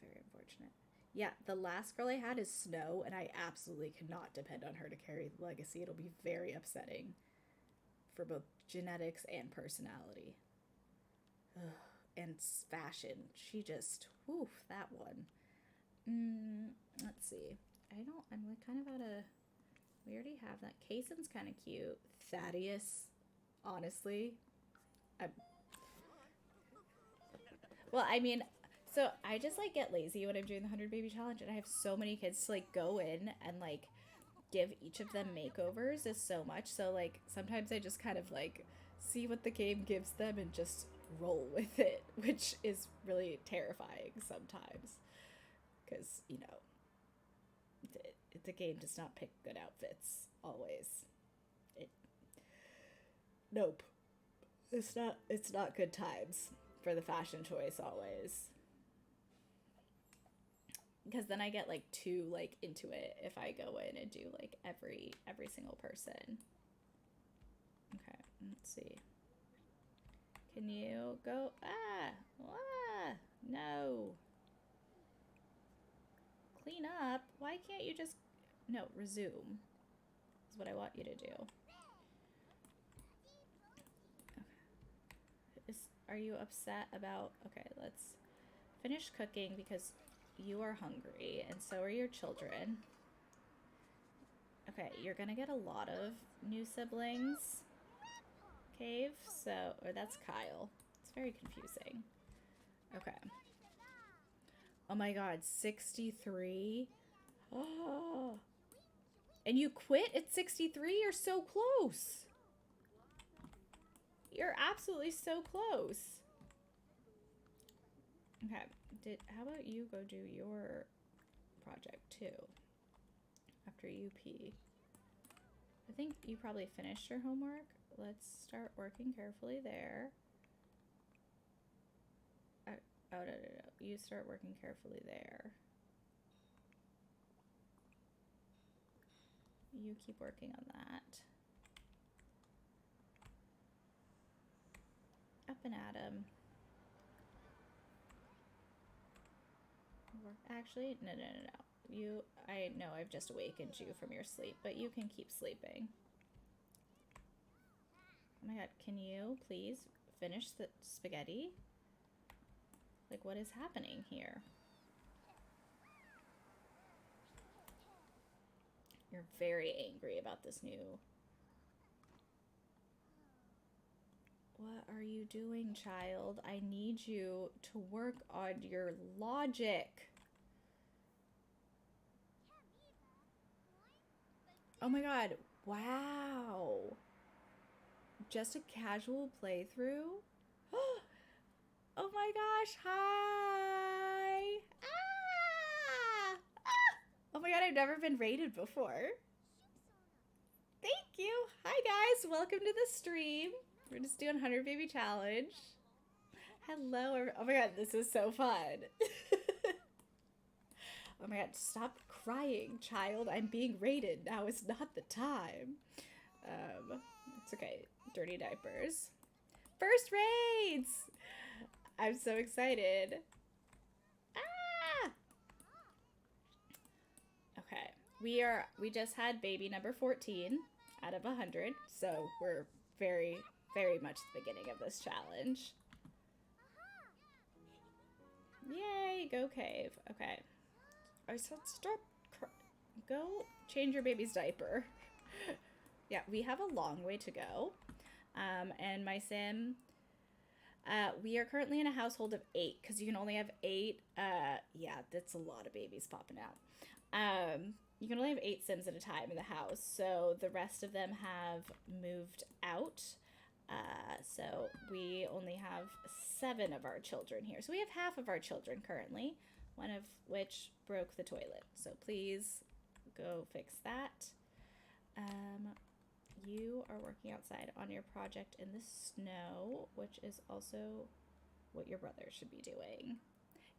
very unfortunate. Yeah, the last girl I had is Snow, and I absolutely cannot depend on her to carry the legacy. It'll be very upsetting for both genetics and personality. Ugh. And fashion. She just, whew, that one. Let's see. I'm like kind of out of, we already have that. Kaysen's kind of cute. Thaddeus, honestly. Well, I mean, so I just like get lazy when I'm doing the 100 baby challenge, and I have so many kids to like go in and like give each of them makeovers is so much. So like sometimes I just kind of like see what the game gives them and just roll with it, which is really terrifying sometimes because, you know, the game does not pick good outfits always. Nope. It's not good times for the fashion choice always. Because then I get like too like into it if I go in and do like every single person. Okay, let's see. Can you go? No. Clean up? Why can't you just... No, resume is what I want you to do. Okay. Are you upset about... Okay, let's finish cooking because you are hungry and so are your children. Okay, you're gonna get a lot of new siblings. Cave, so... Or that's Kyle. It's very confusing. Okay. Oh my god, 63? Oh. And you quit at 63? You're so close. You're absolutely so close. Okay, how about you go do your project too? After you pee. I think you probably finished your homework. Let's start working carefully there. Oh, no. You start working carefully there. You keep working on that. Up and at 'em. Actually, no. I know I've just awakened you from your sleep, but you can keep sleeping. Oh my god, can you please finish the spaghetti? Like, what is happening here? You're very angry about this new... What are you doing, child? I need you to work on your logic. Oh my god, wow. Just a casual playthrough? Oh my gosh, hi! Oh my god, I've never been raided before. Thank you! Hi guys, welcome to the stream. We're just doing 100 baby challenge. Hello, oh my god, this is so fun. Oh my god, stop crying, child. I'm being raided. Now is not the time. It's okay. Dirty diapers. First raids! I'm so excited. Ah! Okay. We just had baby number 14 out of 100, so we're very, very much the beginning of this challenge. Yay, go cave. Okay. I said stop. Go change your baby's diaper. Yeah, we have a long way to go. And my sim, we are currently in a household of 8 because you can only have 8. Yeah, that's a lot of babies popping out. You can only have 8 sims at a time in the house, so the rest of them have moved out. So we only have 7 of our children here. So we have half of our children currently, one of which broke the toilet. So please go fix that. You are working outside on your project in the snow, which is also what your brother should be doing.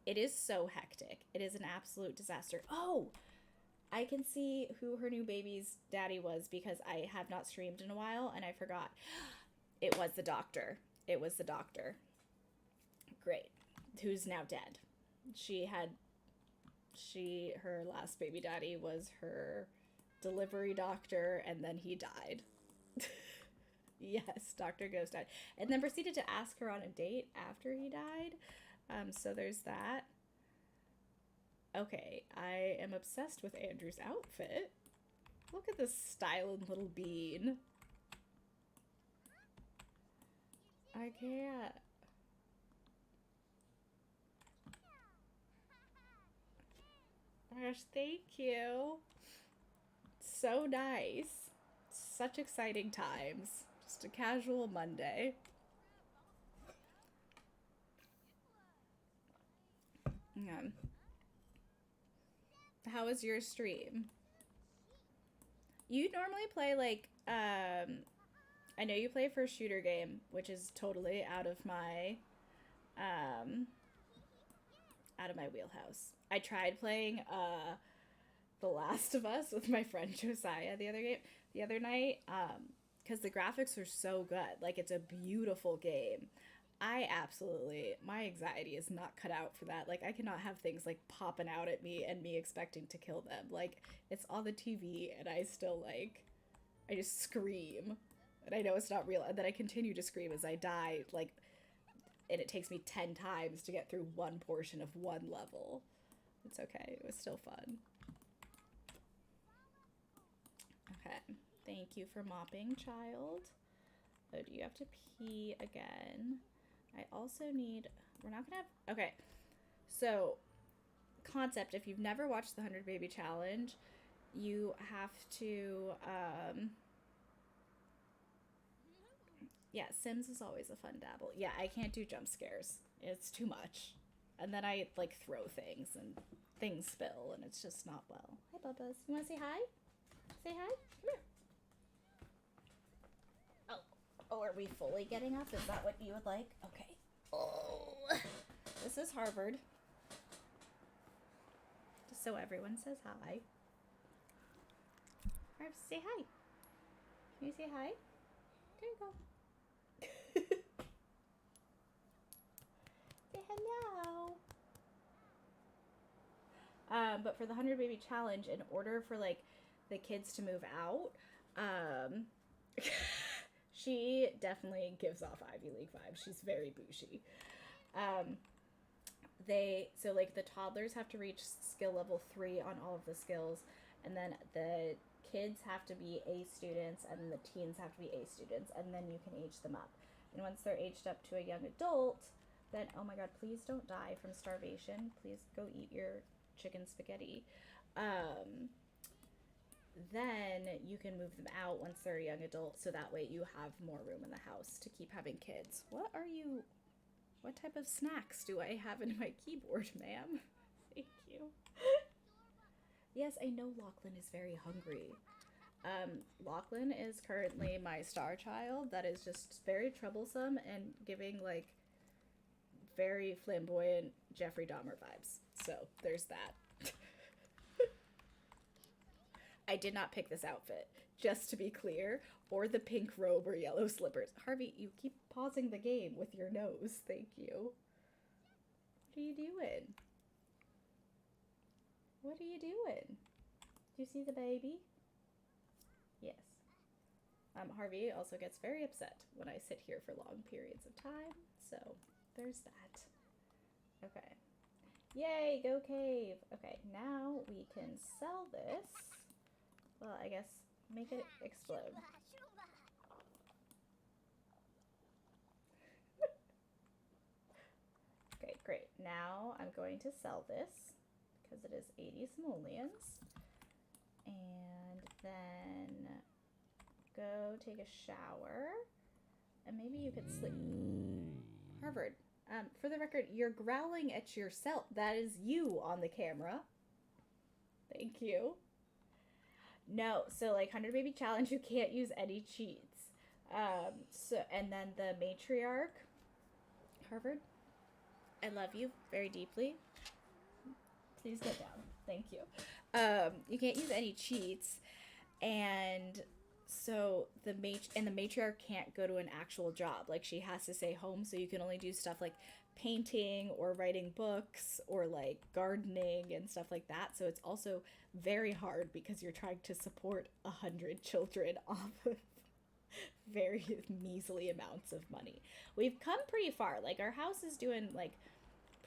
It is so hectic. It is an absolute disaster. Oh, I can see who her new baby's daddy was because I have not streamed in a while and I forgot. It was the doctor. It was the doctor. Great. Who's now dead. Her last baby daddy was her delivery doctor and then he died. Yes, Dr. Ghost died. And then proceeded to ask her on a date after he died. So there's that. Okay, I am obsessed with Andrew's outfit. Look at this styling little bean. I can't. Oh my gosh, thank you. So nice. Such exciting times. Just a casual Monday. Yeah. How was your stream? You normally play like I know you play a first shooter game, which is totally out of my wheelhouse. I tried playing The Last of Us with my friend Josiah the other night because the graphics are so good. Like it's a beautiful game. My anxiety is not cut out for that. Like I cannot have things like popping out at me and me expecting to kill them. Like it's on the TV and I just scream. And I know it's not real. And then I continue to scream as I die, like, and it takes me 10 times to get through one portion of one level. It's okay. It was still fun. Okay. Thank you for mopping, child. Oh, do you have to pee again? I also need... We're not gonna have... Okay. So, concept, if you've never watched the 100 Baby Challenge, you have to... Yeah, Sims is always a fun dabble. Yeah, I can't do jump scares. It's too much. And then I, like, throw things, and things spill, and it's just not well. Hi, Bubba's. You want to say hi? Say hi? Come here. Oh, are we fully getting up? Is that what you would like? Okay. Oh. This is Harvard. Just so everyone says hi. Harv, say hi. Can you say hi? There you go. Say hello. But for the 100 Baby Challenge, in order for, like, the kids to move out, she definitely gives off Ivy League vibes. She's very bougie. So, like, the toddlers have to reach skill level 3 on all of the skills, and then the kids have to be A students, and the teens have to be A students, and then you can age them up. And once they're aged up to a young adult, then, oh my god, please don't die from starvation. Please go eat your chicken spaghetti. Then you can move them out once they're a young adult, so that way you have more room in the house to keep having kids. What type of snacks do I have in my keyboard, ma'am? Thank you. Yes, I know Lachlan is very hungry. Lachlan is currently my star child that is just very troublesome and giving, like, very flamboyant Jeffrey Dahmer vibes. So there's that. I did not pick this outfit, just to be clear, or the pink robe or yellow slippers. Harvey, you keep pausing the game with your nose. Thank you. What are you doing? What are you doing? Do you see the baby? Yes. Harvey also gets very upset when I sit here for long periods of time, so there's that. Okay. Yay, go cave. Okay, now we can sell this. Well, I guess make it explode. Okay, great. Now I'm going to sell this because it is 80 simoleons. And then go take a shower. And maybe you could sleep. Harvard, for the record, you're growling at yourself. That is you on the camera. Thank you. No, so like 100 Baby Challenge, you can't use any cheats. And then the matriarch, Harvard, I love you very deeply. Please get down. Thank you. You can't use any cheats, and so the matriarch can't go to an actual job. Like, she has to stay home, so you can only do stuff like painting or writing books or like gardening and stuff like that. So it's also very hard because you're trying to support 100 children off of very measly amounts of money. We've come pretty far. Like, our house is doing like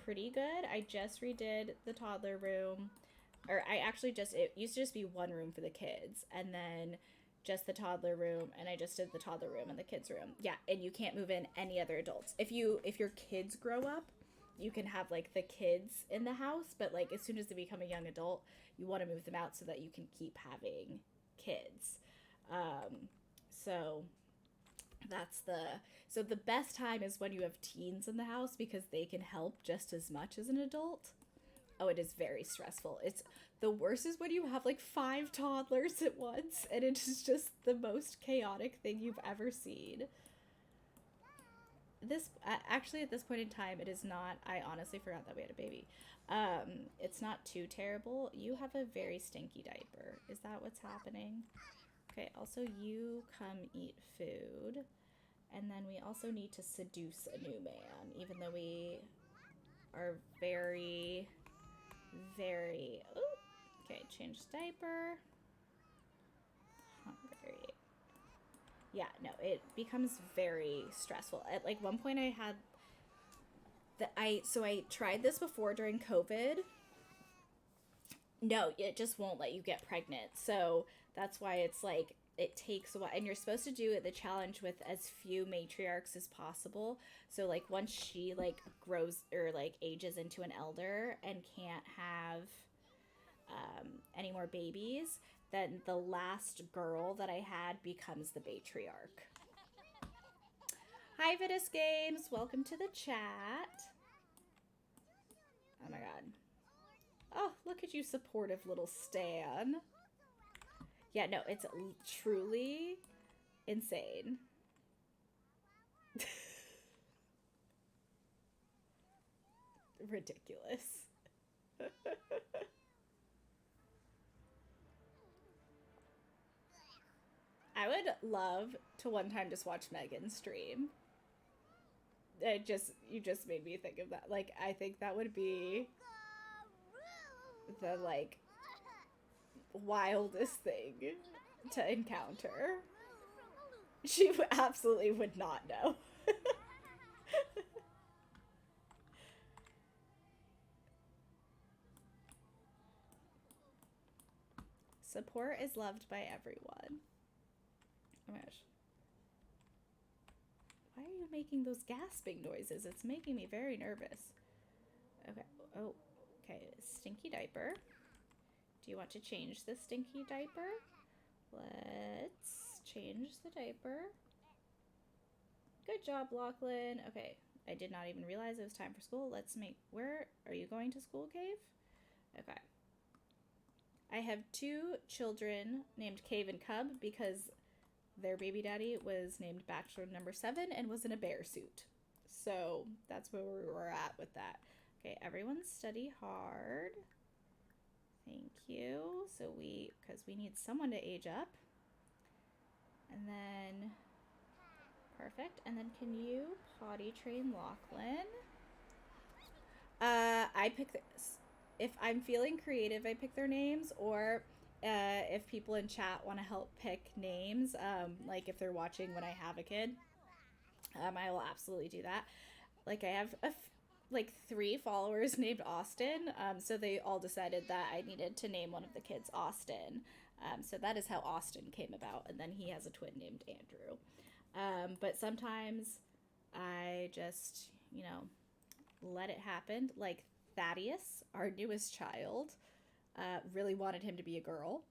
pretty good. I just redid the toddler room, or I actually just, it used to just be one room for the kids, and then just the toddler room, and I just did the toddler room and the kids room. Yeah, and you can't move in any other adults. If your kids grow up, you can have like the kids in the house, but like as soon as they become a young adult, you want to move them out so that you can keep having kids. So the best time is when you have teens in the house because they can help just as much as an adult. Oh, it is very stressful. It's the worst is when you have like 5 toddlers at once, and it is just the most chaotic thing you've ever seen. This actually, at this point in time, it is not. I honestly forgot that we had a baby. It's not too terrible. You have a very stinky diaper. Is that what's happening? Okay. Also, you come eat food, and then we also need to seduce a new man, even though we are very. Ooh, okay, change diaper. Hungry. Yeah, no, it becomes very stressful. At like one point, I had I tried this before during COVID. No, it just won't let you get pregnant. So that's why it's like it takes a while, and you're supposed to do the challenge with as few matriarchs as possible. So like once she like grows or like ages into an elder and can't have any more babies, then the last girl that I had becomes the matriarch. Hi Vitus Games, welcome to the chat. Oh my god. Oh, look at you, supportive little Stan. Yeah, no, it's truly insane. Ridiculous. I would love to one time just watch Megan stream. You just made me think of that. Like, I think that would be the like wildest thing to encounter. She absolutely would not know. Support is loved by everyone. Oh my gosh. Why are you making those gasping noises? It's making me very nervous. Okay. Oh, okay. Stinky diaper. Do you want to change the stinky diaper? Let's change the diaper. Good job, Lachlan. Okay. I did not even realize it was time for school. Where are you going to school, Cave? Okay. I have 2 children named Cave and Cub because their baby daddy was named Bachelor number 7 and was in a bear suit. So that's where we were at with that. Okay, everyone study hard. Thank you. So because we need someone to age up. And then, perfect. And then can you potty train Lachlan? I pick this. If I'm feeling creative, I pick their names, or if people in chat want to help pick names, like if they're watching when I have a kid, I will absolutely do that. Like I have like 3 followers named Austin, so they all decided that I needed to name one of the kids Austin. So that is how Austin came about, and then he has a twin named Andrew. But sometimes I just, let it happen. Like Thaddeus, our newest child, really wanted him to be a girl,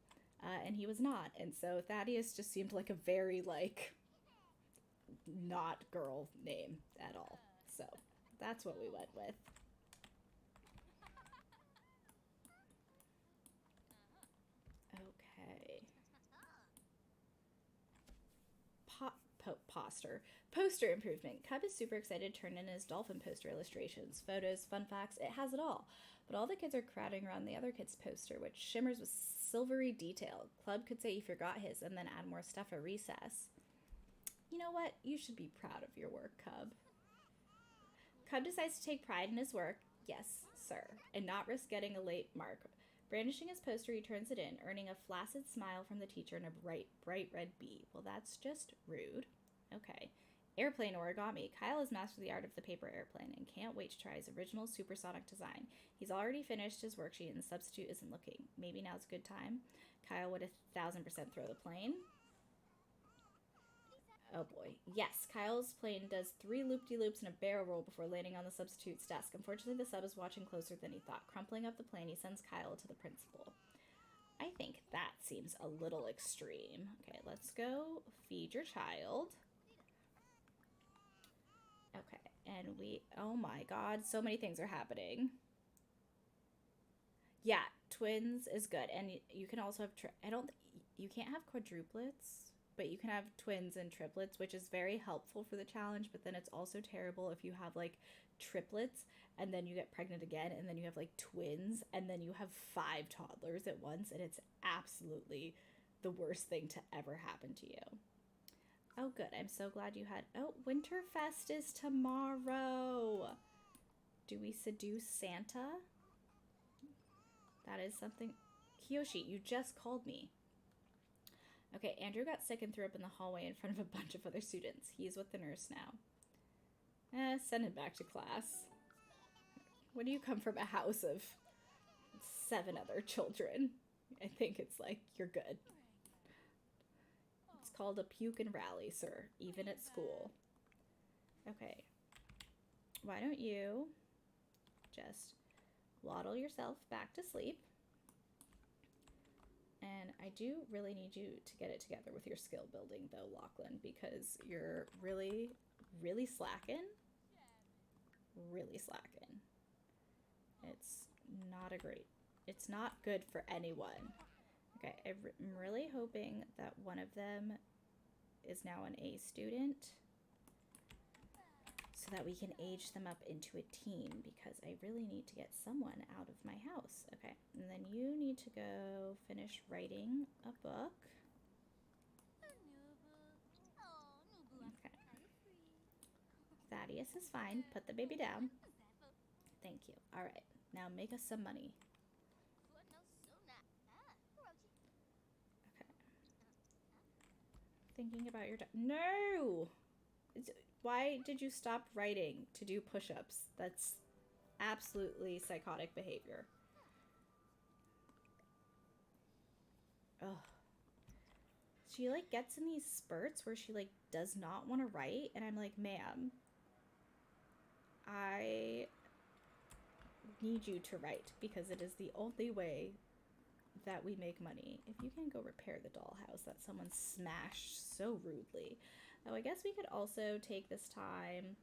and he was not. And so Thaddeus just seemed like a very not girl name at all. So that's what we went with. Okay. Poster improvement. Cub is super excited to turn in his dolphin poster illustrations, photos, fun facts. It has it all. But all the kids are crowding around the other kid's poster, which shimmers with silvery detail. Club could say he forgot his and then add more stuff at recess. You know what? You should be proud of your work, Cub. Cub decides to take pride in his work, yes, sir, and not risk getting a late mark. Brandishing his poster, he turns it in, earning a flaccid smile from the teacher and a bright red B. Well, that's just rude. Okay. Airplane origami. Kyle has mastered the art of the paper airplane and can't wait to try his original supersonic design. He's already finished his worksheet and the substitute isn't looking. Maybe now's a good time. Kyle would 1,000% throw the plane. Oh boy. Yes, Kyle's plane does 3 loop-de-loops and a barrel roll before landing on the substitute's desk. Unfortunately, the sub is watching closer than he thought. Crumpling up the plane, he sends Kyle to the principal. I think that seems a little extreme. Okay, let's go feed your child. Okay, and oh my god, so many things are happening. Yeah, twins is good. And you can also have, you can't have quadruplets, but you can have twins and triplets, which is very helpful for the challenge. But then it's also terrible if you have like triplets and then you get pregnant again and then you have like twins and then you have 5 toddlers at once, and it's absolutely the worst thing to ever happen to you. Oh, good. I'm so glad you had. Oh, Winterfest is tomorrow. Do we seduce Santa? That is something. Kiyoshi, you just called me. Okay, Andrew got sick and threw up in the hallway in front of a bunch of other students. He's with the nurse now. Send him back to class. When do you come from a house of 7 other children? I think it's like, you're good. It's called a puke and rally, sir, even at school. Okay. Why don't you just waddle yourself back to sleep? And I do really need you to get it together with your skill building, though, Lachlan, because you're really, really slacking. Really slacking. It's it's not good for anyone. Okay, I'm really hoping that one of them is now an A student so that we can age them up into a team, because I really need to get someone out of my house. Okay, and then you need to go finish writing a book. Okay. Thaddeus is fine. Put the baby down. Thank you. All right, now make us some money. Okay. Thinking about your no! Why did you stop writing to do push-ups? That's absolutely psychotic behavior. Ugh. She like gets in these spurts where she like does not want to write, and I'm like, ma'am, I need you to write because it is the only way that we make money. If you can go repair the dollhouse that someone smashed so rudely. Oh, I guess we could also take this time.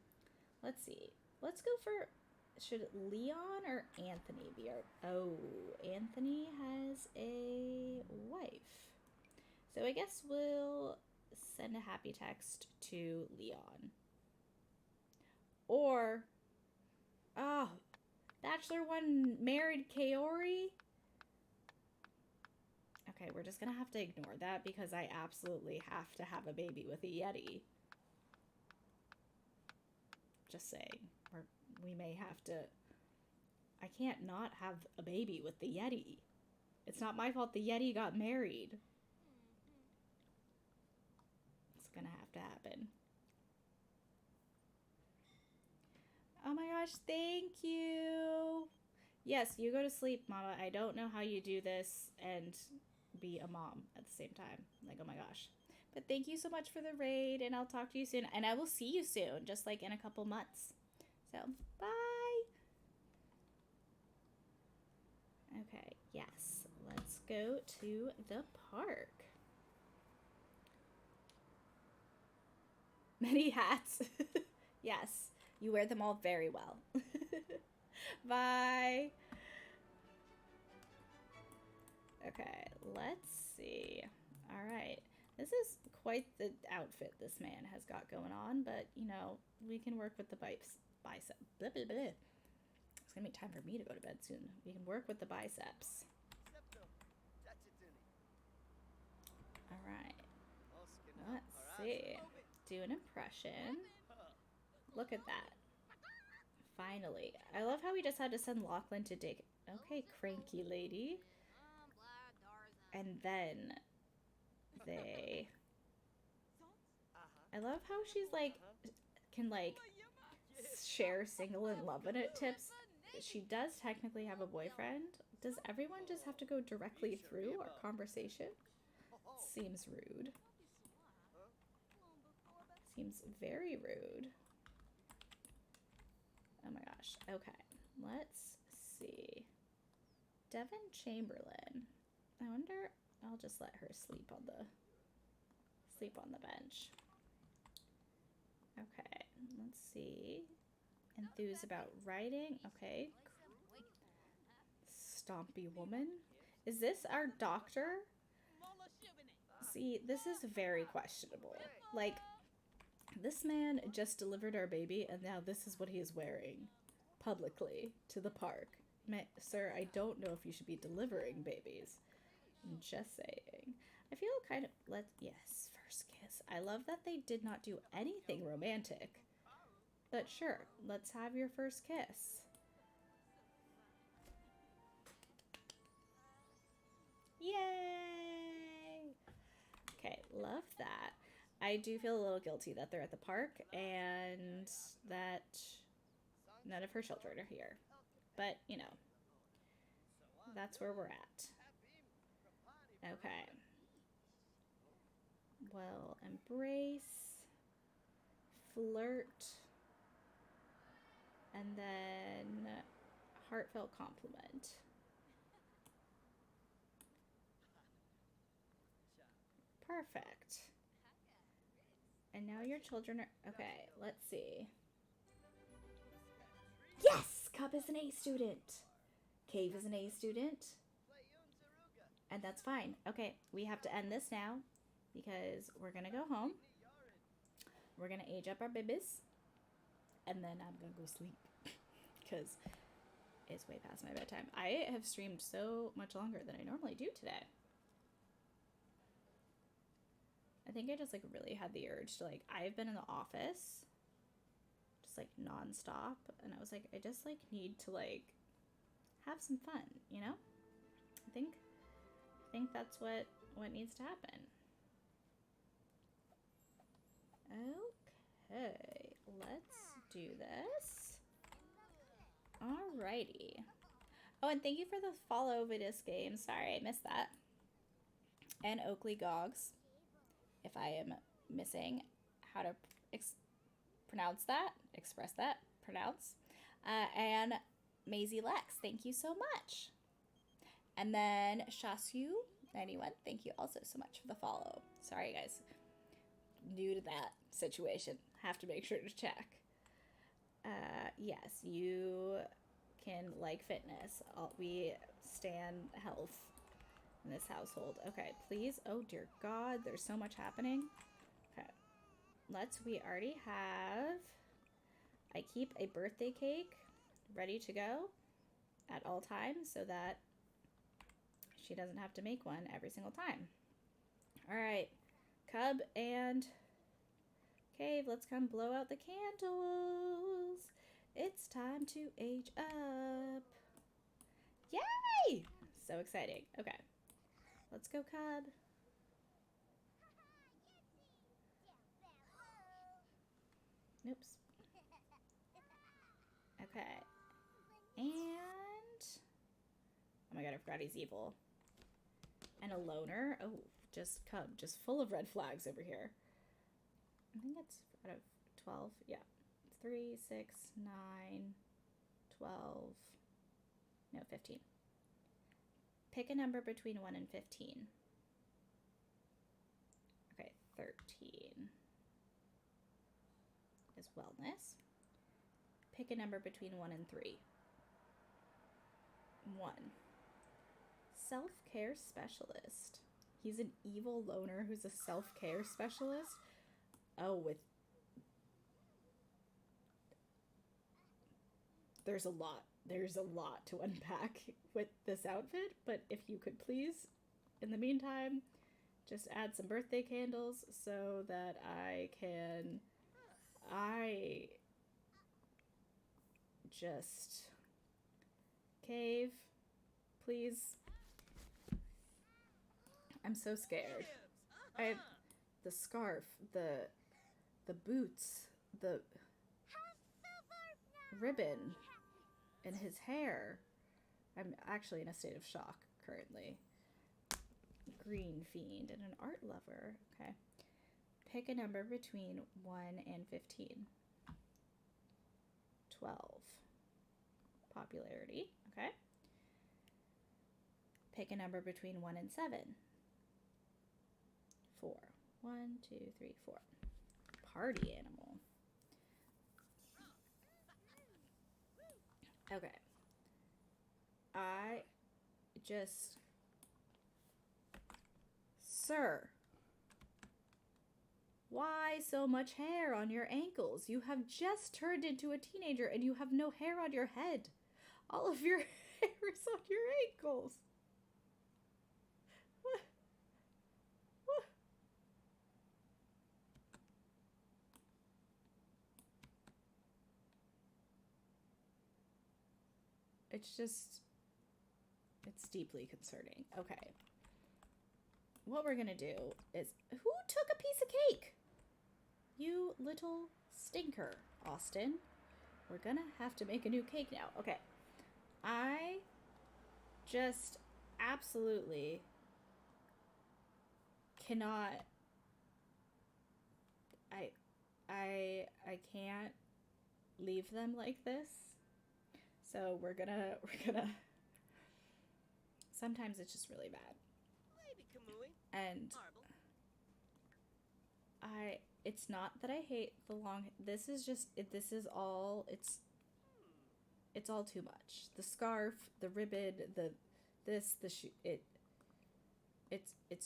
Let's see. Let's go for, should Leon or Anthony be our, oh, Anthony has a wife. So I guess we'll send a happy text to Leon. Or, oh, Bachelor 1 married Kaori? Okay, we're just gonna have to ignore that because I absolutely have to have a baby with a Yeti. Just saying. Or we may have to... I can't not have a baby with the Yeti. It's not my fault the Yeti got married. It's gonna have to happen. Oh my gosh, thank you. Yes, you go to sleep, Mama. I don't know how you do this and be a mom at the same time. Like, oh my gosh. But thank you so much for the raid, and I'll talk to you soon. And I will see you soon, just like in a couple months. So, bye. Okay, yes. Let's go to the park. Many hats. Yes, you wear them all very well. Bye. Okay, let's see. All right. This is quite the outfit this man has got going on, but, you know, we can work with the bicep. Blah, blah, blah. It's going to be time for me to go to bed soon. We can work with the biceps. All right. Let's see. Do an impression. Look at that. Finally. I love how we just had to send Lachlan to dig. Okay, cranky lady. And then they... I love how she's like, can like share single and love in it tips. She does technically have a boyfriend. Does everyone just have to go directly through our conversation? Seems rude. Seems very rude. Oh my gosh. Okay. Let's see. Devin Chamberlain. I wonder... I'll just let her sleep on the bench. Okay. Let's see. Enthused about writing. Okay. Stompy woman. Is this our doctor? See, this is very questionable. Like, this man just delivered our baby, and now this is what he is wearing publicly to the park. Sir, I don't know if you should be delivering babies. I'm just saying. I feel kind of... Yes, first kiss. I love that they did not do anything romantic. But sure, let's have your first kiss. Yay! Okay, love that. I do feel a little guilty that they're at the park and that none of her children are here. But, you know, that's where we're at. Okay. Well, embrace, flirt, and then heartfelt compliment. Perfect. And now your children are... Okay, let's see. Yes! Cup is an A student. Cave is an A student. And that's fine. Okay, we have to end this now because we're going to go home. We're going to age up our babies. And then I'm going to go sleep because it's way past my bedtime. I have streamed so much longer than I normally do today. I think I just like really had the urge to like, I've been in the office just like nonstop. And I was like, I just like need to like have some fun, you know? I think that's what needs to happen. Okay, let's do this. Alrighty. Oh, and thank you for the follow, Vidus Game. Sorry, I missed that. And Oakley Gogs, if I am missing how to express that, pronounce. And Maisie Lex, thank you so much. And then Shasu91, thank you also so much for the follow. Sorry, guys. New to that situation. Have to make sure to check. Yes, you can like fitness. We stand health in this household. Okay, please. Oh, dear God. There's so much happening. Okay. We already have... I keep a birthday cake ready to go at all times so that she doesn't have to make one every single time. All right, Cub and Cave, let's come blow out the candles. It's time to age up. Yay! So exciting. Okay, let's go, Cub. Oops. Okay. And oh my god, I forgot he's evil. And a loner. Oh, just Cub, just full of red flags over here. I think it's out of 12. Yeah. 3, 6, 9, 12. No, 15. Pick a number between 1 and 15. Okay, 13 is wellness. Pick a number between 1 and 3. 1. Self-care specialist. He's an evil loner who's a self-care specialist. Oh, there's a lot to unpack with this outfit, but if you could please, in the meantime, just add some birthday candles so that I just Cave, please. I'm so scared. I have the scarf, the boots, the ribbon, and his hair. I'm actually in a state of shock currently. Green fiend and an art lover. Okay. Pick a number between 1 and 15. 12. Popularity. Okay. Pick a number between 1 and 7. 4. 1, 2, 3, 4. Party animal. Okay. Sir, why so much hair on your ankles? You have just turned into a teenager and you have no hair on your head. All of your hair is on your ankles. What? It's deeply concerning. Okay. What we're gonna do is, who took a piece of cake? You little stinker, Austin. We're gonna have to make a new cake now. Okay. I just absolutely cannot. I can't leave them like this. So we're gonna sometimes it's just really bad. And it's not that I hate the long, this is all too much. The scarf, the ribbon, it's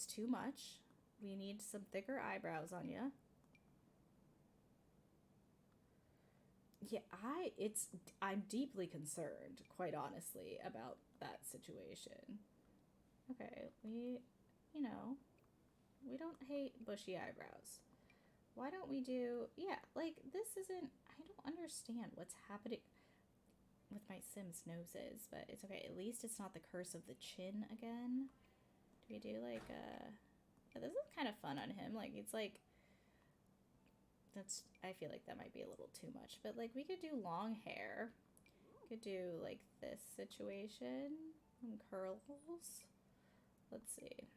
too much. We need some thicker eyebrows on you. Yeah, I'm deeply concerned, quite honestly, about that situation. Okay, we don't hate bushy eyebrows. Why don't we do, yeah, like, this isn't, I don't understand what's happening with my Sims noses, but it's okay. At least it's not the curse of the chin again. Do we do, like, yeah, this is kind of fun on him. Like, it's like, I feel like that might be a little too much, but, like, we could do long hair. We could do, like, this situation, and curls. Let's see.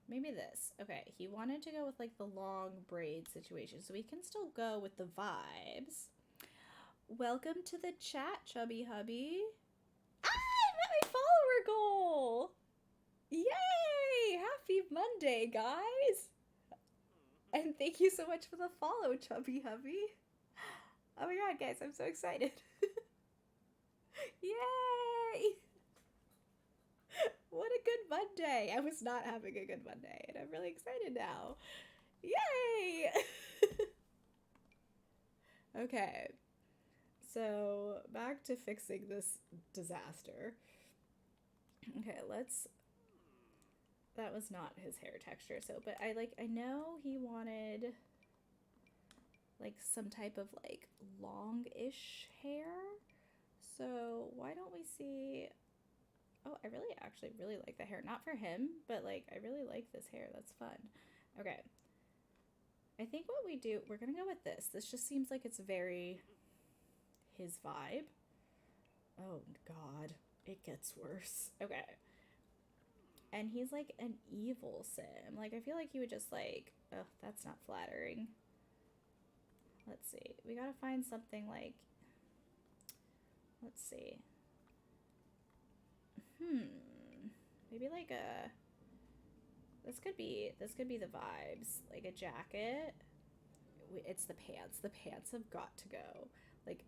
Maybe this. Okay, he wanted to go with, like, the long braid situation, so we can still go with the vibes. Welcome to the chat, Chubby Hubby. Ah, I met my follower goal! Yay! Happy Monday, guys! And thank you so much for the follow, Chubby Hubby. Oh my god, guys, I'm so excited. Yay! What a good Monday. I was not having a good Monday, and I'm really excited now. Yay! Okay. So, back to fixing this disaster. Okay, let's that was not his hair texture. So, but I know he wanted like some type of like long-ish hair. So why don't we see? Oh, I really actually really like the hair. Not for him, but like I really like this hair. That's fun. Okay. I think what we do, we're gonna go with this. This just seems like it's very his vibe. Oh God, it gets worse. Okay. And he's like an evil sim. Like I feel like he would just like, oh, that's not flattering. Let's see. We gotta find something like, let's see. Maybe like a, this could be the vibes. Like a jacket. It's the pants. The pants have got to go. Like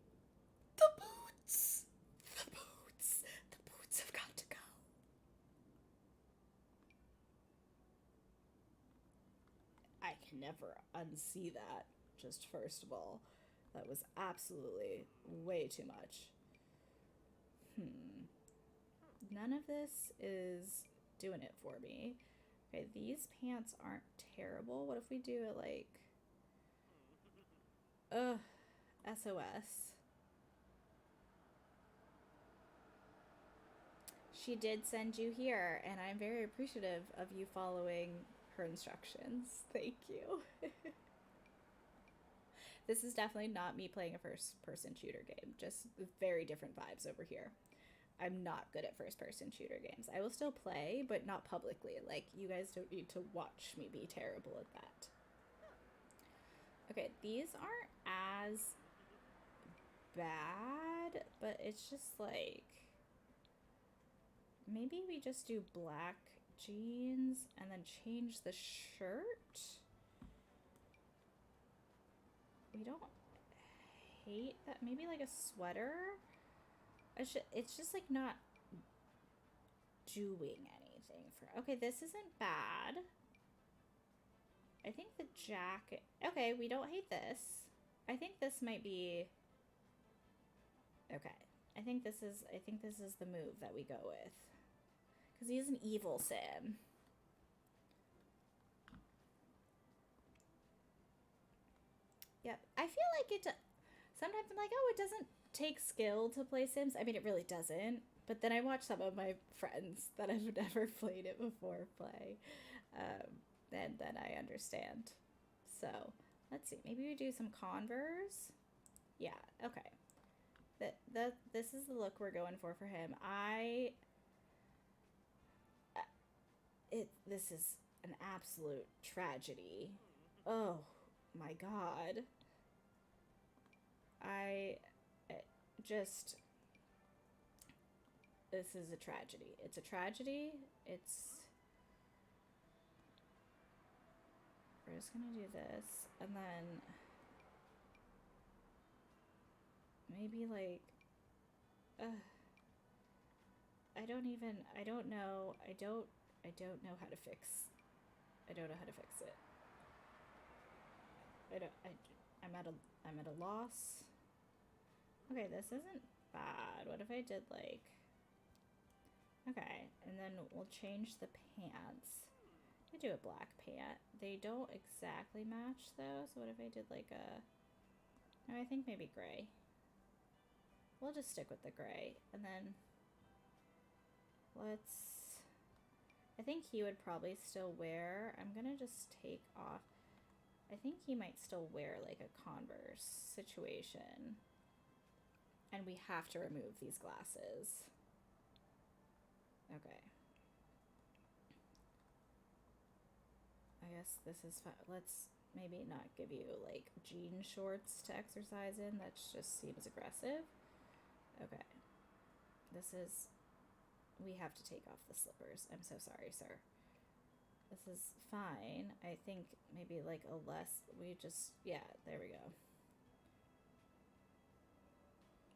the boots. The boots. The boots have got to go. I can never unsee that. Just first of all, that was absolutely way too much. None of this is doing it for me. Okay, these pants aren't terrible. What if we do it like, SOS. She did send you here, and I'm very appreciative of you following her instructions. Thank you. This is definitely not me playing a first-person shooter game. Just very different vibes over here. I'm not good at first-person shooter games. I will still play, but not publicly. Like, you guys don't need to watch me be terrible at that. Okay, these aren't as bad, but it's just like, maybe we just do black jeans and then change the shirt. We don't hate that. Maybe like a sweater. It's just like not doing anything for. Okay, this isn't bad. I think the jacket. Okay, we don't hate this. I think this might be. Okay, I think this is the move that we go with, because he's an evil sim. Yep, I feel like it. Sometimes I'm like, oh, it doesn't take skill to play Sims. I mean, it really doesn't. But then I watch some of my friends that have never played it before play, and then I understand. So let's see. Maybe we do some Converse. Yeah. Okay. This is the look we're going for him. This is an absolute tragedy. Oh my God. This is a tragedy. It's a tragedy. We're just gonna do this, and then maybe like, I don't know. I don't know how to fix. I don't know how to fix it. I'm at a loss. Okay, this isn't bad. What if I did like, okay, and then we'll change the pants. I do a black pant. They don't exactly match though, so what if I did like no, I think maybe gray. We'll just stick with the gray, and then I think he would probably still wear, I'm gonna just take off, I think he might still wear like a Converse situation. And we have to remove these glasses. Okay. I guess this is fine. Let's maybe not give you like jean shorts to exercise in. That just seems aggressive. Okay. We have to take off the slippers. I'm so sorry, sir. This is fine. I think maybe like yeah, there we go.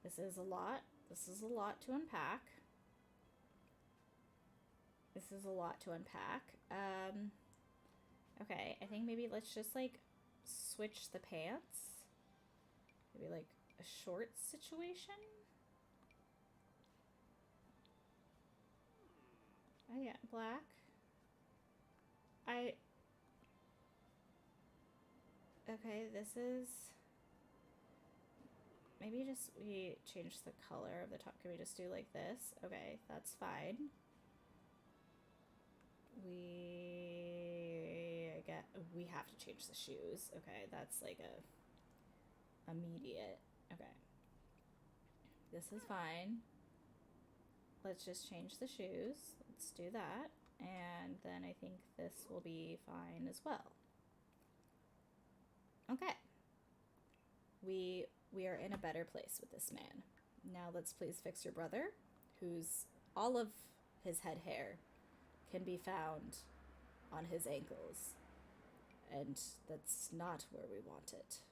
This is a lot. This is a lot to unpack. Okay, I think maybe let's just like switch the pants. Maybe like a short situation. Oh yeah, black. I... Okay, this is... Maybe just we change the color of the top. Can we just do like this? Okay, that's fine. We have to change the shoes. Okay, that's like a immediate. Okay. This is fine. Let's just change the shoes. Let's do that. And then I think this will be fine as well. Okay. We are in a better place with this man. Now let's please fix your brother, whose all of his head hair can be found on his ankles. And that's not where we want it.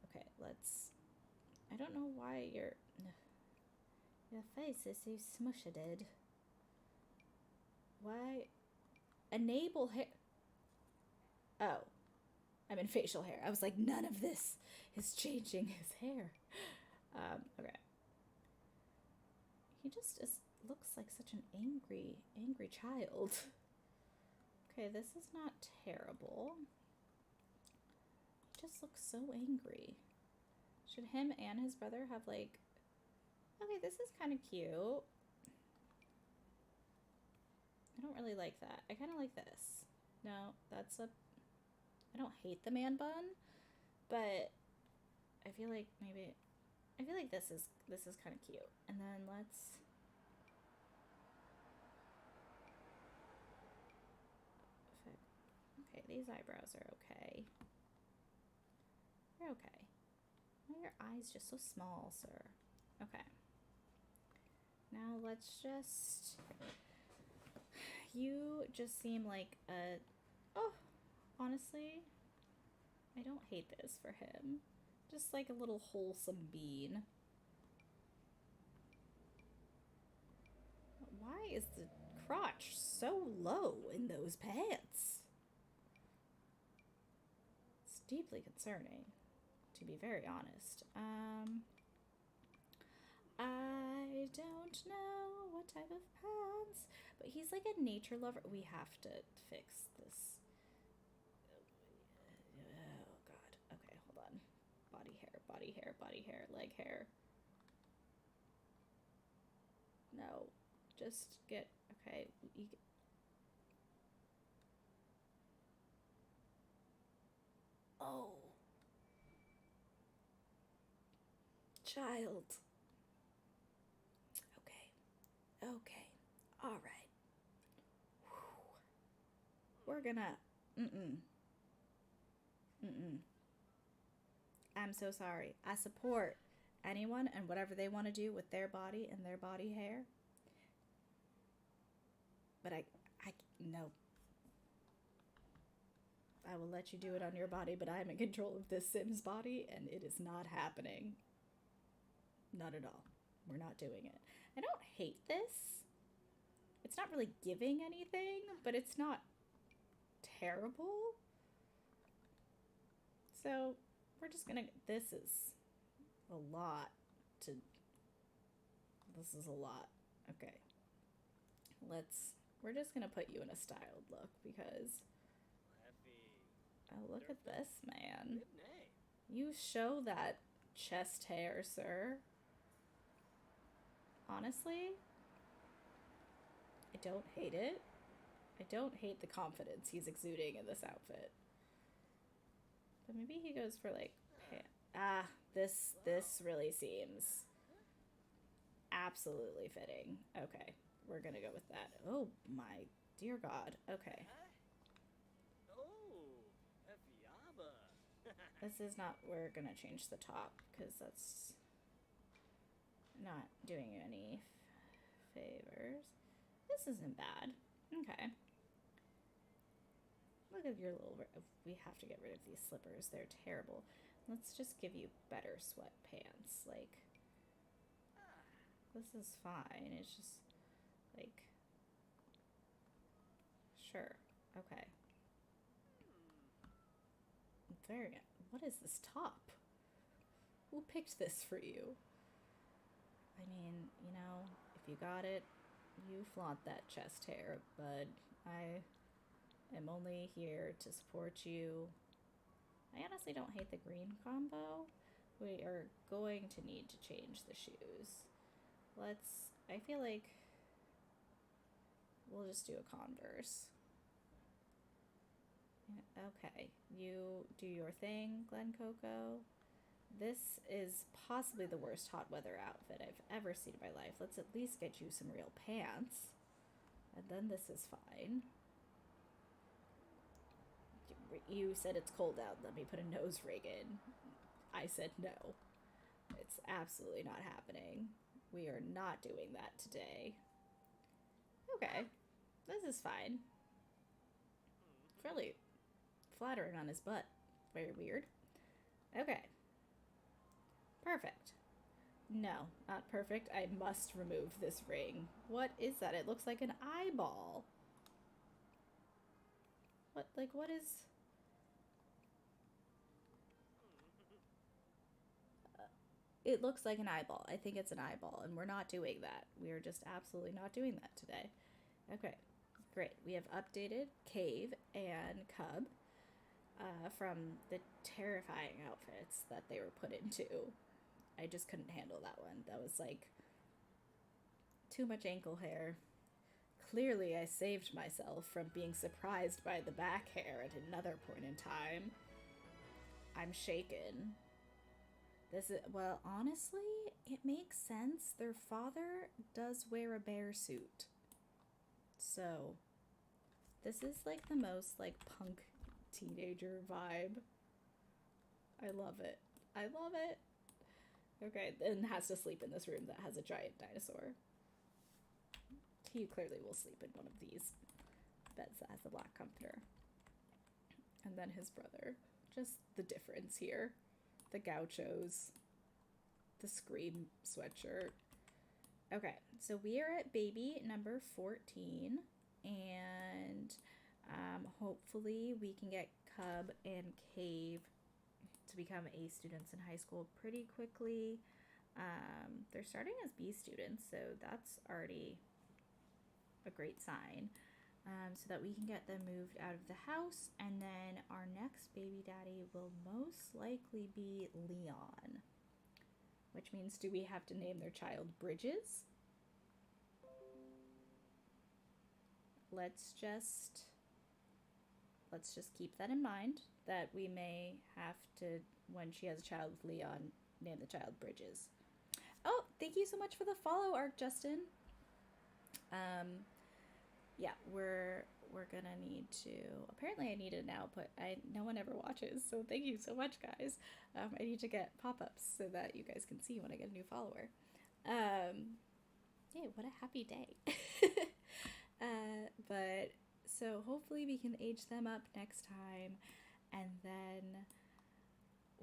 Okay, let's... I don't know why your face is so smushed. Why? Enable hair... Oh. I'm in facial hair. I was like, none of this is changing his hair. Okay. He just looks like such an angry child. Okay, this is not terrible. He just looks so angry. Should him and his brother have like... Okay, this is kind of cute. I don't really like that. I kind of like this. No, that's a... I don't hate the man bun, but I feel like maybe... I feel like this is kind of cute. And then let's... Okay, these eyebrows are okay. They're okay. Why are your eyes just so small, sir? Okay. Now let's just... You just seem like a... Oh, honestly, I don't hate this for him. Just like a little wholesome bean. Why is the crotch so low in those pants? It's deeply concerning, to be very honest. I don't know what type of pants, but he's like a nature lover. We have to fix this. Oh god. Okay, hold on. Body hair, body hair, body hair, leg hair. No, just get... Okay, oh. Child. Okay. Alright. We're gonna... I'm so sorry. I support anyone and whatever they want to do with their body and their body hair. But no. I will let you do it on your body, but I am in control of this Sims body, and it is not happening. Not at all. We're not doing it. I don't hate this. It's not really giving anything, but it's not terrible. So we're just gonna... This is a lot to... This is a lot. Okay. We're just gonna put you in a styled look because... Oh, look at this, man. You show that chest hair, sir. Honestly, I don't hate it. I don't hate the confidence he's exuding in this outfit. But maybe he goes for like... this really seems absolutely fitting. Okay, we're gonna go with that. Oh my dear god. Okay. This is not... We're gonna change the top because that's not doing you any favors. This isn't bad. Okay. Look at your little... We have to get rid of these slippers. They're terrible. Let's just give you better sweatpants. Like, this is fine. It's just, like... Sure. Okay. Very... What is this top? Who picked this for you? I mean, you know, if you got it, you flaunt that chest hair, bud. am only here to support you. I honestly don't hate the green combo. We are going to need to change the shoes. I feel like we'll just do a Converse. Okay, you do your thing, Glen Coco. This is possibly the worst hot weather outfit I've ever seen in my life. Let's at least get you some real pants. And then this is fine. You said it's cold out. Let me put a nose rig in. I said no. It's absolutely not happening. We are not doing that today. Okay. This is fine. Fairly flattering on his butt. Very weird. Okay. Perfect. No, not perfect. I must remove this ring. What is that? It looks like an eyeball. What is... It looks like an eyeball. I think it's an eyeball, and we're not doing that. We are just absolutely not doing that today. Okay, great. We have updated Cave and Cub from the terrifying outfits that they were put into. I just couldn't handle that one. That was like too much ankle hair. Clearly, I saved myself from being surprised by the back hair at another point in time. I'm shaken. Well, honestly, it makes sense. Their father does wear a bear suit. So, this is like the most like punk teenager vibe. I love it. I love it. Okay, and has to sleep in this room that has a giant dinosaur. He clearly will sleep in one of these beds that has a black comforter. And then his brother. Just the difference here. The gauchos. The Scream sweatshirt. Okay, so we are at baby number 14. And hopefully we can get Cub and Cave to become A students in high school pretty quickly. They're starting as B students, so that's already a great sign. So that we can get them moved out of the house, and then our next baby daddy will most likely be Leon. Which means, do we have to name their child Bridges? Let's just keep that in mind, that we may have to, when she has a child with Leon, name the child Bridges. Oh, thank you so much for the follow, Arc Justin. Yeah, we're gonna need to, apparently I need an output. No one ever watches, so thank you so much, guys. I need to get pop-ups so that you guys can see when I get a new follower. Yeah, what a happy day. But so hopefully we can age them up next time, and then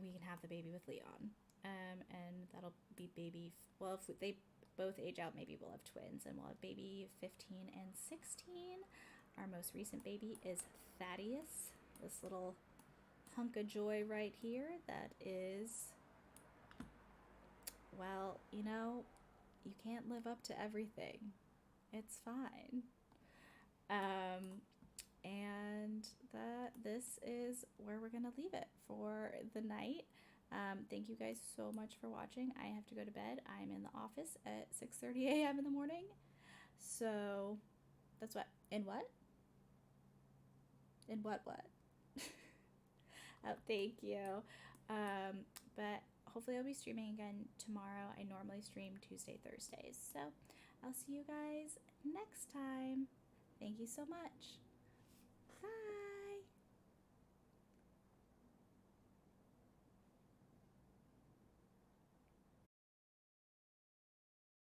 we can have the baby with Leon. And that'll be baby, well, if they both age out, maybe we'll have twins, and we'll have baby 15 and 16. Our most recent baby is Thaddeus, this little hunk of joy right here that is, well, you know, you can't live up to everything. It's fine. And this is where we're gonna leave it for the night. Thank you guys so much for watching. I have to go to bed. I'm in the office at 6:30 a.m. in the morning. So that's what? In what? In what? Oh, thank you. But hopefully I'll be streaming again tomorrow. I normally stream Tuesday, Thursdays. So I'll see you guys next time. Thank you so much. Bye.